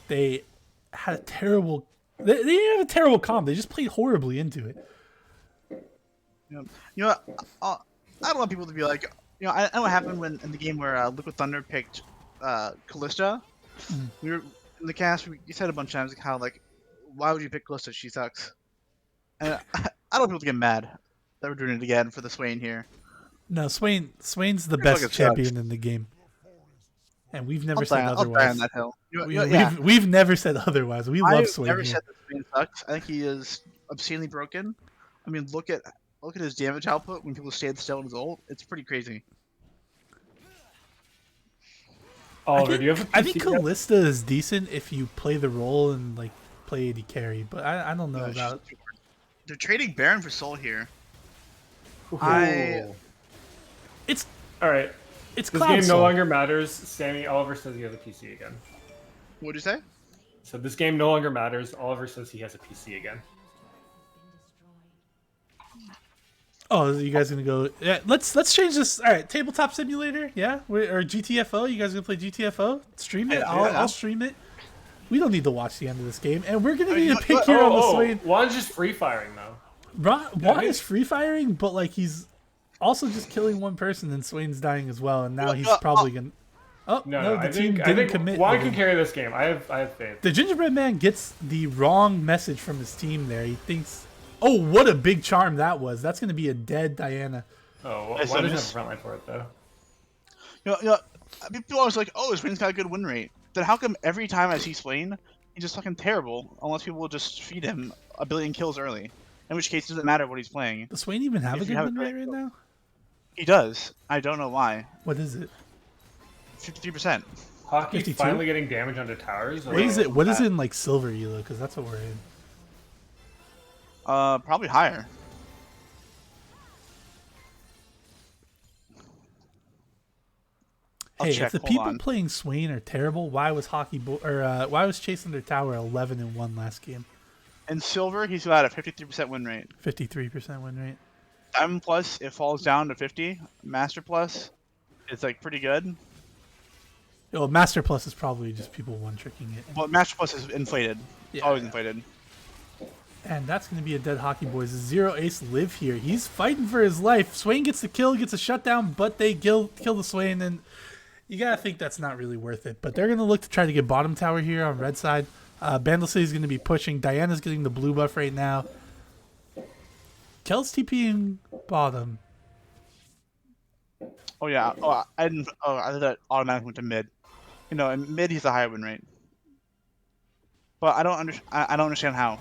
They had a terrible. They didn't have a terrible comp. They just played horribly into it. You know, I don't want people to be like, I know what happened when in the game where Liquid Thunder picked Callista. We were in the cast. You said a bunch of times like how why would you pick Callista? She sucks. And I don't want people to get mad that we're doing it again for the Swain here. No, Swain's the best champion in the game, and we've never said otherwise. On that hill. We've never said otherwise. We love Swain. I've never said that Swain sucks. I think he is obscenely broken. I mean, look at his damage output when people stand still in his ult. It's pretty crazy. Oliver, do you have I think Callista is decent if you play the role and play AD carry, but I don't know about. They're trading Baron for Soul here. It's all right. It's this game no longer matters. Sammy Oliver says he has a PC again. What'd you say? So this game no longer matters. Oliver says he has a PC again. Oh, you guys gonna go? Yeah, let's change this. All right, tabletop simulator. Yeah, or GTFO. You guys gonna play GTFO? Stream it. I'll stream it. We don't need to watch the end of this game, and we're gonna need a pick here on the Swain. Juan's just free firing though. Juan is free firing, but he's also just killing one person, and Swain's dying as well, and now he's probably gonna. Oh no! The team didn't commit. Juan can carry this game. I have faith. The gingerbread man gets the wrong message from his team there. He thinks, "Oh, what a big charm that was! That's gonna be a dead Diana." Oh, why doesn't have a frontline for it though? People are always like, "Oh, Swain's got a good win rate." Then how come every time I see Swain, he's just fucking terrible? Unless people will just feed him a billion kills early. In which case, it doesn't matter what he's playing. Does Swain even have a good win rate right now? He does. I don't know why. What is it? 53%. Hockey 52? Finally getting damage onto towers. What is it? What is it in silver elo? Because that's what we're in. Probably higher. Hey, if the people playing Swain are terrible, why was why was Chase Under Tower 11-1 last game? In silver, he's got a 53% win rate. 53% win rate. Diamond Plus, it falls down to 50. Master Plus, it's pretty good. Well, Master Plus is probably just people one-tricking it. Well, Master Plus is inflated. Yeah. Always inflated. And that's going to be a dead Hockey Boys. Zero Ace live here. He's fighting for his life. Swain gets the kill, gets a shutdown, but they kill the Swain, and you got to think that's not really worth it. But they're going to look to try to get bottom tower here on red side. Bandle City is going to be pushing. Diana's getting the blue buff right now. Kel's TPing bottom. Oh, yeah. Oh, I didn't. Oh, I thought that automatically went to mid. In mid, he's a higher win rate. But I don't understand how.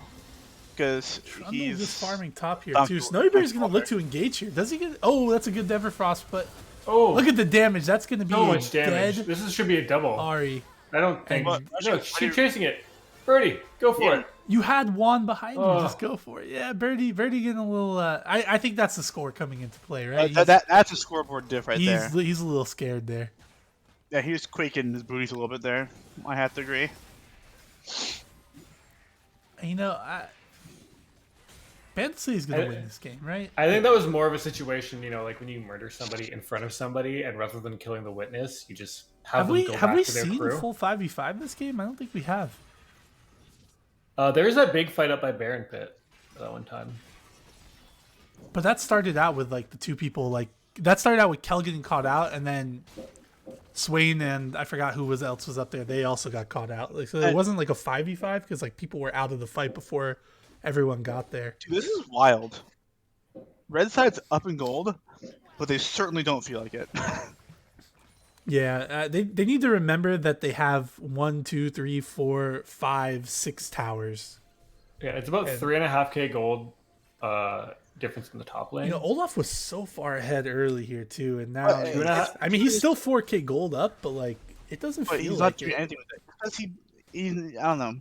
Because he's just farming top here, too. Snowyberry's going to look to engage here. Does he get... Oh, that's a good Everfrost, but... Oh, look at the damage. That's going to be so much damage. This should be a double. Ari. I don't think... No, keep chasing it. Birdie, go for it. You had Juan behind you. Just go for it. Yeah, Birdie getting a little... I think that's the score coming into play, right? That's a scoreboard diff right there. He's a little scared there. Yeah, he was quaking his booties a little bit there. I have to agree. Bandle is gonna win this game, right? I think that was more of a situation, like when you murder somebody in front of somebody, and rather than killing the witness, you just have them go back to their seen crew. a full 5v5 this game? I don't think we have. There's that big fight up by Baron Pit that one time. But that started out with like the two people that started out with Kel getting caught out, and then Swain and I forgot who else was up there. They also got caught out. So it wasn't like a 5v5 because like people were out of the fight before everyone got there. Dude, this is wild. Red side's up in gold, but they certainly don't feel like it. Yeah, they need to remember that they have 1, 2, 3, 4, 5, 6 towers. Yeah, it's about 3.5k gold difference in the top lane. Olaf was so far ahead early here too, and now he's still 4k gold up, but like it doesn't feel he's like not doing anything with it because I don't know.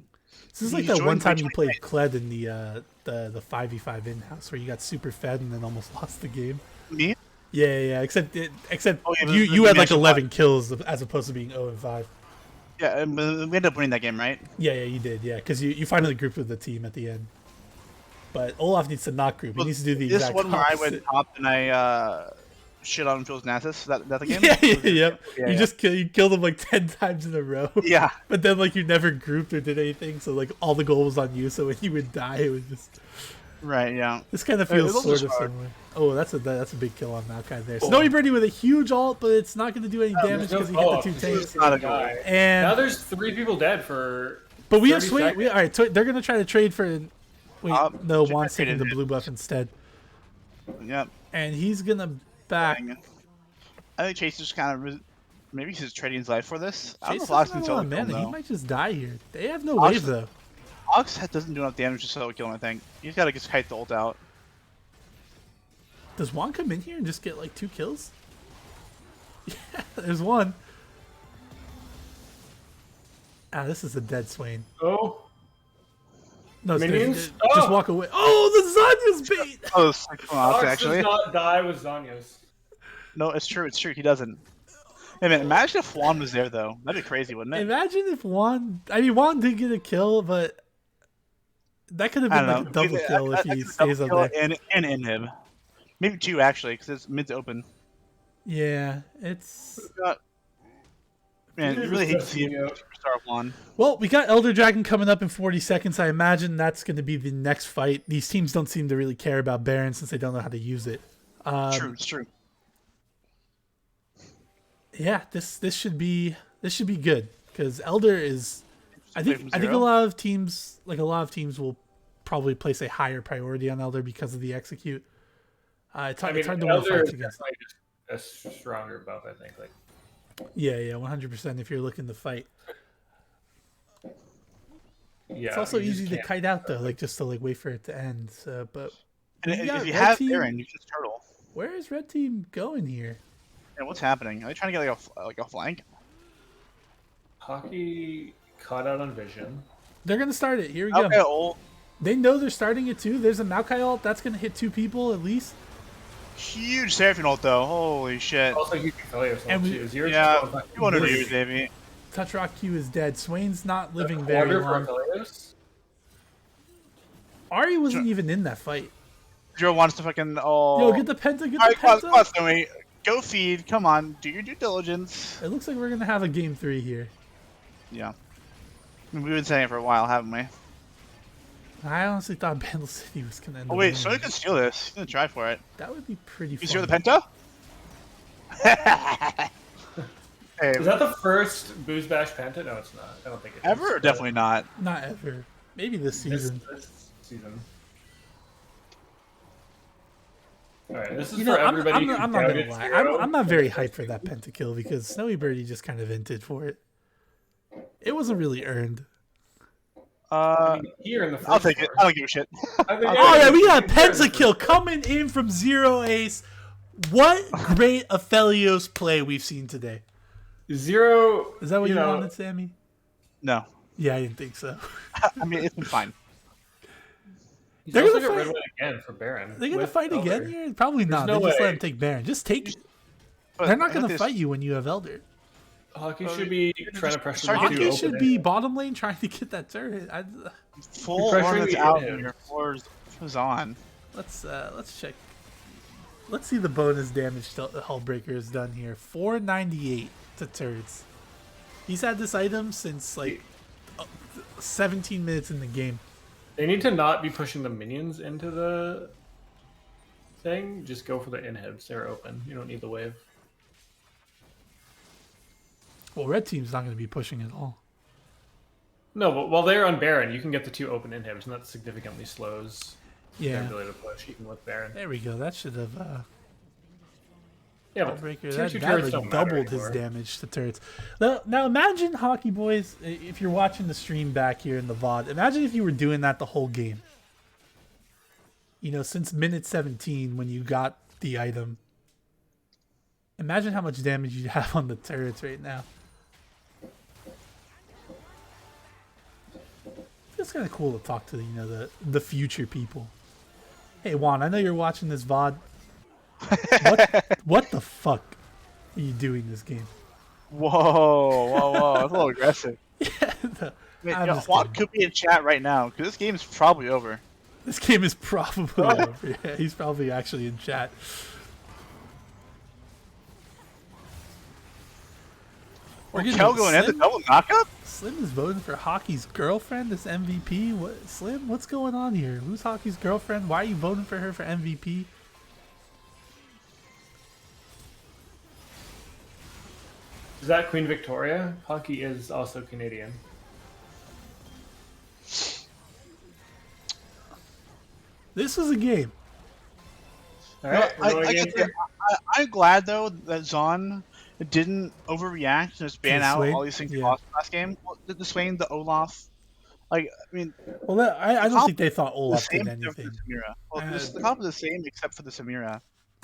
This is like that one time you played Kled in the 5v5 in-house where you got super fed and then almost lost the game. Me? Yeah. Except you had like 11 kills as opposed to being 0-5. Yeah, we ended up winning that game, right? Yeah, you did. Yeah, because you finally grouped with the team at the end. But Olaf needs to not group. He needs to do the exact opposite. This one where I went top and I shit on Phil's Nasus. That the game? Yep. You killed him like 10 times in a row. Yeah. But then like you never grouped or did anything, so like all the gold was on you. So when you would die, it was just right. Yeah. This kind of feels sort of similar. Oh, that's a big kill on Maokai there. Snowy Birdie with a huge ult, but it's not going to do any damage because he hit the 2 tanks. And now there's 3 people dead for. But we have Swain. All right, so they're going to try to trade for. Wait, no, Juan's taking the blue buff instead. Yep. And he's going to back. I think Chase is just kind of. Maybe he's trading his life for this. I don't know if Ox Ox can man, he might just die here. They have no wave though. Ox doesn't do enough damage to solo kill him, I think. He's got to just kite the ult out. Does Juan come in here and just get like 2 kills? Yeah, there's one. This is a dead Swain. Oh. No, minions? Just walk away. Oh, the Zanya's bait! Ox actually does not die with Zanya's. No, it's true. Hey man, imagine if Juan was there though. That'd be crazy, wouldn't it? Imagine if Juan. I mean, Juan did get a kill, but that could have been like a double kill if he stays up there. And in him. Maybe 2 actually, because it's mid's open. Yeah, it's. Man, you really hate to see a superstar Juan. Well, we got Elder Dragon coming up in 40 seconds. I imagine that's going to be the next fight. These teams don't seem to really care about Baron since they don't know how to use it. True, it's true. Yeah, this should be good because Elder is. I think a lot of teams will probably place a higher priority on Elder because of the execute. It's hard to win fights against. A stronger buff, I think. Yeah, 100%. If you're looking to fight. Yeah, it's also easy to kite out though, just to wait for it to end. So, but and if you have Baron, you just turtle. Where is Red Team going here? And what's happening? Are they trying to get a flank? Hockey caught out on vision. They're gonna start it. Here we go. Ult. They know they're starting it too. There's a Maokai ult that's gonna hit 2 people at least. Huge Seraphine ult though. Holy shit. Also, you can kill yourself. And 200 years, baby. Touch Rock Q is dead. Swain's not living very long. Ari wasn't even in that fight. Joe wants to fucking Yo, get the penta, get the penta. Go feed. Come on, do your due diligence. It looks like we're gonna have a game 3 here. Yeah. We've been saying it for a while, haven't we? I honestly thought Bandle City was gonna end. Oh wait, so you can steal this. He's gonna try for it. That would be pretty fun. You steal the penta? Hey, is that the first BoozeBash penta? No, it's not. I don't think it is. Ever? Or definitely not. Not ever. Maybe this season. This season. Alright, this is for everybody. I'm not gonna lie. I'm not very hyped for that pentakill because Snowy Birdie just kind of vented for it. It wasn't really earned. Here in the first I'll take it. I don't give a shit. Yeah, we got a pentakill coming in from Zero Ace. What great Aphelios play we've seen today. Zero. Is that what you wanted, Sammy? No. Yeah, I didn't think so. I mean, it's been fine. They're going to fight again for Baron. They're going to fight again here? Probably not. They just let him take Baron. Just take it. They're not going to fight you when you have Elder. Hockey should be trying to pressure the Hockey should be bottom lane trying to get that turret. Full ornaments out here for Zaun. let's check. Let's see the bonus damage Hullbreaker has done here. 498 to turrets. He's had this item since like 17 minutes in the game. They need to not be pushing the minions into the thing. Just go for the inhibs. They're open. You don't need the wave. Well, red team's not going to be pushing at all. No, but while they're on Baron, you can get the 2 open inhibs, and that significantly slows Yeah. their ability to push, even with Baron. There we go. That should have. Yeah, but Hullbreaker, tier 2 that turrets like don't matter doubled his anymore. damage to turrets. Now imagine, Hockey Boys, if you're watching the stream back here in the VOD, imagine if you were doing that the whole game. You know, since minute 17 when you got the item. Imagine how much damage you'd have on the turrets right now. It's kind of cool to talk to the future people. Hey Juan, I know you're watching this VOD. What the fuck are you doing this game? Whoa, that's a little aggressive. I'm just Juan kidding. could be in chat right now because this game is probably over. This game is probably over. Yeah, he's probably actually in chat. We're getting Kel going in the Slim? double knockup? Slim is voting for Hockey's girlfriend as MVP. What, Slim? What's going on here? Who's Hockey's girlfriend? Why are you voting for her for MVP? Is that Queen Victoria? Hockey is also Canadian. This was a game. All right, I'm glad though that Zaun didn't overreact and just ban To out Swain? all these things he Yeah. lost last game. Well, the Swain, the Olaf, like I mean, Well, I don't think they thought the Olaf same did except for anything. the Samira. Well, Uh, the comp is the same except for the Samira.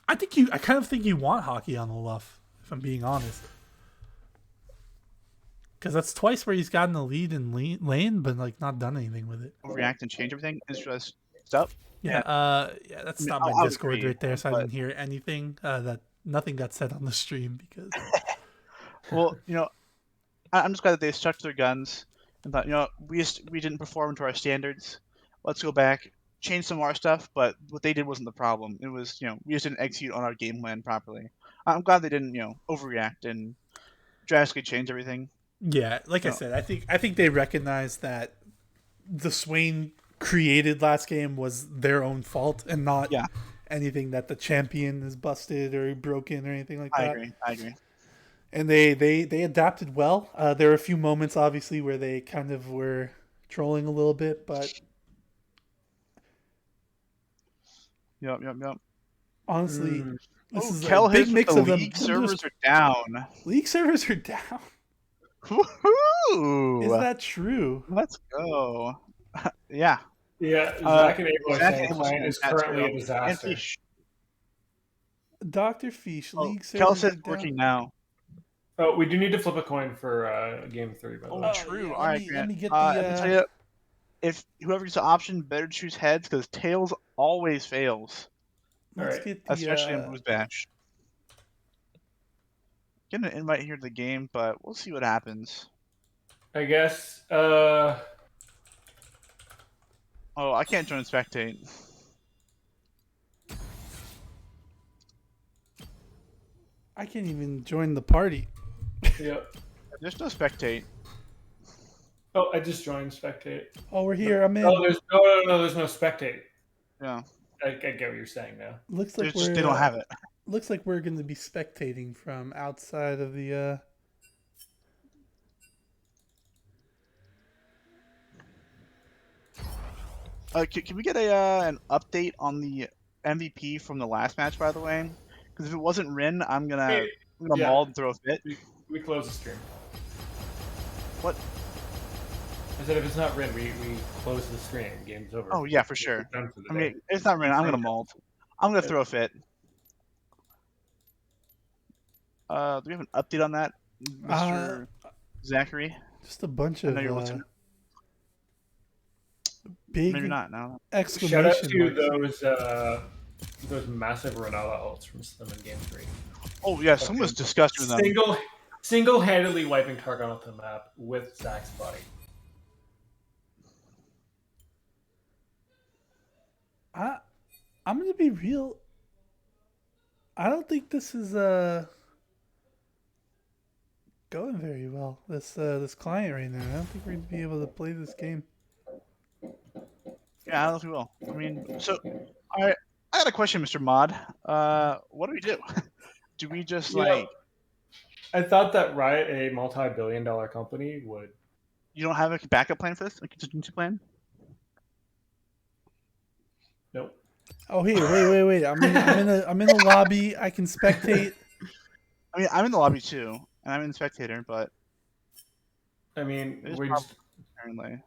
I kind of think you want Hockey on Olaf, if I'm being honest. Because that's twice where he's gotten the lead in lane, but like not done anything with it. Overreact and change everything is just stuff. Yeah, that's I mean, not my I'll Discord agree, right there, so I but- didn't hear anything. That nothing got said on the stream because Well, I'm just glad that they stuck to their guns and thought, we didn't perform to our standards. Let's go back, change some of our stuff. But what they did wasn't the problem. It was, we just didn't execute on our game plan properly. I'm glad they didn't, overreact and drastically change everything. yeah, like I No. said, I think they recognize that the Swain created last game was their own fault and not Yeah. anything that the champion is busted or broken or anything like I that. agree. And they adapted well. There were a few moments, obviously, where they kind of were trolling a little bit, but Yep. honestly, this is Kel a big hits mix with of the them. league servers are down. League servers are down. Woohoo! Is that true? Let's go. Yeah. Yeah, Zach and Abel are Zach saying and client Abel is saying currently a that's disaster. Fish. Dr. Fish, League servers Kel are says down. working now. Oh, we do need to flip a coin for game 3, by the way. True. yeah, All right, let Grant. me get Let the, me tell you, if whoever gets the option, better choose heads because tails always fails, Let's Alright. get the especially in BoozeBash. Get an invite here to the game, but we'll see what happens. I guess. Oh, I can't join spectate. I can't even join the party. Yep. There's no spectate. Oh, I just joined spectate. Oh, we're here. I'm in. Oh, there's no spectate. Yeah, I get what you're saying now. Looks like they don't have it. Looks like we're going to be spectating from outside of the. Can we get an update on the MVP from the last match, by the way? Because if it wasn't Rin, I'm gonna yeah. maul and throw a fit. We close the stream. What? I said if it's not Rin, we close the stream. Game's over. Oh yeah, for sure. We're done for the I day. mean, it's not Rin. I'm gonna maul. I'm gonna throw a fit. Do we have an update on that, Mr. Zachary? Just a bunch I of know you're listening. big Maybe not. No. Shout out exclamation to marks. those massive Renala ults from Slim in game 3. Oh yeah, someone was disgusted with them. Single-handedly wiping Targon off the map with Zach's body. I'm gonna be real. I don't think this is going very well. This client right now. I don't think we're gonna be able to play this game. Yeah, I don't know if we will. I mean, so I got a question, Mr. Mod. What do we do? Do we just You know, I thought that Riot, a multi-billion-dollar company, would. you don't have a backup plan for this? A contingency plan? Nope. Oh, here, wait. I'm in the lobby. I can spectate. I mean, I'm in the lobby too, and I'm in the spectator, but I mean, there's we problems just. apparently.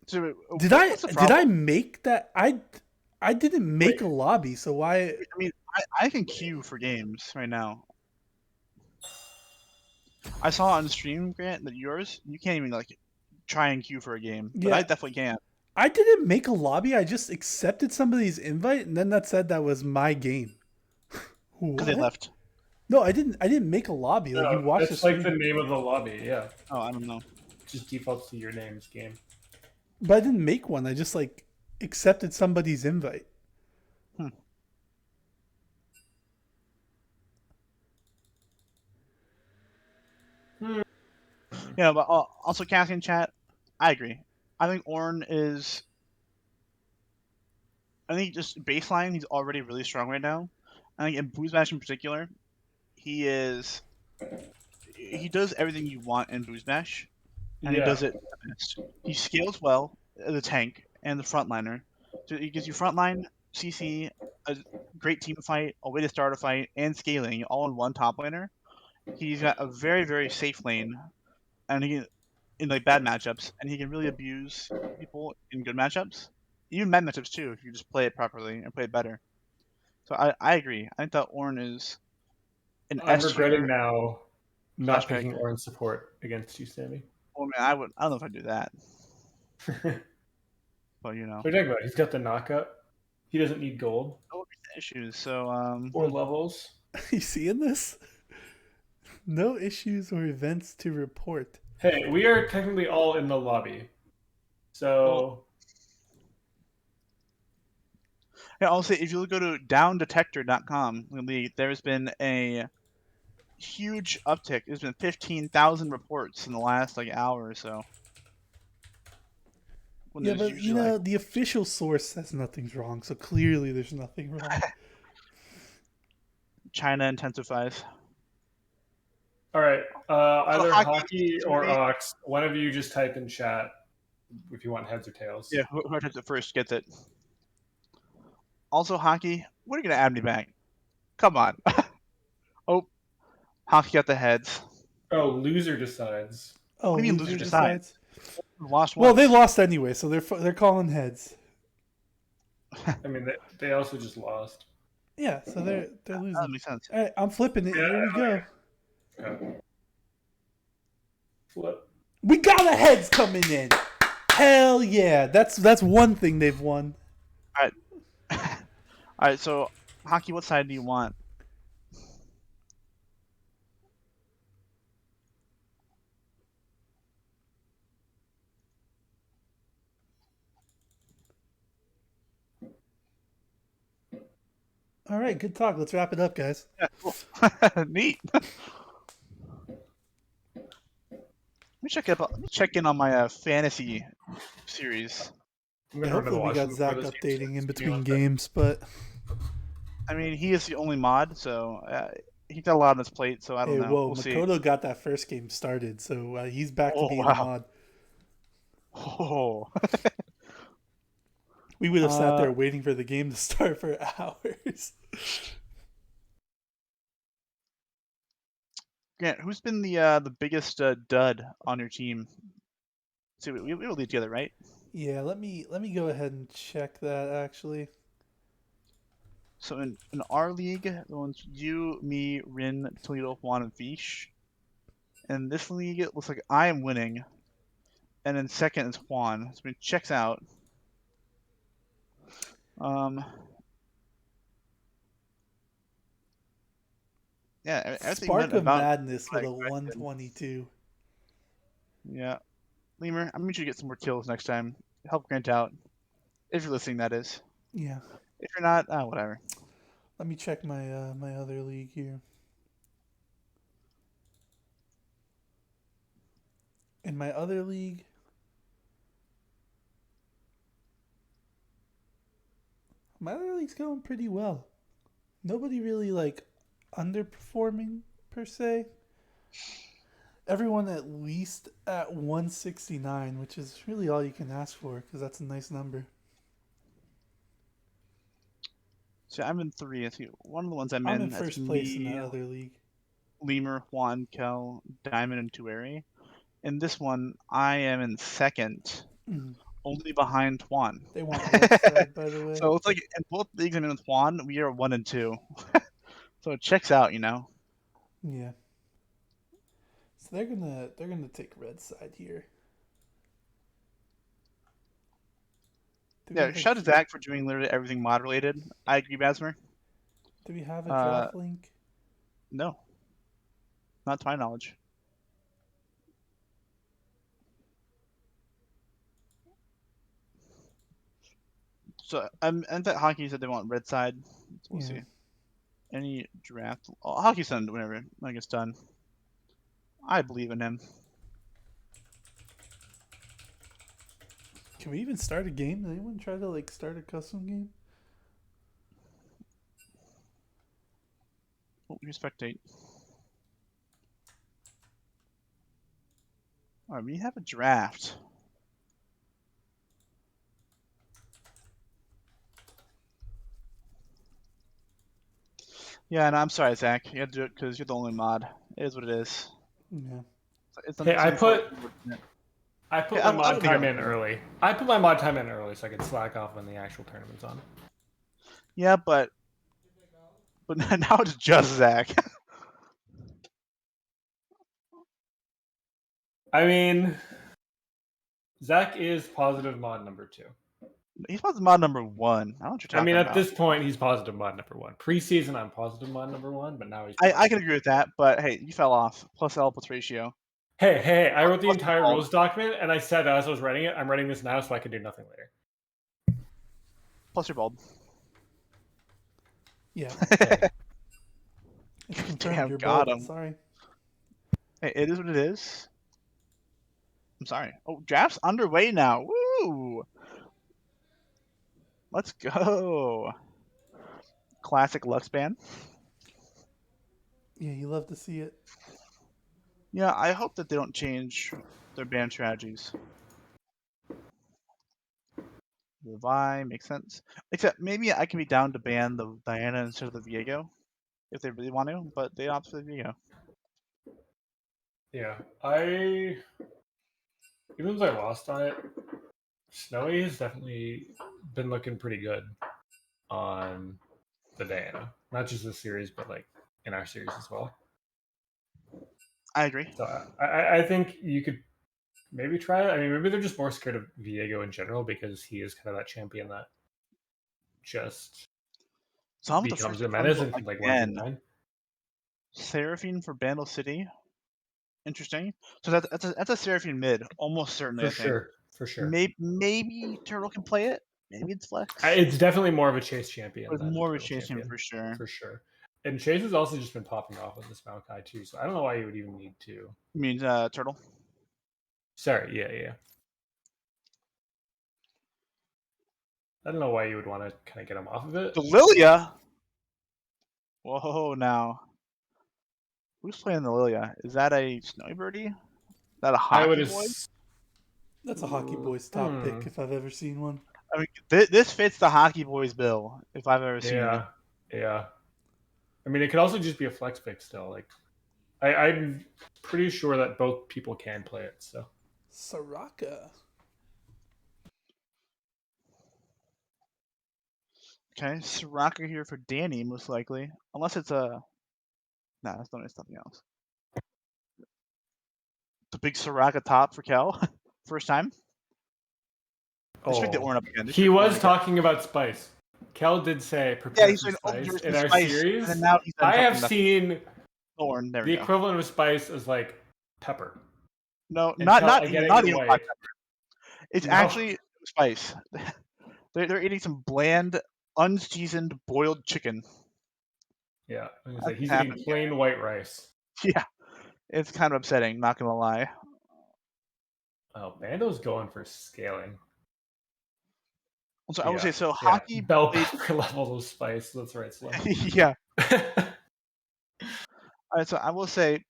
So, Did what's the I problem? make that? I didn't make a lobby, so why? I mean, I can queue for games right now. I saw on the stream, Grant, that yours you can't even like try and queue for a game, but I Yeah, definitely can. I didn't make a lobby. I just accepted somebody's invite, and then that said that was my game. Because they What? left. No, I didn't. I didn't make a lobby. Like you No, watched the it's like the stream, name of the lobby. Yeah, Oh, I don't know. just defaults to your name's game. but I didn't make one. I just like accepted somebody's invite. Hmm. Yeah, but also Cassian chat, I agree. I think Ornn is. I think just baseline, he's already really strong right now. I think in BoozeBash in particular, he is. He does everything you want in BoozeBash, and he Yeah. does it the best. He scales well as a tank and the frontliner. So he gives you frontline, CC, a great team fight, a way to start a fight, and scaling all in one top laner. He's got a very, very safe lane, and he in like bad matchups, and he can really abuse people in good matchups, even bad matchups too, if you just play it properly and play it better. So I agree. I think that Ornn is an I'm S regretting tier now not flashback. picking Orange support against you, Sammy. Oh man, I don't know if I'd do that, What are but you know, you talking about? He's got the knockup. He doesn't need gold no issues. So or levels. You seeing this? No issues or events to report. Hey, we are technically all in the lobby. So yeah, I'll say if you go to downdetector.com, there's been a huge uptick. There's been 15,000 reports in the last like hour or so. When Yeah, there's but usually like, the official source says nothing's wrong, so clearly there's nothing wrong. China intensifies. all right, either hockey, hockey or maybe? ox. One of you just type in chat if you want heads or tails. Yeah, whoever types it first gets it. Also, hockey, when are you gonna add me back? Come on. Oh, hockey got the heads. Oh, loser decides. Oh, What do you mean loser loser decides. Lost Well, once. they lost anyway, so they're calling heads. I mean, they also just lost. Yeah, so they're That losing. makes sense. All right, I'm flipping it. Here we go. Okay. Flip. We got a heads coming in. Hell yeah! That's one thing they've won. All right. So, hockey, what side do you want? All right, good talk. Let's wrap it up, guys. Yeah, cool. Neat. Let me check in on my fantasy series. I'm Yeah, gonna run to the hopefully we got washroom Zach before this game updating in starts. between games, but I mean, he is the only mod, so he got a lot on his plate. So I don't hey, know. whoa, We'll see. Makoto got that first game started, so he's back to Oh, being wow. a mod. Oh. We would have sat there waiting for the game to start for hours. Grant, who's been the biggest dud on your team? See, we will lead together, right? Yeah, let me go ahead and check that actually. So in our league, the ones you, me, Rin, Toledo, Juan, and Fish. In this league, it looks like I am winning, and then second is Juan. So it checks out. Yeah, everything Spark went of about Madness with like a I did. 122. Yeah, Lemur, I'm gonna get some more kills next time. Help Grant out, if you're listening. That is. Yeah. If you're not, whatever. Let me check my my other league here. In my other league, my other league's going pretty well. Nobody really like underperforming per se. Everyone at least at 169, which is really all you can ask for because that's a nice number. So I'm in 3. I think one of the ones I'm in that's first place in me, that other league. Lemur, Juan, Kel, Diamond, and Tueri. In this one, I am in 2nd, only behind Juan. They want Rek'Sai, by the way. So it's like in both leagues I'm in with Juan, we are 1 and 2. So it checks out, you know. Yeah. So they're gonna take red side here. Yeah, shout out to Zach for doing literally everything mod related. I agree, Basmer. Do we have a draft link? No. Not to my knowledge. So and that hockey said they want red side. So we'll see. Any draft? Oh, hockey's done whenever like it's done. I believe in him. Can we even start a game? Did anyone try to like start a custom game? Oh, you spectate. Alright, we have a draft. Yeah, and I'm sorry, Zach. You have to do it because you're the only mod. It is what it is. Yeah. Hey, I put my mod time in early. early. I put my mod time in early so I could slack off when the actual tournament's on. Yeah, but now it's just Zach. I mean, Zach is positive mod number 2. He's positive mod number 1. I don't know what you're talking about. At this point, he's positive mod number 1. Preseason, I'm positive mod number 1, but now he's. I can agree with that, but hey, you fell off. Plus L plus ratio. Hey! I wrote the entire rules document, and I said as I was writing it, I'm writing this now so I can do nothing later. Plus you're bald. Yeah. It's confirmed Damn, you're got bald. him. Sorry. Hey, it is what it is. I'm sorry. Oh, draft's underway now. Woo! Let's go. Classic Lux ban. Yeah, you love to see it. Yeah, I hope that they don't change their ban strategies. Levi makes sense. Except maybe I can be down to ban the Diana instead of the Viego if they really want to, but they opt for the Viego. Yeah, even though I lost on it, Snowy has definitely been looking pretty good on the Diana. Not just this series, but like in our series as well. I agree. So I think you could maybe try it. I mean, maybe they're just more scared of Viego in general because he is kind of that champion that just becomes a menace and can like 1v9. Seraphine for Bandle City. Interesting. So that's a Seraphine mid, almost certainly. For sure. Maybe Turtle can play it. Maybe it's Flex. It's definitely more of a Chase champion. It's more of a Chase champion for sure. For sure. And Chase has also just been popping off with this Maokai too, so I don't know why you would even need to. You mean Turtle? Sorry, yeah. I don't know why you would want to kind of get him off of it. The Lilia? Whoa, now. Who's playing the Lilia? Is that a Snowy Birdie? Is that a Hockey Boy? That's a Hockey Boy's top pick if I've ever seen one. I mean, this fits the Hockey Boys bill if I've ever seen it. Yeah. I mean, it could also just be a flex pick still. Like, I'm pretty sure that both people can play it. So. Soraka. Okay, Soraka here for Danny, most likely. Unless it's a... Nah, that's something else. The big Soraka top for Kel. First time. Let's pick the Orin up again. He was talking about Spice. Kel did say prepare for Spice in our series. And now I have seen Orin. The equivalent of Spice is like pepper. No, not even pepper. It's actually Spice. They're eating some bland, unseasoned boiled chicken. Yeah, I'm gonna say That's he's happening. eating plain white rice. Yeah, it's kind of upsetting. Not gonna lie. Oh, Bandle's going for scaling. So I will say, so Yeah, hockey bell played. pepper levels of spice. That's right, Slim. Yeah. All right, so I will say,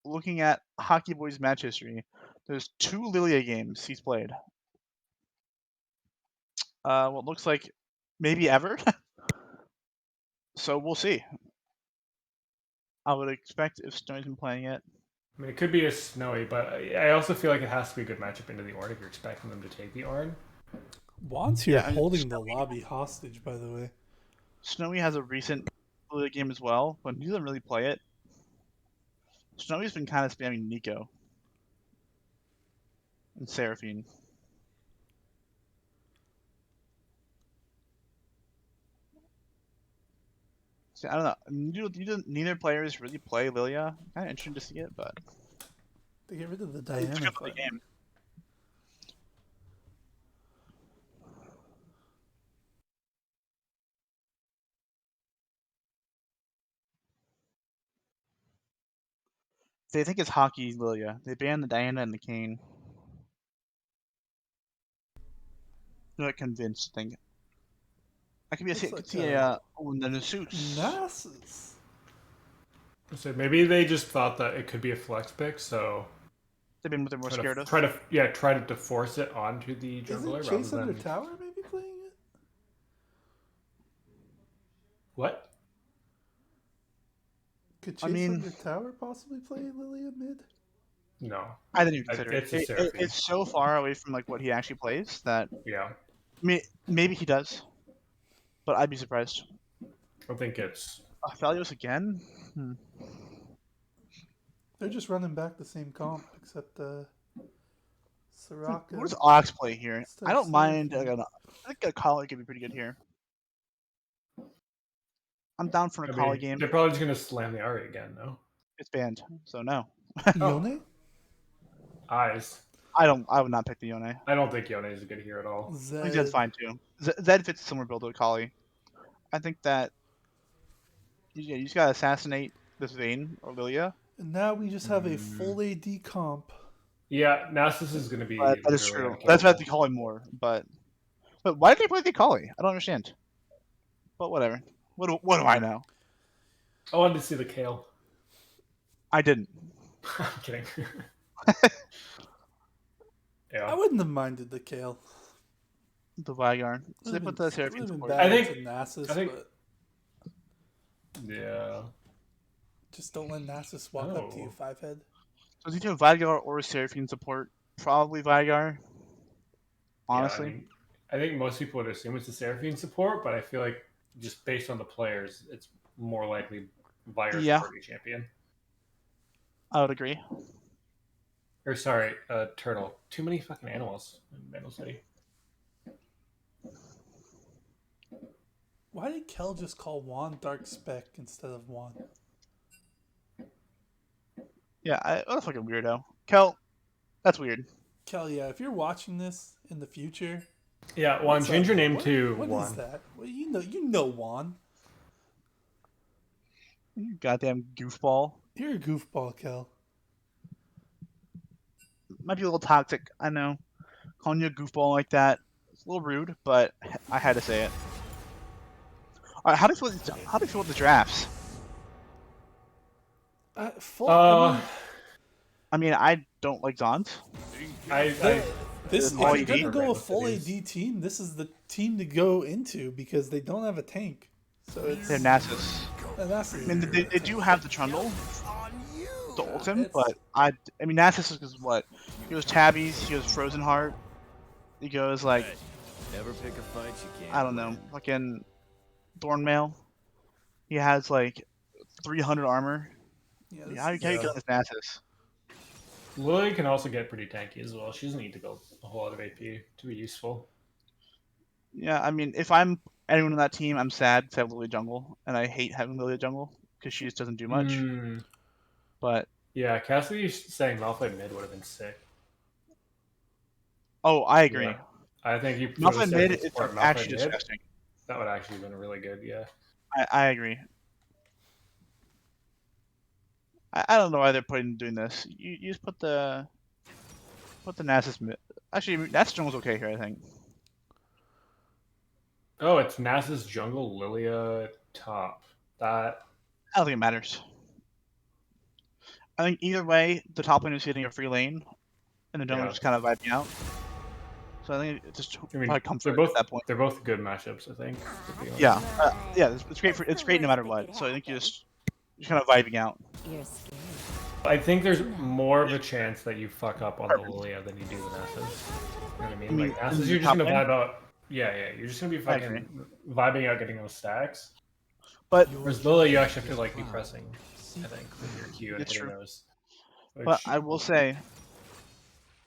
looking at Hockey Boy's match history, there's 2 Lilia games he's played. What looks like maybe ever. So we'll see. I would expect if Snowy's been playing it. I mean, it could be a Snowy, but I also feel like it has to be a good matchup into the Ornn if you're expecting them to take the Ornn. Juan's here Yeah, and holding the lobby hostage, by the way. Snowy has a recent Lilia game as well, but he doesn't really play it. Snowy's been kind of spamming Nico and Seraphine. See, I don't know. Neither players really play Lilia. Kind of interesting to see it, but They get rid of the it's Diana good for the fight. game. They think it's hockey Lilia. They banned the Diana and the Kane. I'm not convinced. I think I could Looks could like see a the suits. Nasus. So maybe they just thought that it could be a flex pick, so They've been more scared of. try to force it onto the jungler Isn't rather Chase Under than Tower maybe playing it? what? Could I Chase mean- Under Tower possibly play Lilia mid? No. I didn't even consider It's a it. Seraphine. It's so far away from like what he actually plays that Yeah. maybe he does, but I'd be surprised. I think it's Thalios again? They're just running back the same comp, except Soraka. What does Ox play here? Instead I of don't mind. Seraphine. I think a Kali could be pretty good here. I'm down for a Kali game. they're probably just gonna slam the Ari again, though. It's banned, so no. Yone? Eyes. I would not pick the Yone. I don't think Yone is a good hero at all. I Zed. think that's fine too. Zed fits a similar build to Kali. I think that you just gotta assassinate this Vayne or Lilia. And now we just have a full AD comp. Yeah, Nasus is gonna be. That is literally true. That's about the unkillable. Kali more, but why did they play the Kali? I don't understand. But whatever. What do I know? I wanted to see the Kale. I didn't. I'm kidding. Yeah. I wouldn't have minded the Kale. The Vygarn. So they Would've put been- the Seraphine would've been support. bad I think- into Nasus, I think- but Yeah. just don't let Nasus walk up to you, No. 5-head. So is he doing Vygar or Seraphine support? Probably Vygar. Honestly. Yeah, I think most people would assume it's a Seraphine support, but I feel like just based on the players, it's more likely Vygar's Yeah. party champion. I would agree. Or sorry, Turtle. Too many fucking animals in Bandle City. Why did Kel just call Juan Dark Spec instead of Juan? Yeah, what a fucking weirdo. Kel, that's weird. Kel, yeah, if you're watching this in the future, Yeah, Juan, what's change up? your name What- to What Juan. is that? Well, you know Juan. You goddamn goofball. You're a goofball, Kel. Might be a little toxic, I know. Calling you a goofball like that. It's a little rude, but I had to say it. Alright, how do you feel with the drafts? Full. I mean, I don't like Zaun. This All if you you're need gonna are go a red full cities. AD team, this is the team to go into because they don't have a tank. So it's They're Nasus. and that's I mean, they do have the Trundle to ult him, but I mean, Nasus is what? He goes Tabbies, he goes Frozen Heart, he goes like, Never pick a fight you can't. I don't know, fucking Thornmail. He has like 300 armor. yeah, How you kill this Nasus? Lily can also get pretty tanky as well. She doesn't need to go a whole lot of AP to be useful. Yeah, I mean, if I'm anyone on that team, I'm sad to have Lily jungle, and I hate having Lily jungle because she just doesn't do much. But Yeah, Cassidy saying Malphite mid would have been sick. oh, I agree. Yeah. I think you put Malphite a mid, second it's support Malphite actually mid. disgusting. That would actually have been really good. Yeah. I agree. I don't know why they're doing this. You just put the Nasus mid. Actually, Nasus jungle's okay here, I think. Oh, it's Nasus jungle, Lilia top. That I don't think it matters. I think either way, the top lane is hitting a free lane, and the jungle just kind of vibing out. So I think it's just probably comfort at that point. They're both good matchups, I think. Yeah, yeah, it's great it's great no matter what. So I think you're just kind of vibing out. You're scared. I think there's more of a chance that you fuck up on the Lilia than you do with Nasus. You know what I mean? Like Nasus, you're just gonna vibe out. Yeah, you're just gonna be fucking vibing out, getting those stacks. But whereas Lilia, you actually have to like be pressing, I think, with your Q and hitting those. But I will say,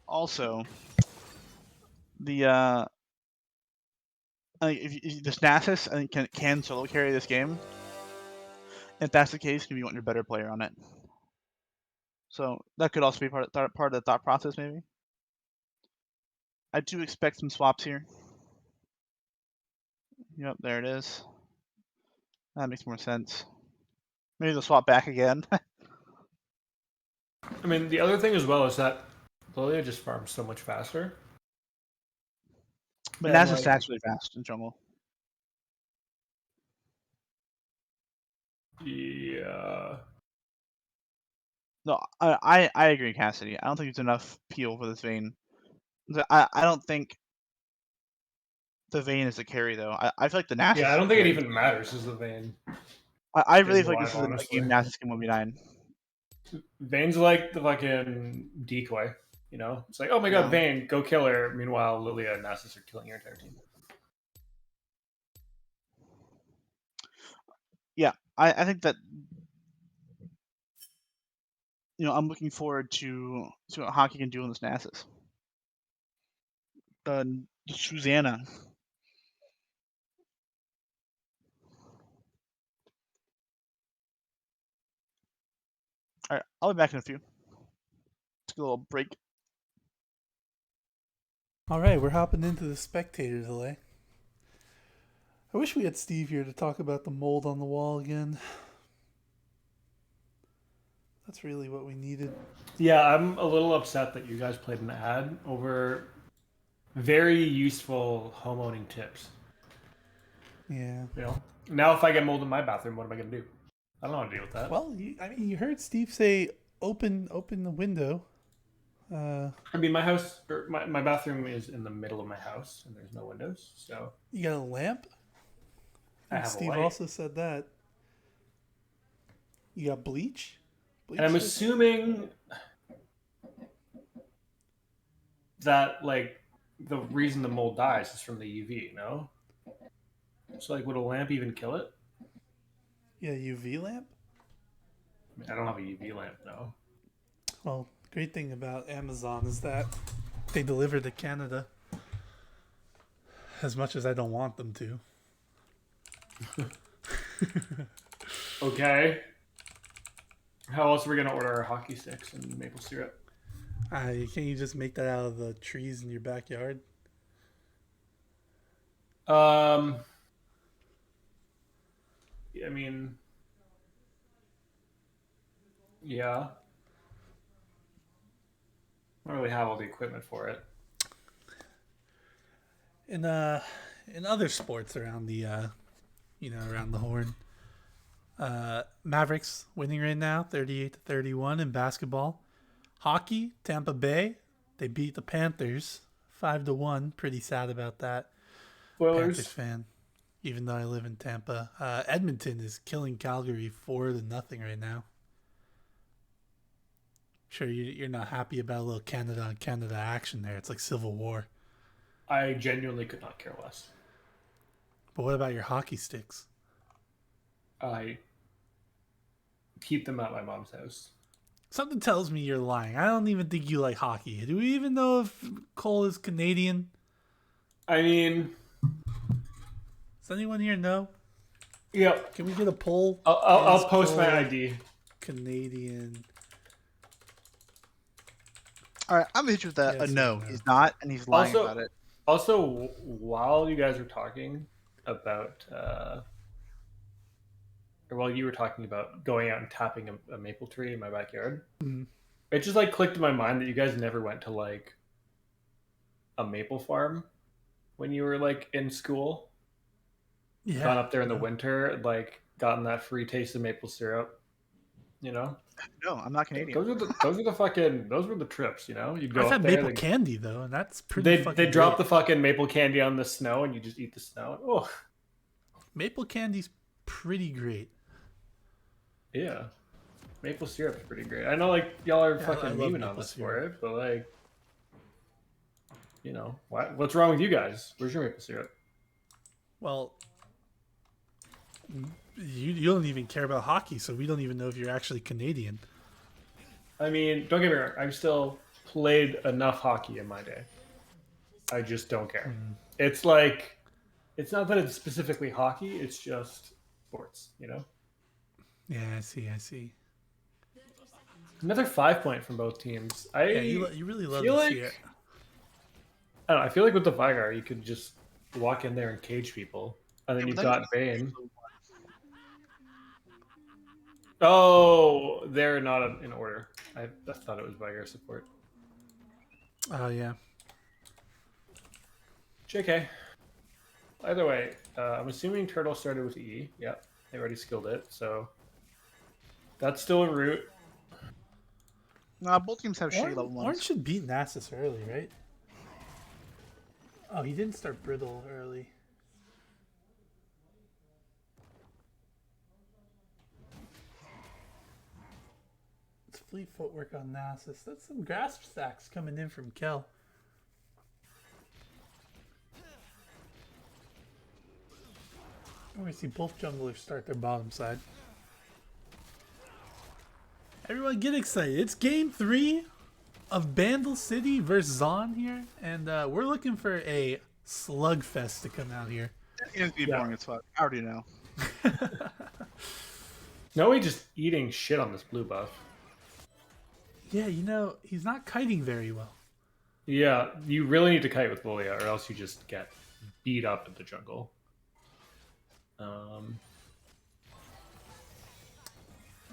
also, the if this Nasus I think can solo carry this game. If that's the case, maybe you want your better player on it. So that could also be part of the thought process, maybe. I do expect some swaps here. Yep, there it is. That makes more sense. Maybe they'll swap back again. I mean, the other thing as well is that Lilia just farms so much faster. But Nasus stacks really fast in jungle. Yeah. No, I agree, Cassidy. I don't think there's enough peel for this Vayne. I don't think the Vayne is the carry though. I feel like the Nasus. Yeah, I don't think it even matters as the Vayne. I really feel like this is a game Nasus can 1v9. Vayne's like the fucking decoy, you know? It's like, oh my god, Vayne, go kill her. Meanwhile, Lilia and Nasus are killing your entire team. Yeah, I think that, you know, I'm looking forward to what Hockey can do in this Nasus. Susanna. All right, I'll be back in a few. Take a little break. All right, we're hopping into the spectator delay. I wish we had Steve here to talk about the mold on the wall again. That's really what we needed. Yeah, I'm a little upset that you guys played an ad over very useful homeowning tips. Yeah. You know, now if I get mold in my bathroom, what am I gonna do? I don't want to deal with that. Well, you heard Steve say open the window. I mean, my house, or my bathroom is in the middle of my house, and there's no windows. So you got a lamp? I have Steve a light. also said that. You got bleach? And I'm assuming that like the reason the mold dies is from the UV. No. So like, would a lamp even kill it? Yeah, UV lamp? I mean, I don't have a UV lamp, no. Well, great thing about Amazon is that they deliver to Canada. As much as I don't want them to. Okay. How else are we gonna order our hockey sticks and maple syrup? Can't you just make that out of the trees in your backyard? I mean, yeah. I don't really have all the equipment for it. In other sports around the around the horn, Mavericks winning right now 38-31 in basketball. Hockey, Tampa Bay, they beat the Panthers 5-1. Pretty sad about that. Spoilers. Panthers fan, even though I live in Tampa. Edmonton is killing Calgary 4-0 right now. Sure, you're not happy about a little Canada on Canada action there. It's like Civil War. I genuinely could not care less. But what about your hockey sticks? I keep them at my mom's house. Something tells me you're lying. I don't even think you like hockey. Do we even know if Cole is Canadian? I mean, does anyone here know? Yep. Can we get a poll? I'll post my ID. Canadian. All right, I'm gonna hit you with a no. He's not, and he's lying about it. Also, while you guys were talking about, or while you were talking about going out and tapping a maple tree in my backyard, it just like clicked in my mind that you guys never went to like a maple farm when you were like in school. Yeah. Gone up there in the winter, like gotten that free taste of maple syrup. You know? No, I'm not Canadian. Those were the trips, you know? You'd go I've up had there, maple candy though, and that's pretty they drop the fucking maple candy on the snow and you just eat the snow. Oh. Maple candy's pretty great. Yeah. Maple syrup's pretty great. I know like y'all are fucking I love memeing on maple this for syrup. it, but like you know, what's wrong with you guys? Where's your maple syrup? Well, you don't even care about hockey, so we don't even know if you're actually Canadian. I mean, don't get me wrong, I've still played enough hockey in my day. I just don't care. It's like, it's not that it's specifically hockey, it's just sports, you know? Yeah, I see. Another 5 point from both teams. You really love to see it. I don't know, I feel like with the Vigar, you could just walk in there and cage people. And then you've got Bane. Oh, they're not in order. I thought it was Vigar support. Oh, yeah. JK. Either way, I'm assuming Turtle started with E. Yep, they already skilled it, so that's still a route. Nah, both teams have shitty level Orange ones. should beat Nasus early, right? Oh, he didn't start Brittle early. It's fleet footwork on Nasus. That's some grasp stacks coming in from Kel. We see both junglers start their bottom side. Everyone get excited. It's game 3 of Bandle City versus Zaun here. And we're looking for a slugfest to come out here. It's going to be boring as fuck. I already know. Noe just eating shit on this blue buff. Yeah, you know, he's not kiting very well. Yeah, you really need to kite with Lilia or else you just get beat up in the jungle.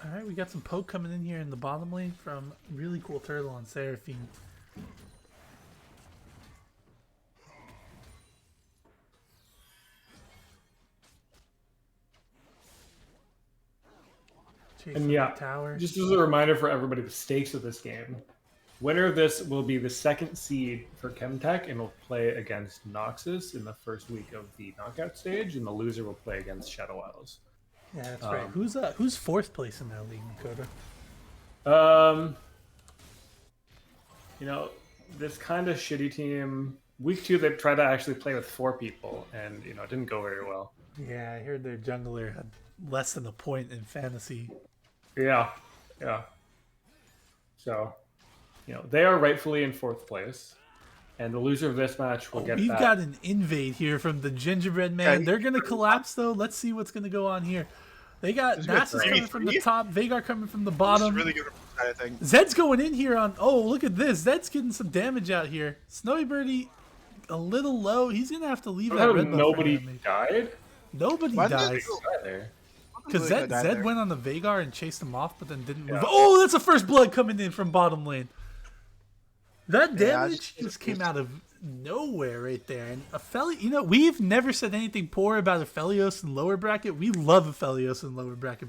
Alright, we got some poke coming in here in the bottom lane from really cool Turtle on Seraphine. And yeah, tower. just as a reminder for everybody, the stakes of this game. Winner of this will be the 2nd seed for Chemtech and will play against Noxus in the first week of the knockout stage, and the loser will play against Shadow Isles. Yeah, that's right. Who's 4th place in that league, Dakota? You know, this kind of shitty team. Week 2, they tried to actually play with 4 people, and you know, it didn't go very well. Yeah, I heard their jungler had less than a point in fantasy. Yeah. So, you know, they are rightfully in 4th place, and the loser of this match will get We've that. got an invade here from the Gingerbread Man. Yeah, They're going to collapse, though. Let's see what's going to go on here. They got Nasus coming from the top, Veigar coming from the bottom. Really good I think. Zed's going in here on... Oh, look at this. Zed's getting some damage out here. Snowy Birdie a little low. He's going to have to leave that red buff. Nobody died? Nobody Why did dies. they go There. Because Really Zed went on the Veigar and chased him off, but then didn't move. Oh, that's a first blood coming in from bottom lane. That damage just came out of nowhere right there. And Aphelios, you know, we've never said anything poor about Aphelios in lower bracket. We love Aphelios in lower bracket.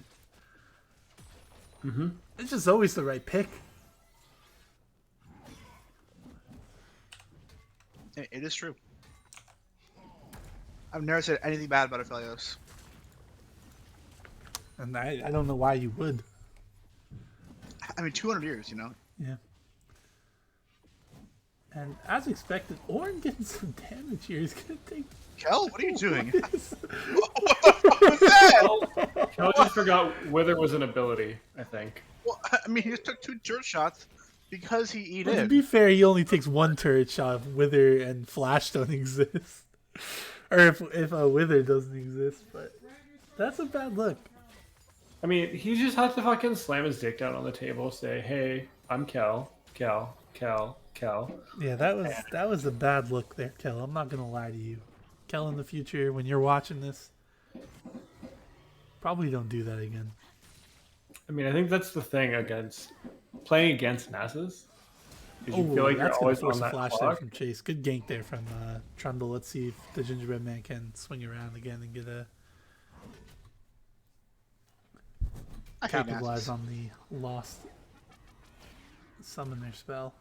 It's just always the right pick. It is true. I've never said anything bad about Aphelios. And I don't know why you would. I mean, 200 years, you know? Yeah. And as expected, Ornn getting some damage here. He's going to take... Kel, what are you doing? What is- What was that? Kel just forgot Wither was an ability, I think. Well, I mean, he just took 2 turret shots because he eat Well, to it. be fair, he only takes 1 turret shot if Wither and Flash don't exist. Or if a Wither doesn't exist, but that's a bad look. I mean, he just had to fucking slam his dick down on the table, say, hey, I'm Kel. Kel. Yeah, that was a bad look there, Kel. I'm not gonna lie to you. Kel, in the future, when you're watching this, probably don't do that again. I mean, I think that's the thing against playing against Nasus. Is you Oh, feel like you're that's gonna always force on a that flash there clock. from Chase. Good gank there from Trundle. Let's see if the Gingerbread Man can swing around again and get a I hate capitalize Nasus. on the lost summoner spell.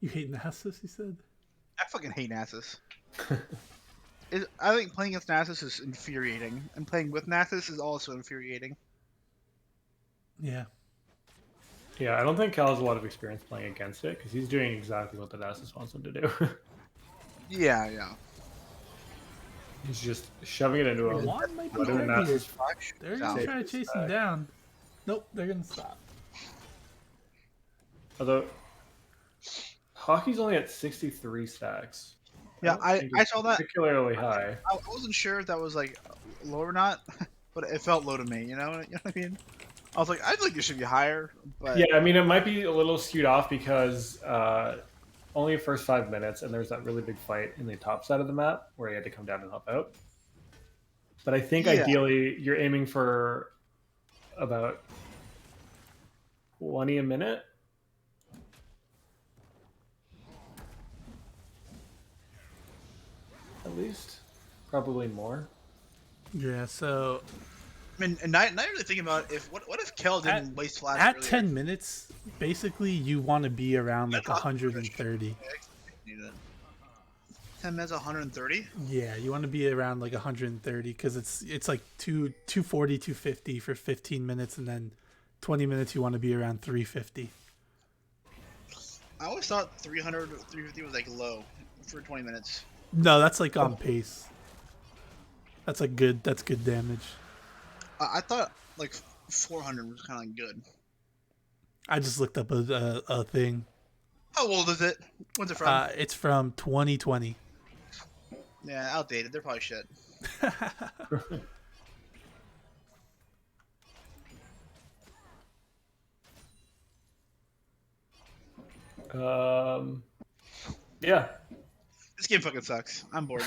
You hate Nasus, he said? I fucking hate Nasus. I think playing against Nasus is infuriating, and playing with Nasus is also infuriating. Yeah. Yeah, I don't think Kel has a lot of experience playing against it because he's doing exactly what the Nasus wants him to do. Yeah, yeah. He's just shoving it into him. Juan might be Letting the dead here. Nasus They're gonna Safe try to is chase him back. down. Nope, they're gonna stop. Although hockey's only at 63 stacks. Yeah, don't I think I it's saw that. particularly high. I wasn't sure if that was like low or not, but it felt low to me. You know what I mean? I was like, I think it should be higher, but Yeah, I mean it might be a little skewed off because only the first 5 minutes, and there's that really big fight in the top side of the map where he had to come down and help out. But I think Yeah. ideally you're aiming for about 20 a minute. At least. Probably more. Yeah, so I mean, and now you're really thinking about what if Kel didn't waste flash at earlier? 10 minutes, basically you want to be around like Yeah, 130. 10 minutes, 130. Yeah, you want to be around like 130 because it's like 240, 250 for 15 minutes, and then 20 minutes you want to be around 350. I always thought 300, 350 was like low for 20 minutes. No, that's like on pace. That's like good. That's good damage. I thought like 400 was kind of good. I just looked up a thing. How old is it? When's it from? It's from 2020. Yeah, outdated. They're probably shit. Yeah. This game fucking sucks. I'm bored.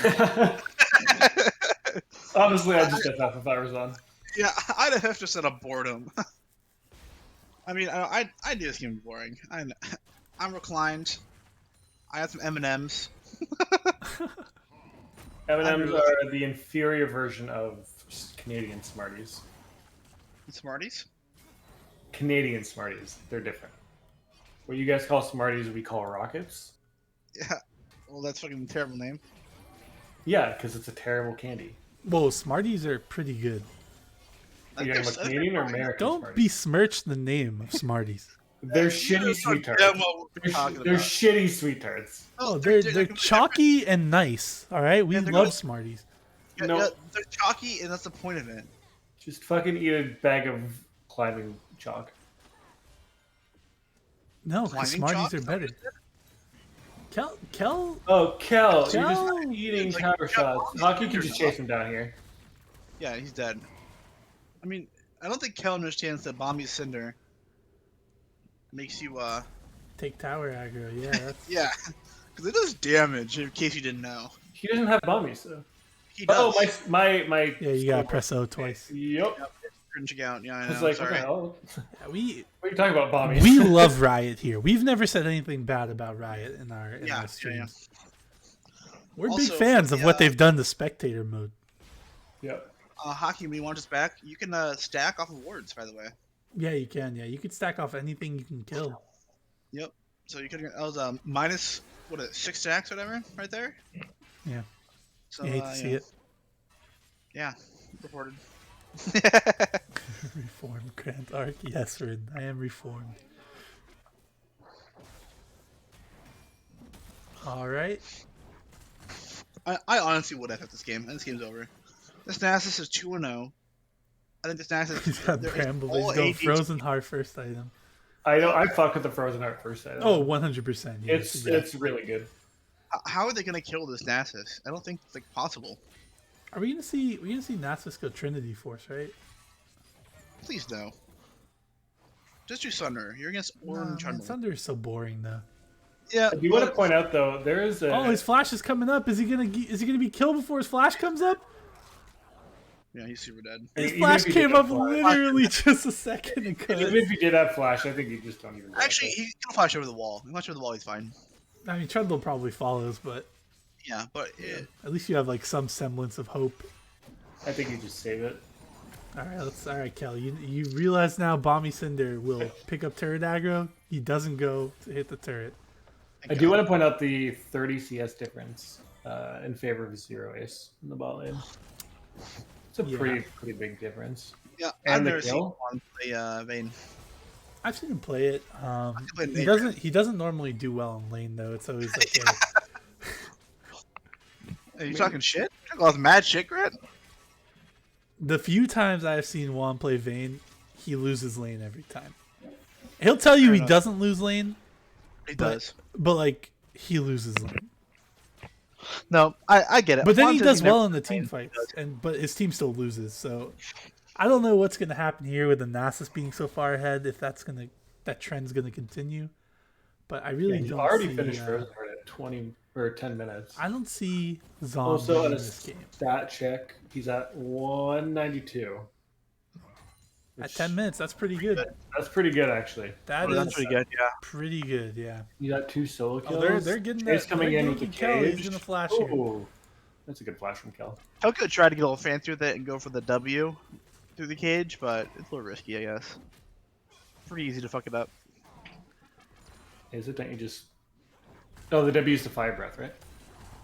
Honestly, I just get that if I was on. Yeah, I'd have just said a boredom. I mean, I do this game boring. I'm reclined. I have some M&Ms. M&Ms are the inferior version of Canadian Smarties. Smarties? Canadian Smarties. They're different. What you guys call Smarties, we call Rockets. Yeah. Well, that's fucking a terrible name. Yeah, because it's a terrible candy. Whoa, Smarties are pretty good. Are you talking about Canadian or American Don't Smarties? besmirch the name of Smarties. They're shitty sweet tarts. Yeah, what we're talking They're about. shitty sweet tarts. Oh, they're completely chalky and nice. All right, we Yeah, they're love good. Smarties. Yeah, No. yeah, they're chalky, and that's the point of it. Just fucking eat a bag of climbing chalk. No, 'cause Climbing Smarties chalk? are better. Kel, Oh, Kel, you're just Kel. eating Like, counter shots. yeah, Hockey can just chase him down here. Yeah, he's dead. I mean, I don't think Kel understands that Bombi Cinder makes you, take tower aggro. Yeah, that's yeah, because it does damage. In case you didn't know, He doesn't have bombies, though. he does. Oh, my. yeah. You gotta press O twice. Yep. Cringing out. Yeah, I I know. was like, sorry. what the hell? Yeah, we What are you talking about, bombies? we love Riot here. We've never said anything bad about Riot in our Yeah, streams. We're Also, big fans of yeah. what they've done to spectator mode. Yep. Hockey, when you want us back, you can stack off of wards. By the way. Yeah, you can. Yeah, you could stack off anything you can kill. Yep. So you could. That was minus 6 stacks, whatever, right there. Yeah. So You hate to see it. Yeah, reported. Reformed Grant Arc. Yes, Rin. I am reformed. All right. I honestly would have at this game, and this game's over. This Nasus is 2-0. I think this Nasus. He's got there is Bramble. all He's going AD Frozen Heart first item. I know. I fuck with the Frozen Heart first item. Oh, 100%. Yeah, it's really good. How are they gonna kill this Nasus? I don't think it's like possible. Are we gonna see? We're gonna see Nasus go Trinity Force, right? Please no. Just do Sunder. You're against Nah, Orin man, Trundle. Thunder is so boring though. Yeah. I do want to point out though, there is a. Oh, his flash is coming up. Is he gonna be killed before his flash comes up? Yeah, he's super dead. His Even flash if he did came have up flash. literally just a second ago. Even if you did have flash, I think you just don't even. Actually, he can flash over the wall. He flash over the wall, he's fine. I mean, Trundle probably follows, but Yeah, but at least you have like some semblance of hope. I think you just save it. All right, Kel. You realize now Bomby Cinder will pick up turret aggro. He doesn't go to hit the turret. I do want to point out the 30 CS difference in favor of Zero Ace in the bot lane. It's a Yeah. pretty big difference. yeah, And I've the never seen kill? one play Vayne. I've seen him play it. play He Vayne. doesn't normally do well in lane though. It's always like Are you talking shit? You're talking all this mad shit, Grant? the few times I've seen Juan play Vayne, he loses lane every time. He'll tell you Fair he enough. doesn't lose lane, He but, does. but like he loses lane. No, I get it. But then Juan he says does never well in the plays team Vayne. fights, but his team still loses. So I don't know what's gonna happen here with the Nasus being so far ahead. If that trend's gonna continue, but I really He's don't already see, finished Frozen Heart at 20 or 10 minutes. I don't see Zaun Also, winning on a this game. stat check, he's at 192. At which- 10 minutes, that's pretty good. That's pretty good, actually. That Oh, is that's pretty good, yeah. pretty good, yeah. You got 2 solo Oh, kills. they're getting Chase that. coming they're in with the ganking Kel. He's cage. gonna flash here. Ooh, that's a good flash from Kel. Toko tried to get a little fancy with it and go for the W through the cage, but it's a little risky, I guess. Pretty easy to fuck it up. Is it? Don't you just? Oh, the W is the fire breath, right?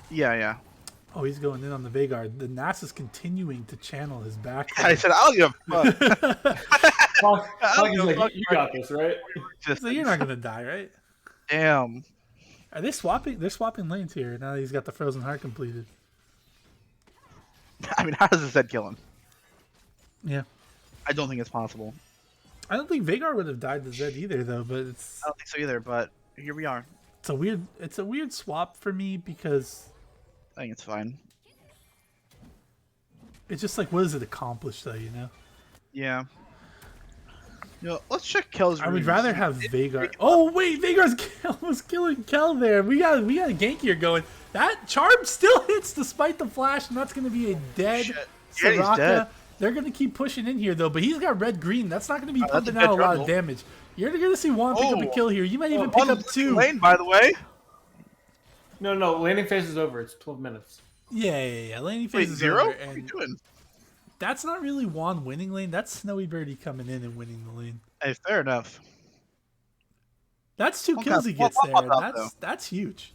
Yeah, yeah. Oh, he's going in on the Veigar. The NASA's continuing to channel his back. I said, I'll give a fuck. He's like, you got this, right? So you're not gonna die, right? Damn. Are they swapping? They're swapping lanes here now that he's got the Frozen Heart completed. I mean, how does this Zed kill him? Yeah. I don't think it's possible. I don't think Veigar would have died to Zed either, though. But it's I don't think so either, but here we are. it's a weird swap for me because I think it's fine. it's just like, what does it accomplish, though? You know. Yeah. You know, let's check Kel's I would runes. rather have Veigar. Oh wait, Veigar's almost killing Kel there. We got a gank here going. That charm still hits despite the flash, and that's going to be a dead Shit. Yeah, he's Soraka. dead. They're going to keep pushing in here though, but he's got red green. That's not going to be that's pumping a out a dead lot of Trundle. damage. You're going to see Juan pick up a Oh. kill here. You might even pick On up the two. lane, by the way. No, landing phase is over. It's 12 minutes. Yeah. Laning phase Wait, is zero? over, What are you and doing? that's not really Juan winning lane. That's Snowy Birdie coming in and winning the lane. Hey, fair enough. That's two Okay, kills he what gets there. about And though? that's huge.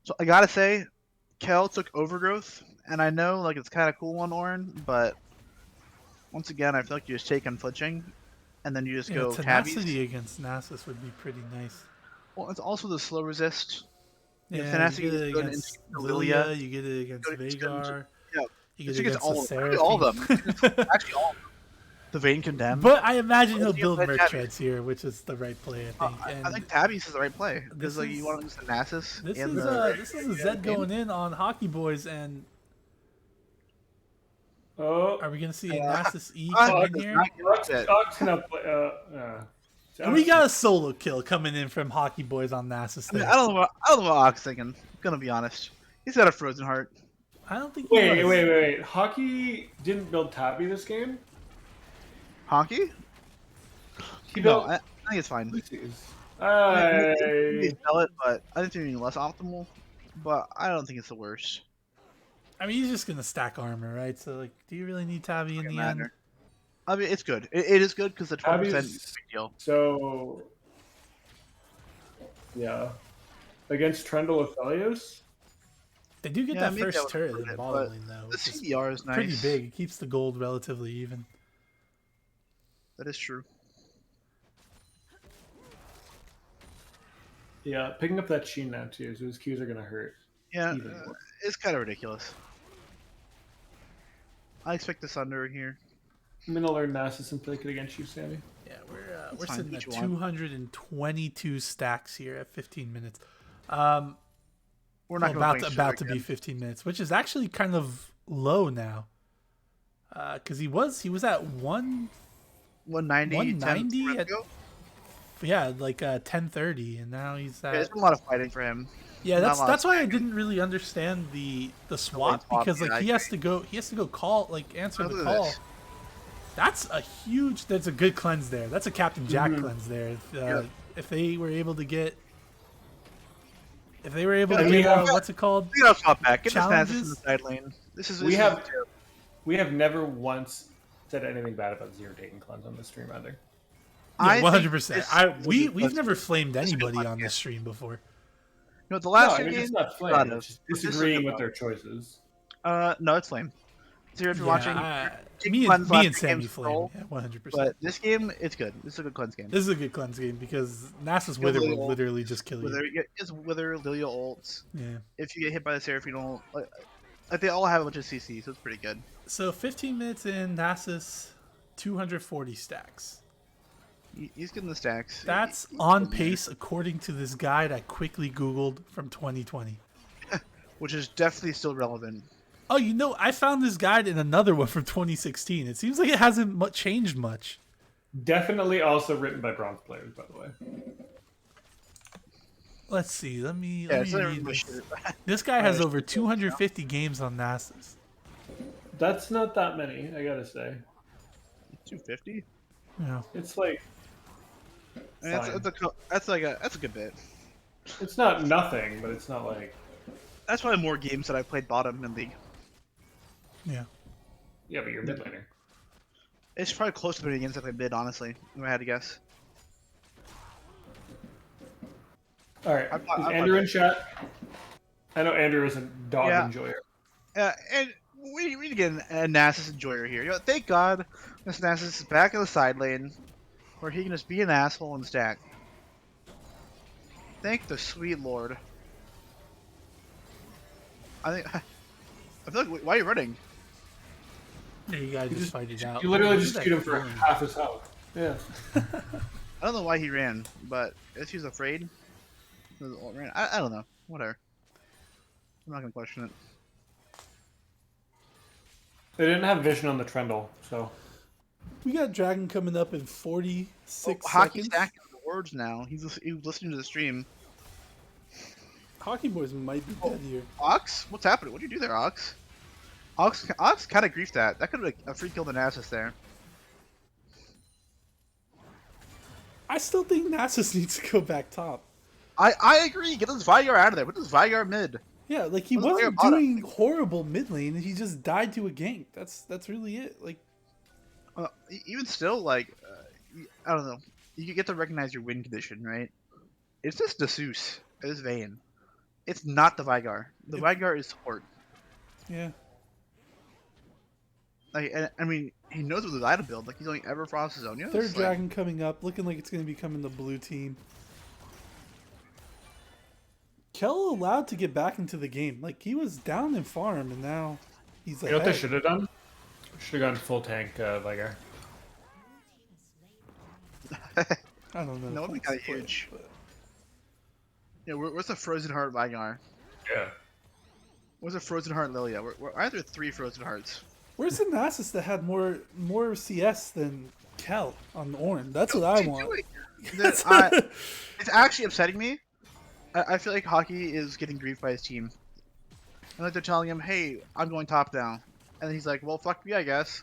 So I gotta say, Kel took Overgrowth, and I know like it's kind of cool on Orin, but once again, I feel like you just take unflinching, and then you just Yeah, go tenacity tabbies. against Nasus would be pretty nice. Well, it's also the slow resist. Yeah, tenacity you get is it good against into Lilia, Lilia. you get it against Good into- Veigar, Yeah, you it's get it against against the all of them. Seraphim. Actually, all of them. The Vayne Condemned. But I imagine he'll Let's build get Merc Tabbies. Treads here, which is the right play, I think. And I think Tabbies is the right play this because like is- you want to use the Nasus. this and is the, this is a Zed going in on Hockey Boys, and Oh, are we gonna see a Nasus E I come in does here? not get it. Ox cannot play. And we got a solo kill coming in from Hockey Boys on Nasus I, mean, there. I don't know what Ox thinking. Gonna be honest. He's got a frozen heart. I don't think. He was. Wait. Hockey didn't build Tabby this game. Honky? He No, built I think it's fine. Lucy's. Maybe sell it, but I think it's even less optimal. But I don't think it's the worst. I mean, he's just gonna stack armor, right? So, like, do you really need Tabby in the end? Matter. I mean, it's good. It is good because the 12% is Tabby's- a big deal. So, yeah, against Trundle with Felios. They do get Yeah, that maybe I first would turret put in it, bottom but lane, though. The Which is CDR is nice. pretty big. It keeps the gold relatively even. That is true. Yeah, picking up that Sheen now too, so his Qs are gonna hurt. Yeah, Even more. it's kind of ridiculous. I expect this under here. I'm gonna learn Nasus and pick it against you, Sammy. Yeah, we're fine, sitting each at one. 222 stacks here at 15 minutes. We're not Well, going about to be 15 minutes, which is actually kind of low now. Because he was at 190. 190 at, yeah, like 10:30, and now he's Yeah, at. there's been a lot of fighting for him. Yeah, Not a lot that's of why I fighting. didn't really understand the swap, swap, because like yeah, I he has to go call, like, answer Oh, the look at call. this. That's a good cleanse there. That's a Captain Jack Mm-hmm. cleanse there. Yeah. If they were able to get what's it called? We gotta swap back. Get this Challenges? Nasus in the side lane. We have never once said anything bad about Zero taking cleanse on the stream either. Yeah, 100%. this- We've never flamed this is a good anybody cleanse on game. this stream before. You know, the last No, I two mean, games. it's not flame. Lot of, It's just but this is a disagreeing good with one. their choices. No, it's flame. Zero, if you're watching. Me cleanse and last and two Sammy games flame. roll, Yeah, 100%. But this game, it's good. This is a good cleanse game. This is a good cleanse game because Nasus Go Wither Lilia will ult. literally just kill you. It's Wither, Lilia ults. Yeah. If you get hit by the Seraphine ult, like they all have a bunch of CC, so it's pretty good. So 15 minutes in, Nasus 240 stacks. He's getting the stacks. That's on pace according to this guide I quickly Googled from 2020. Which is definitely still relevant. Oh, I found this guide in another one from 2016. It seems like it hasn't changed much. Definitely also written by bronze players, by the way. Let's see. Let me it's not read even this. shit. This guy has over 250 games on Nasus. That's not that many, I gotta say. 250? Yeah. It's like I mean, that's a good bit. it's not nothing, but it's not like That's probably more games that I've played bottom in League. Yeah. yeah, but you're mid laner. It's probably close to the games I've played mid, honestly, if I had to guess. All right, is Andrew in chat? I know Andrew is a dog enjoyer. And we need to get a Nasus enjoyer here. Thank God this Nasus is back in the side lane, where he can just be an asshole and stack. Thank the sweet Lord. I feel like, why are you running? Yeah, you gotta just fight it out. You literally Look just at shoot that him for clone. half his health. Yeah. I don't know why he ran, but if he was afraid, I don't know. Whatever. I'm not gonna question it. They didn't have vision on the Trundle, so We got Dragon coming up in 46 Hockey seconds. stacking the words now. He was listening to the stream. Hockey Boys might be dead here. Ox? What's happening? What did you do there, Ox? Ox kind of griefed that. That could have been a free kill to Nasus there. I still think Nasus needs to go back top. I agree. Get this Vygar out of there. Put this Vygar mid. Yeah, like he Put the wasn't Vygar bottom. doing horrible mid lane. He just died to a gank. That's really it. Like, Even still, like, I don't know. You get to recognize your win condition, right? It's just the Zeus. It's Vayne. It's not the Vygar. The Vygar is support. yeah. Like, I mean, he knows what the item build. Like, he's only ever Frost his own. You know, Third it's like- Dragon coming up, looking like it's going to be coming the blue team. Kel allowed to get back into the game. Like, he was down in farm, and now he's you know what they ahead. should have done? Should have gone full tank Vigar. I don't know. That would be if kind that's of the huge. play, Yeah, where's the Frozen Heart Vygar? Yeah. Where's the Frozen Heart Lilia? Why are there 3 Frozen Hearts? Where's the Nasus that had more CS than Kel on Ornn? That's what I want. It's actually upsetting me. I feel like Hockey is getting griefed by his team. And like they're telling him, hey, I'm going top down. And then he's like, well, fuck me, I guess.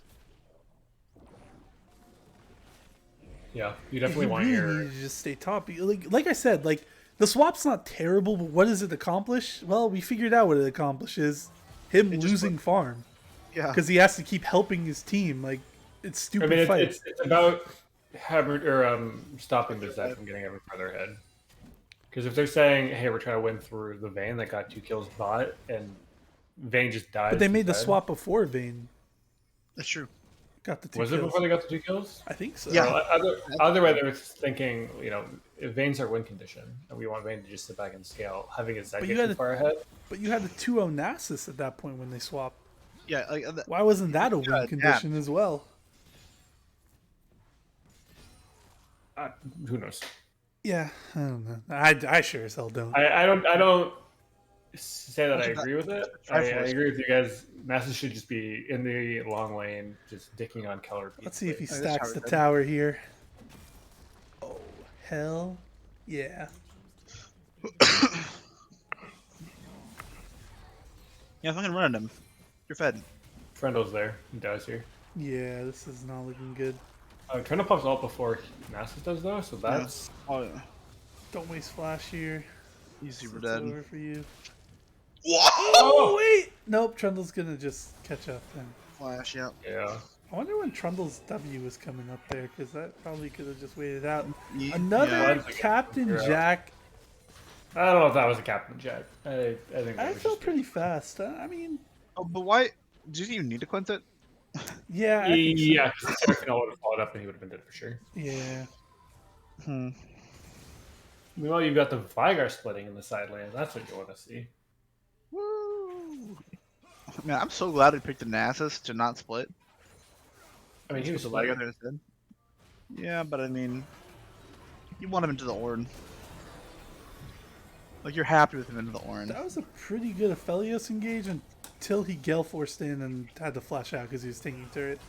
Yeah, you definitely He want really your. needed to just stay top. Like I said, like the swap's not terrible, but what does it accomplish? Well, we figured out what it accomplishes: him It just losing farm Yeah. because he has to keep helping his team. Like it's I stupid mean, fight. it's about having or stopping the Zed from getting ever further ahead. Because if they're saying, "Hey, we're trying to win through the Vayne that got 2 kills bot," and Vayne just dies, But they made the instead. swap before Vayne That's true. got the 2 Was kills. it before they got the 2 kills? I think so. Yeah. Well, other way, they were thinking, you know, if Vayne's our win condition, and we want Vayne to just sit back and scale, having his Zed But get you had too to- far ahead. But you had the 2-0 Nasus at that point when they swapped. Yeah, like, Why wasn't that a win Yeah, condition as well? Who knows? Yeah, I don't know. I sure as hell don't. I don't say that I agree with it. I Triforce. agree with you guys. Nasus should just be in the long lane, just dicking on Keller. Let's see if he this stacks tower's the dead. tower here. Oh, hell yeah. Yeah, fucking run him. You're fed. Friendle's there. He dies here. Yeah, this is not looking good. Trina pops out before Nasus does though, so that's Oh yeah. Don't waste flash here. He's super It's dead. over for you. What? Oh, wait! Nope, Trundle's gonna just catch up then. Flash, yeah. yeah. I wonder when Trundle's W was coming up there, because that probably could have just waited out. Yeah. Another Yeah. Captain Yeah. Jack. I don't know if that was a Captain Jack. I think that I was felt just pretty fast. I mean, Oh, but why? Did you even need to quint it? yeah, I think so. Yeah, because Seraphina would have followed up and he would have been dead for sure. Yeah. Hmm. Meanwhile, you've got the Vigar splitting in the side lane. That's what you want to see. Woo! Man, I'm so glad we picked the Nasus to not split. I mean, he was the splitting. leg instead. Yeah, but I mean, you want him into the Ornn. Like, you're happy with him into the Ornn. That was a pretty good Aphelios engage until he Gale Forced in and had to flash out because he was taking turret.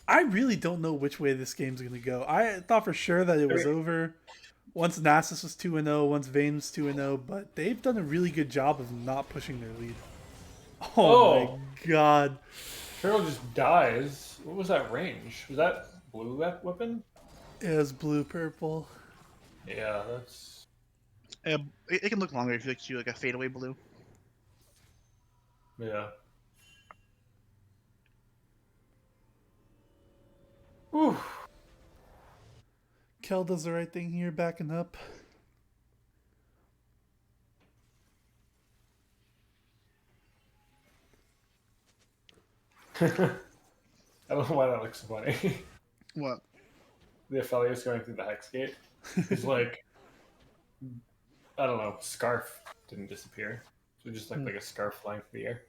I really don't know which way this game's going to go. I thought for sure that it was over once Nasus was 2-0, once Vayne was 2-0, but they've done a really good job of not pushing their lead. Oh my god. Cheryl just dies. What was that range? Was that blue weapon? It was blue-purple. Yeah, that's... It can look longer if you like to do like a fadeaway blue. Yeah. Whew. Kel does the right thing here, backing up. I don't know why that looks so funny. What? The Aphelios going through the Hex Gate. It's like, I don't know, scarf didn't disappear. So it just looked like a scarf flying through the air.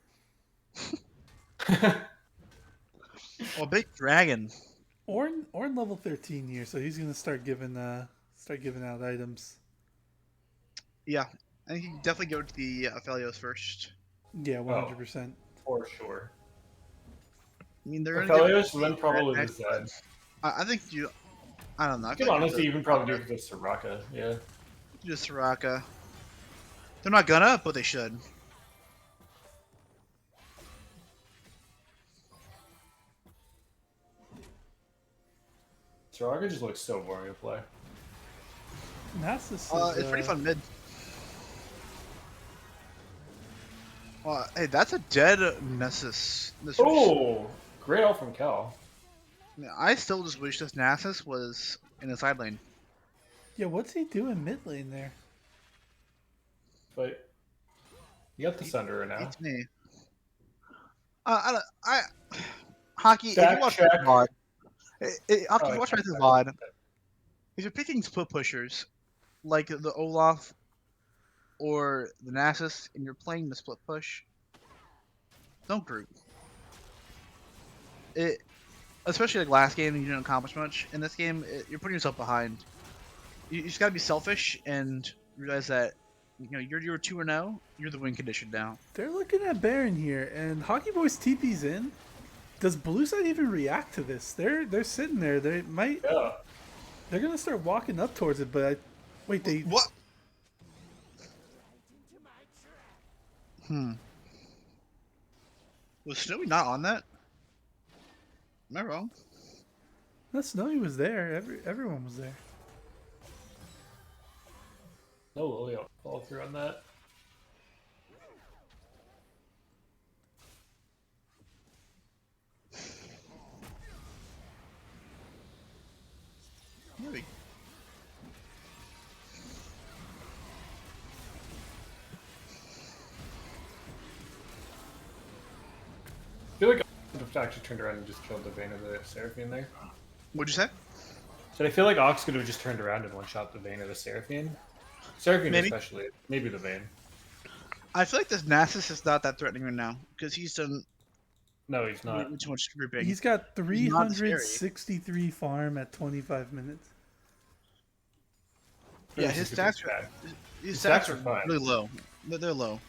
Oh, big dragon. Ornn level 13 here, so he's gonna start giving out items. Yeah, I think you can definitely go to the Aphelios first. Yeah, 100%. For sure. I mean, they're Aphelios, and then probably the Zed. I think you. I don't know. I You can feel honestly the- even probably do it with the Soraka, yeah. Just Soraka. They're not gonna, but they should. Soraka just looks so boring to play. Nasus is, It's pretty fun mid. Well, hey, that's a dead Nessus. Oh! Great ult from Cal. I still just wish this Nasus was in the side lane. Yeah, what's he doing mid lane there? But you got the Sunderer now. It's me. Hockey. If Stack you watch check. my VOD, Hockey, Oh, if you watch my check. VOD, if you're picking split pushers like the Olaf or the Nasus, and you're playing the split push, don't group. Especially like last game, you didn't accomplish much. In this game, you're putting yourself behind. You just gotta be selfish and realize that you're 2-0. You're the win condition now. They're looking at Baron here, and Hockey Boys TP's in. Does Blue Side even react to this? They're sitting there. They might. Yeah. They're gonna start walking up towards it, but wait, they. What? Was Snowy not on that? Am I wrong? No, Snowy was there. Everyone was there. No Lily follow through on that. Maybe. I feel like I could have actually turned around and just killed the Vayne of the Seraphine there. What'd you say? So I feel like Ox could have just turned around and one-shot the Vayne of the Seraphine. Seraphine Maybe. especially. Maybe the Vayne. I feel like this Nasus is not that threatening right now because he's done No, he's not. way too much grouping. He's got He's not scary. 363 farm at 25 minutes. Yeah, This his is gonna be stats bad. are his stats stats are are fine. really low. They're low.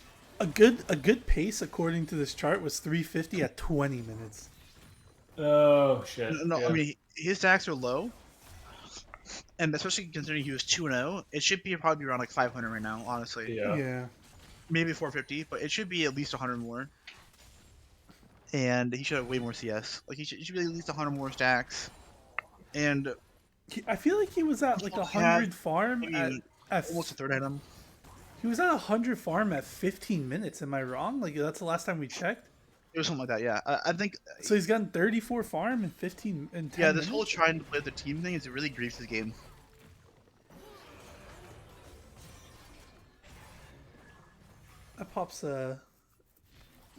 A good pace according to this chart was 350 at 20 minutes. Oh shit. No, Yeah. I mean his stats are low, and especially considering he was 2-0, it should be probably around like 500 right now. Honestly, Yeah. Yeah. maybe 450, but it should be at least 100 more. And he should have way more CS. Like he should be at least 100 more stacks. And I feel like he was at like He 100 farm maybe at almost a third item. he was at 100 farm at 15 minutes. Am I wrong? Like that's the last time we checked. It was something like that. Yeah, I think. So he's gotten 34 farm in 15 and 10 Yeah, this minutes? whole trying to play the team thing is it really griefs his game. That pops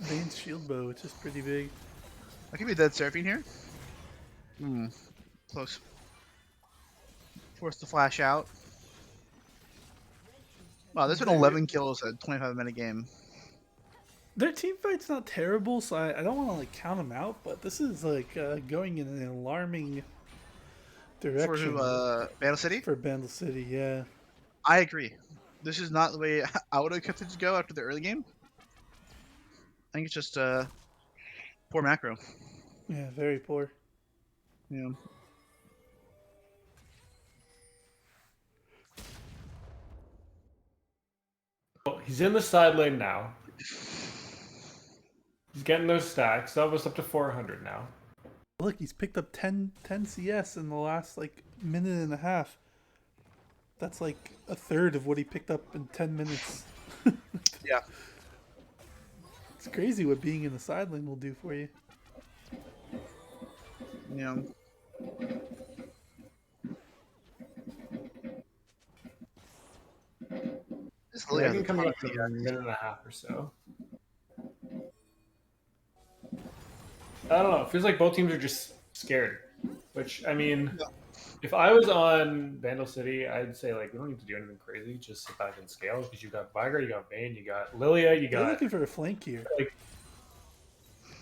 Vayne's shield bow, which is pretty big. I could be dead Seraphine here. Close. Forced to flash out. Wow, there's been 11 kills at a 25-minute game. Their team fight's not terrible, so I don't want to like count them out, but this is like going in an alarming direction For Battle City? for Bandle City. Yeah, I agree. This is not the way I would have kept it to go after the early game. I think it's just poor macro. yeah, very poor. Yeah. Well, he's in the side lane now. He's getting those stacks. That was up to 400 now. Look, he's picked up 10 CS in the last like minute and a half. That's like a third of what he picked up in 10 minutes. Yeah. It's crazy what being in the side lane will do for you. Yeah. This Yeah, Lily I has can a come ton up of to a minute and a half or so. I don't know. It feels like both teams are just scared. Which, I mean, if I was on Bandle City, I'd say, like, we don't need to do anything crazy. Just sit back and scale. Because you got Viger, you got Vayne, you got Lilia, you They're got... looking for a flank here. Like,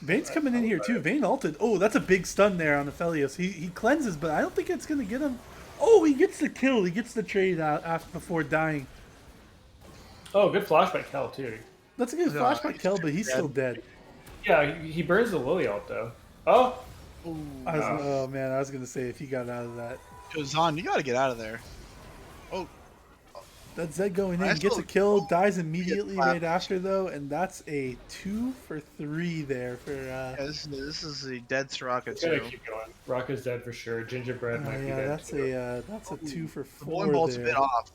Vayne's coming in here too. Vayne ulted. Oh, that's a big stun there on Aphelios. He cleanses, but I don't think it's going to get him. Oh, he gets the kill. He gets the trade out after before dying. oh, good flash by Kel, too. That's a good No, flash by he's Kel, but he's still dead. Yeah, he burns the Lily ult, though. Oh! Oh man, I was going to say if he got out of that. Yo, Zaun, you gotta get out of there. Oh, That's Zed going in, I gets a still- kill, dies immediately slapped. right after though, and that's a 2 for 3 there for yeah, this is a dead Soraka Gotta too. keep going. Rocka's dead for sure. Gingerbread might be yeah, dead, that's too. that's a 2 for The bowling 4 ball's a there. bit off.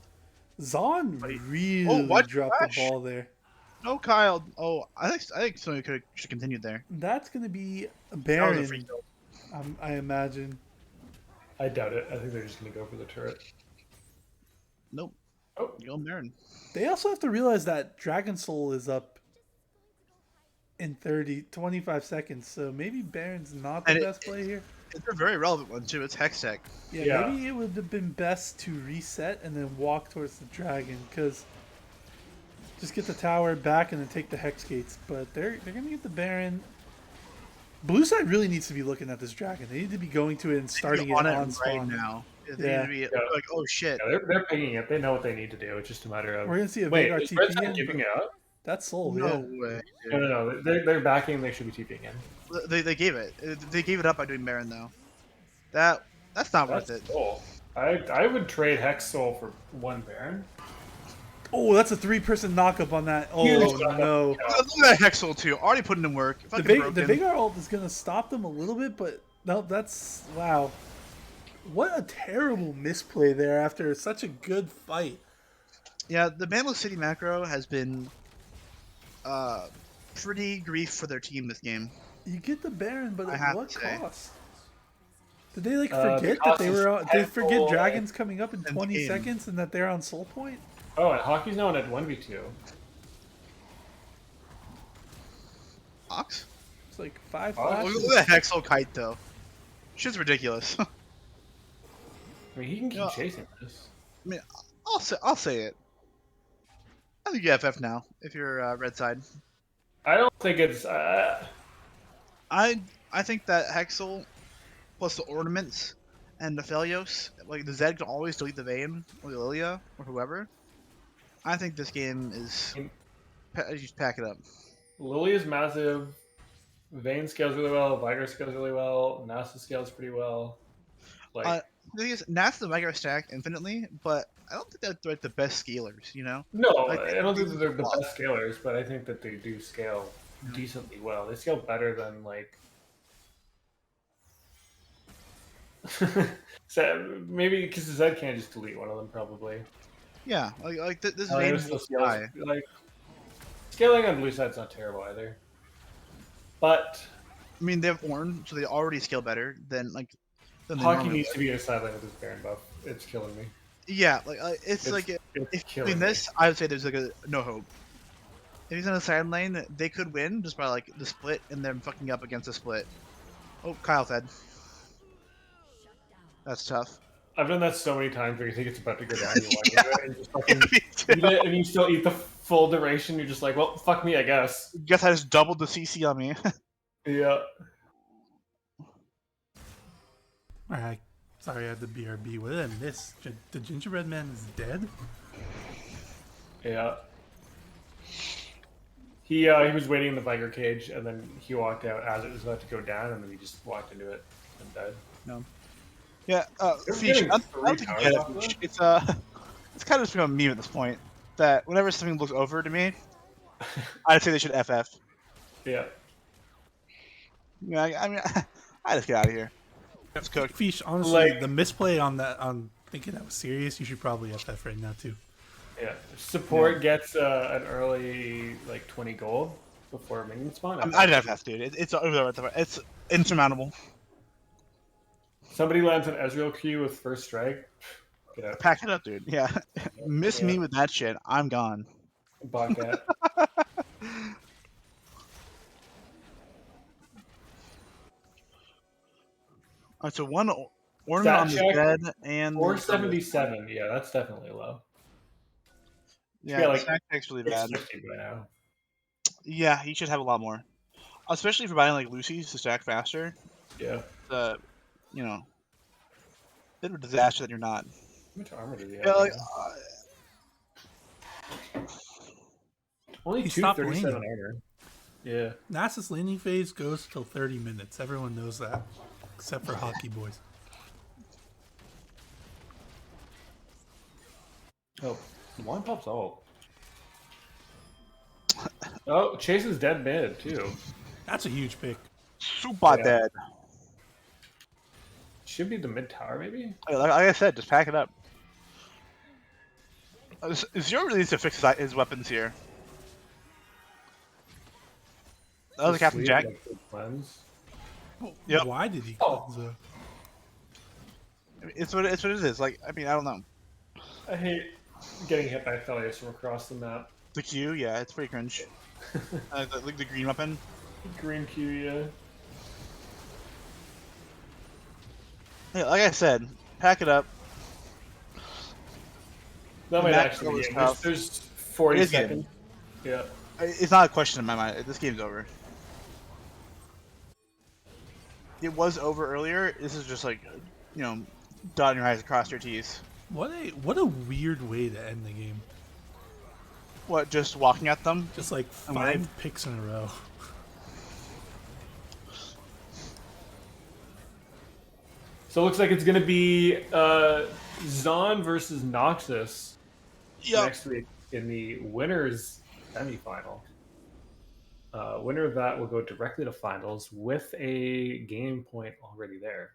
Zaun Wait. really Oh, watch dropped Flash. the ball there. No, Kyle. Oh, I think somebody should have continued there. That's going to be That was a Baron, free kill. I imagine. I doubt it. I think they're just gonna go for the turret. Nope. Oh. You're on Baron. They also have to realize that Dragon Soul is up in 25 seconds, so maybe Baron's not the And best play here. It's a very relevant one too. It's Hextech. Yeah, Yeah. maybe it would have been best to reset and then walk towards the dragon, because just get the tower back and then take the hex gates. But they're gonna get the Baron. Blue side really needs to be looking at this dragon. They need to be going to it and starting it on on it spawn. right now. They Yeah. need to be like, oh shit. Yeah, they're picking it. They know what they need to do. It's just a matter of. We're gonna see a Wait, Veigar is TP Rek'Sai in. giving it up? That's Soul, No yeah. way. No, Dude. no, no. They're backing. They should be TPing in. They gave it. They gave it up by doing Baron though. That's not worth That's it. Soul. I would trade Hex Soul for one Baron. Oh, that's a 3-person knockup on that. Oh Huge knockup. no. Look at that Hexel too. Already putting in work. The Fucking broken. Veigar ult is gonna stop them a little bit, but no, that's wow. What a terrible misplay there after such a good fight. Yeah, the Bandle City macro has been pretty grief for their team this game. You get the Baron, but I at have what to say. cost? Did they like The forget that cost they is were on, they forget tenfold. dragons coming up in And 20 game. seconds and that they're on soul point? Oh, and Hockey's now at 1v2. Ox? It's like 5 Oh, flashes. Look at that Hexel kite though. Shit's ridiculous. I I mean, he can keep Yeah. chasing this. mean, I'll say it. I think you FF now if you're red side. I don't think it's. I think that Hexel plus the ornaments and the Phelios, like the Zed can always delete the Vayne or the Lilia or whoever. I think this game is just pack it up. Lily is massive. Vayne scales really well. Viger scales really well. Nasa scales pretty well. Like The thing is, Nats the Viger stack infinitely, but I don't think that they're like the best scalers. You know? no, Like, I don't think that they're the flop. best scalers, but I think that they do scale decently well. They scale better than like. So maybe because the Zed can't just delete one of them, probably. Yeah, this Oh, Vayne still will scales, die. like scaling on blue side's not terrible either. But I mean, they have Ornn, so they already scale better than they Hockey normally needs would. to be in a side lane with his Baron buff. It's killing me. Yeah, it's It's like it's if killing in me. this, I would say there's like a no hope. If he's on a side lane, they could win just by like the split and them fucking up against the split. Oh, Kyle said. That's tough. I've done that so many times where you think it's about to go down, you walk Yeah. into it and just fucking Me too. eat it, and you still eat the full duration. You're just like, well, fuck me, I guess. Guess I just doubled the CC on me. Yeah. Alright. Sorry I had the BRB. What did I miss? The gingerbread man is dead? Yeah. He was waiting in the Viger cage, and then he walked out as it was about to go down, and then he just walked into it and died. No. Yeah, They're Feesh, getting I don't three think you towers get it, off Feesh. them? It's kind of just become a meme at this point. That whenever something looks over to me, I'd say they should FF. Yeah. Yeah, I mean, I just get out of here. It's cooked. Fish, honestly, Like- the misplay on that, on thinking that was serious, you should probably FF right now too. Yeah. Support gets an early, like, 20 gold before minion spawn. I'd FF, dude. It's insurmountable. Somebody lands an Ezreal Q with first strike. Get out. Pack it up, dude. Yeah. Miss me with that shit. I'm gone. Bobcat. Alright, so one ornament on the check, bed and 477. Yeah, that's definitely low. Yeah, Yeah, the like, stack check's really It's bad. 50 by now. Yeah, he should have a lot more. Especially for buying like Lucy's to stack faster. Yeah. You know, bit of a disaster that you're not. How much armor does he have? Yeah, like, now? Only He stopped 237 laning. armor. Yeah. Nasus laning phase goes till 30 minutes. Everyone knows that. Except for hockey boys. Oh, one pops ult. Oh, Chase is dead mid too. That's a huge pick. super Yeah. dead. Should be the mid tower maybe. Like I said, just pack it up. Zero really needs to fix his weapons here. That was a Captain Sleep, Jack. like, good cleanse. Yep. Why did he Oh. cleanse though? It's what it is. Like, I mean, I don't know. I hate getting hit by Phelios from across the map. The Q, yeah, it's pretty cringe. The green weapon. Green Q, yeah. Yeah, like I said, pack it up. That might Max actually was be. tough. There's 40 It is game. seconds. Yeah. It's not a question in my mind. This game's over. It was over earlier. This is just like, you know, dotting your eyes, cross your T's. What a weird way to end the game. What, just walking at them? Just like I'm 5 winning. picks in a row. So it looks like it's going to be Zaun versus Noxus next week in the winners semifinal. Winner of that will go directly to finals with a game point already there.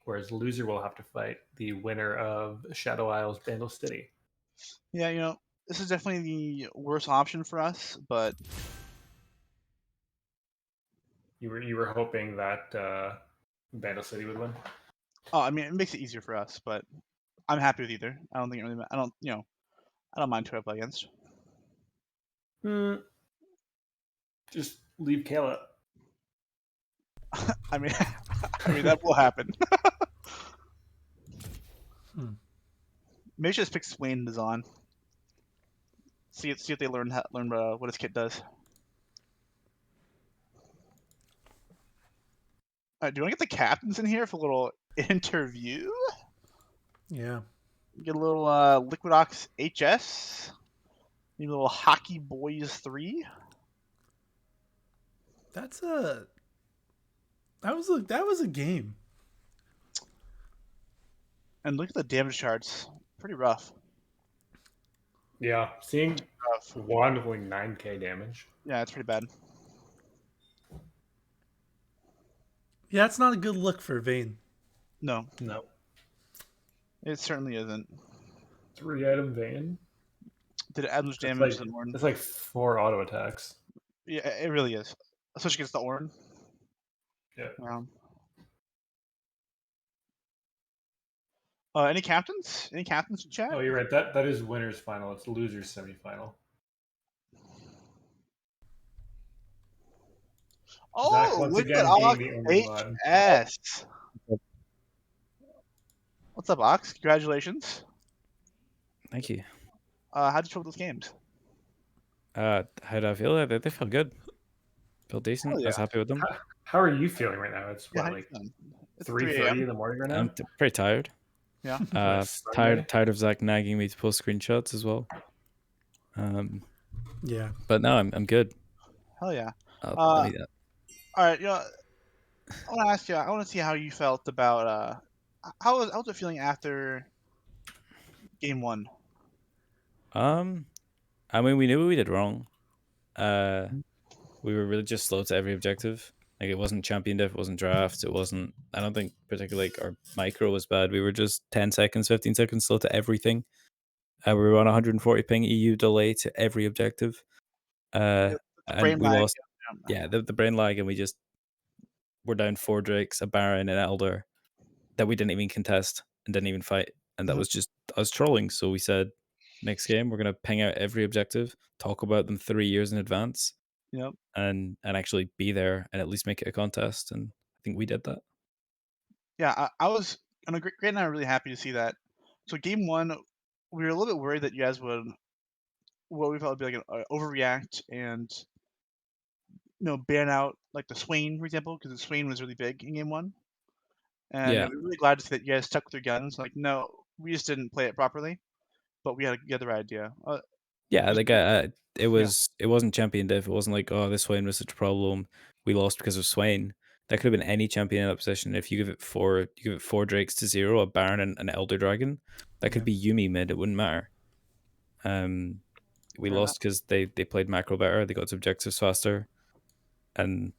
Whereas loser will have to fight the winner of Shadow Isles Bandle City. Yeah, you know, this is definitely the worst option for us, but You were hoping that Bandle City would win. I mean, it makes it easier for us. But I'm happy with either. I don't think it really. I don't mind who I play against. Just leave Kayla. I mean, that will happen. Maybe just pick Swain and Zaun. See if they learn what his kit does. Alright, do you want to get the captains in here for a little interview. Yeah. Get a little Liquid Ox HS. Maybe a little Hockey Boys 3. That was a game. And look at the damage charts. Pretty rough. Yeah, seeing Rough. Wand doing 9k damage. Yeah, it's pretty bad. Yeah, it's not a good look for Vayne. No, No. it certainly isn't. 3-item Vayne. Did it add much That's damage like, to the Ornn? that's like 4 auto attacks. Yeah, it really is. Especially against the Ornn. Yeah. Any captains? Any captains in chat? Oh, you're right. That is winner's final. It's loser's semifinal. Zach, Oh, once Liquid again, Ox being the only mod. HS. What's up, Ox? Congratulations. Thank you. How'd you feel with those games? How do I feel? They felt good. Felt decent. Hell I was yeah. happy with them. How are you feeling right now? It's Yeah, what, how you like feeling? It's 3:30 in the morning right now? I'm pretty tired. Yeah. Sunday? Tired of Zach nagging me to post screenshots as well. Yeah. But no, I'm good. Hell yeah. Let me, All right, I want to ask you. I want to see how you felt about how was it feeling after game 1? I mean, we knew what we did wrong. We were really just slow to every objective. Like, it wasn't champion diff, it wasn't draft, it wasn't. I don't think particularly like our micro was bad. We were just 10 seconds, 15 seconds slow to everything. We were on 140 ping EU delay to every objective. The And brain we lag, lost. Yeah, the brain lag, and we just were down 4 Drakes, a Baron, an Elder that we didn't even contest and didn't even fight. And that was just us trolling. So we said, next game, we're going to ping out every objective, talk about them 3 years in advance, Yep. and actually be there and at least make it a contest. And I think we did that. Yeah, I was. Great and I were really happy to see that. So game 1, we were a little bit worried that you guys would, what we felt would be like an overreact and ban out like the Swain, for example, because the Swain was really big in game 1. And Yeah. we're really glad to see that you guys stuck with your guns. Like, no, we just didn't play it properly, but we had the right idea. Yeah, like it wasn't champion diff. It wasn't like, oh, this Swain was such a problem. We lost because of Swain. That could have been any champion in that position. If you give it 4 Drakes to 0, a Baron and an Elder Dragon, that could be Yumi mid. It wouldn't matter. We lost because they played macro better. They got to objectives faster, and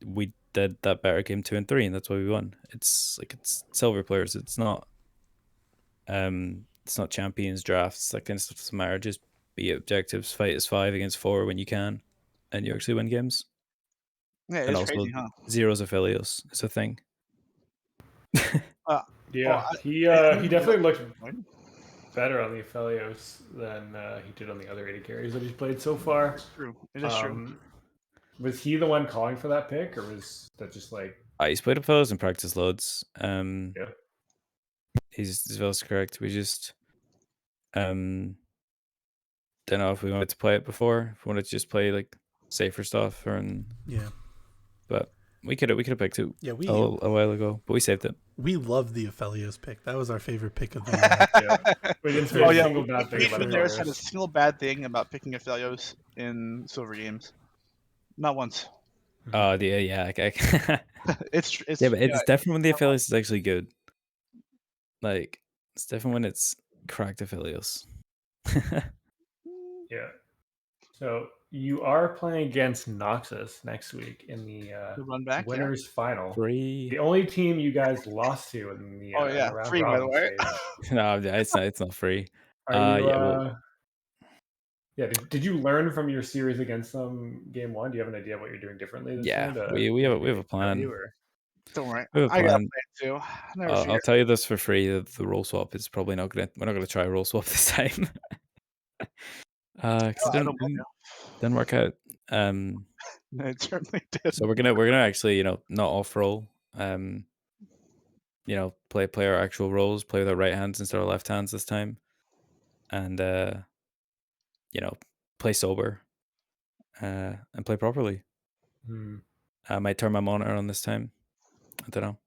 we did that better game 2 and 3, and that's why we won. It's silver players. It's not champions, drafts, that kind of stuff doesn't matter. Just be objectives, fight as 5 against 4 when you can, and you actually win games. Yeah, And it's also, crazy, huh? zeros Aphelios is a thing. Yeah, he definitely looked better on the Aphelios than he did on the other 80 carries that he's played so far. It's true. It is true. Was he the one calling for that pick, or was that just like... He's played Aphelios and practice loads. Yeah. His Aphelios correct. We just don't know if we wanted to play it before. If we wanted to just play like safer stuff, Yeah. But we could have picked it. Yeah, a while ago, but we saved it. We loved the Aphelios pick. That was our favorite pick of the year. Yeah. We didn't say a single bad thing about Never said a Aphelios. single bad thing about picking Aphelios in silver games. Not once. Yeah. It's Yeah, but it's different when the Aphelios is actually good. Like, it's different when it's cracked Aphelios. Yeah. So you are playing against Noxus next week in the run back, winners final. Free. The only team you guys lost to in the round free, by the robin way. stage. No, it's not free. Are you, yeah, did you learn from your series against them game 1? Do you have an idea what you're doing differently this yeah, time? we have a plan. Don't worry, We have a I got a plan. plan too. I'll tell you this for free: the roll swap is probably not gonna. We're not gonna try a roll swap this time. Because it didn't work out. It certainly did. So we're gonna actually not off roll. Play our actual roles, play with our right hands instead of left hands this time, and play sober, and play properly. I might turn my monitor on this time. I don't know.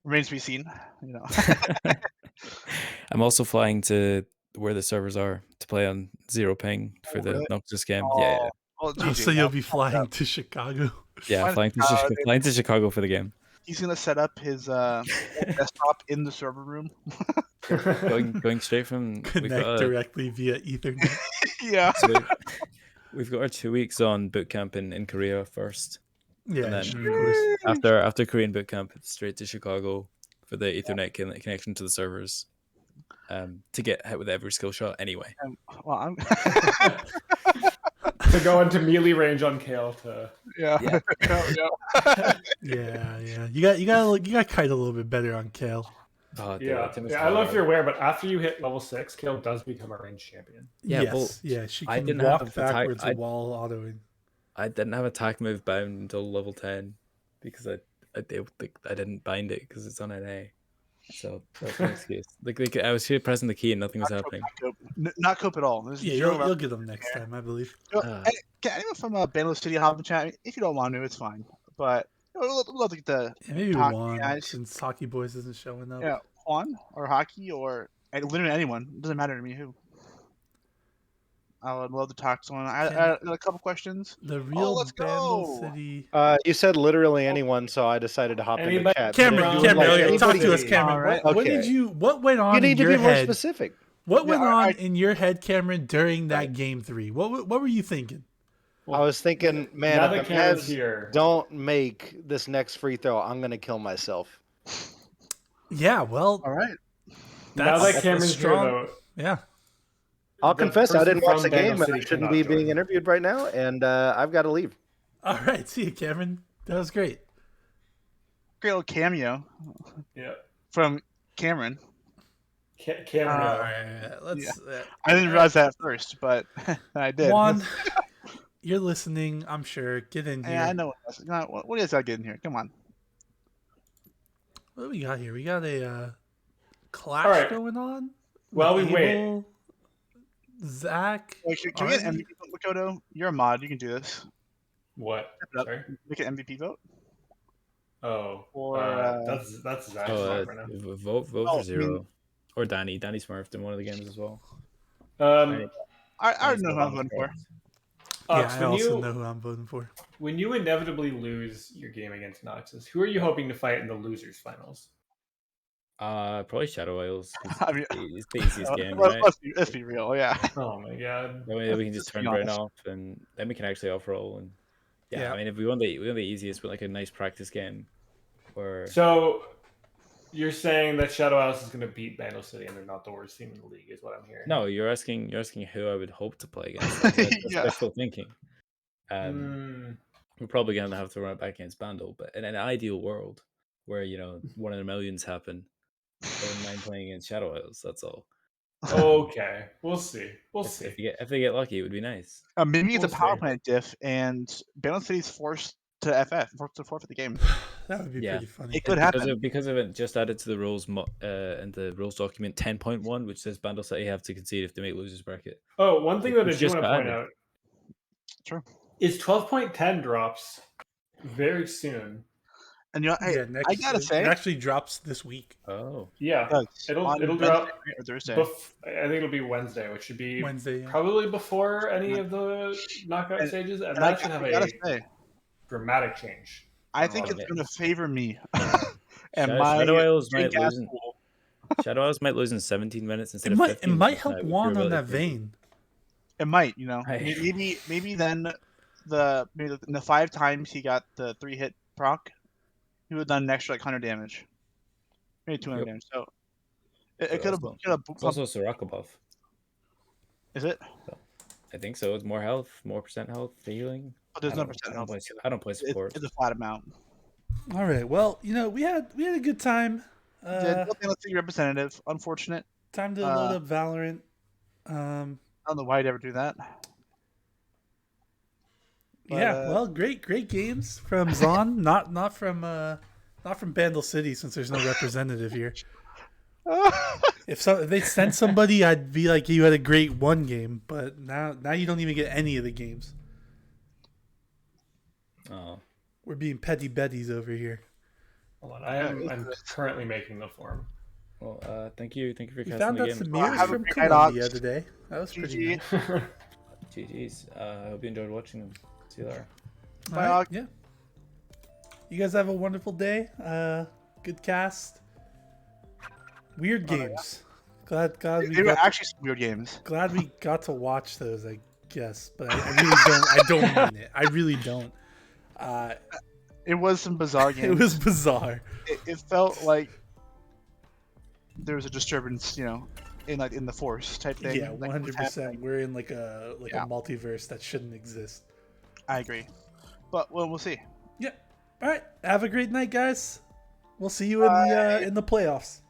Remains to be seen. You know. I'm also flying to where the servers are to play on 0 ping for the really? Noctis game. Yeah, yeah. Well, Oh, GG, so now. you'll be flying to Chicago. Yeah, Why- flying to Chicago for the game. He's gonna set up his desktop in the server room. Going straight from Connect directly via Ethernet. Yeah. So we've got our 2 weeks on boot camp in Korea first. Yeah, And then sure, of course. after Korean boot camp, it's straight to Chicago for the Ethernet connection to the servers. To get hit with every skill shot anyway. Well, I'm To go into melee range on Kale to yeah. Yeah. You got kite a little bit better on Kale. Oh, dude, yeah. I think it's I don't know if hard. you're aware, but after you hit level 6, Kale does become a range champion. Yeah, yes, well, yeah, she I can didn't have walk attack- backwards I- while autoing. I didn't have attack move bound until level 10 because I didn't bind it because it's on NA. So that's an excuse. Like I was here pressing the key and nothing was happening. Not cope at all. There's Yeah, zero you'll get them next time, I believe. Can anyone from Bandle City hop in chat? If you don't want to, it's fine. But we'd love to get the Yeah, maybe hockey Juan, guys. since Hockey Boys isn't showing up. Yeah, Juan or Hockey or literally anyone. It doesn't matter to me who. I would love to talk to someone. I got a couple questions. The real let's Bandle go. City. You said literally anyone, so I decided to hop in the Anybody- chat. Cameron, But if you would okay, talk anybody- to us, Cameron. All right. What Okay. did you? What went on You need in to your be more head? specific. What went Yeah, on I- in your head, Cameron, during that game 3? What were you thinking? I was thinking, man, now that if the Cameron's Mavs here. don't make this next free throw, I'm gonna kill myself. Yeah, well, All right. Now that's that Cameron's strong. here, though, Yeah. I'll The confess, I person didn't watch from the Bandle game, and City I shouldn't cannot be join. being interviewed right now, and I've got to leave. All right, see you, Cameron. That was great. Great little cameo yeah, from Cameron. Cameron. All right, let's. I didn't realize that at first, but I did. Juan, you're listening. I'm sure. Get in here. Yeah, I know. What is that getting here? Come on. What do we got here? We got a clash All right. going on. While we with wait. Abel, Zach. Wait, can we get Arden? MVP vote, Makoto? You're a mod. You can do this. What? Step it up. Sorry. Make an MVP vote. Oh, Or, that's Zach's Oh, right now. vote Oh, for I Zero. mean- Or Danny. Danny Smurfed in one of the games as well. Um, I already know who I'm voting for. Ox, Yeah, I when also you know who I'm voting for. when you inevitably lose your game against Noxus, who are you hoping to fight in the losers finals? Probably Shadow Isles. I mean, It's the easiest game, let's, right? let's be real. Yeah. Oh my god! That way we can just Let's turn be Brown honest. off, and then we can actually off roll. And yeah, Yeah. I mean, if we want the easiest, but like a nice practice game, where So you're saying that Shadow House is going to beat Bandle City, and they're not the worst team in the league, is what I'm hearing. no, you're asking who I would hope to play against. That's Yeah. wishful thinking. We're probably gonna have to run it back against Bandle, but in an ideal world where one in a millions happen, I wouldn't mind playing against Shadow Isles. That's all. Okay, we'll see. We'll If, see. if they get lucky, it would be nice. Maybe it's We'll a power see. plant diff, and Bandle City's forced to FF, forced to forfeit the game. That would be Yeah. pretty funny. It could happen. Because of it just added to the rules in the rules document 10.1, which says Bandle City have to concede if they make losers bracket. Oh, one thing that I It's do just want to point bad. out Sure. is 12.10 drops very soon. And hey, I gotta say, it actually drops this week. Oh, Yeah, it'll on drop Wednesday or Thursday. I think it'll be Wednesday, which should be Wednesday, yeah. probably before any of the knockout And- stages, and and I that should have gotta a say, dramatic change. I think Oh, it's yeah. going to favor me and Shadow- my Shadow Isles might gas lose in- pool. Shadow Isles might lose in 17 minutes instead It of might 15. it might minutes help now with Juan on durability that change. vein. It might, Hey. maybe then maybe the 5 times he got the 3-hit proc, he would have done an extra 100 damage, maybe 200 Yep. damage. So But it could also- have. It's also a Soraka buff. Is it? I think so. It's more health, more percent health, healing. But there's I no don't- percent I don't health. play- I don't play support. It's a flat amount. All right. Well, we had a good time. Did Bandle City representative? Unfortunate. Time to load up Valorant. I don't know why I'd ever do that. But, Yeah, well, great games from Zaun. not from Bandle City, since there's no representative here. If they sent somebody, I'd be like, you had a great one game, but now you don't even get any of the games. Oh, We're being petty betties over here. Hold on, I'm currently making the form. Well, thank you for We casting found the out game. some mirrors have a from great night, Colombia Ox. today. That was pretty GG. nice. GG's. I hope you enjoyed watching them. See you later. All right, Ox. yeah. You guys have a wonderful day. Good cast. Weird games. Glad we They were got actually some weird games. glad we got to watch those, I guess. But I don't mean it. I really don't. It was some bizarre games. It was bizarre. It felt like there was a disturbance, in the force type thing. Yeah, like, what's 100%. happening. We're in like a Yeah. multiverse that shouldn't exist. I agree, but we'll see. Yeah. All right. Have a great night, guys. We'll see you in the playoffs.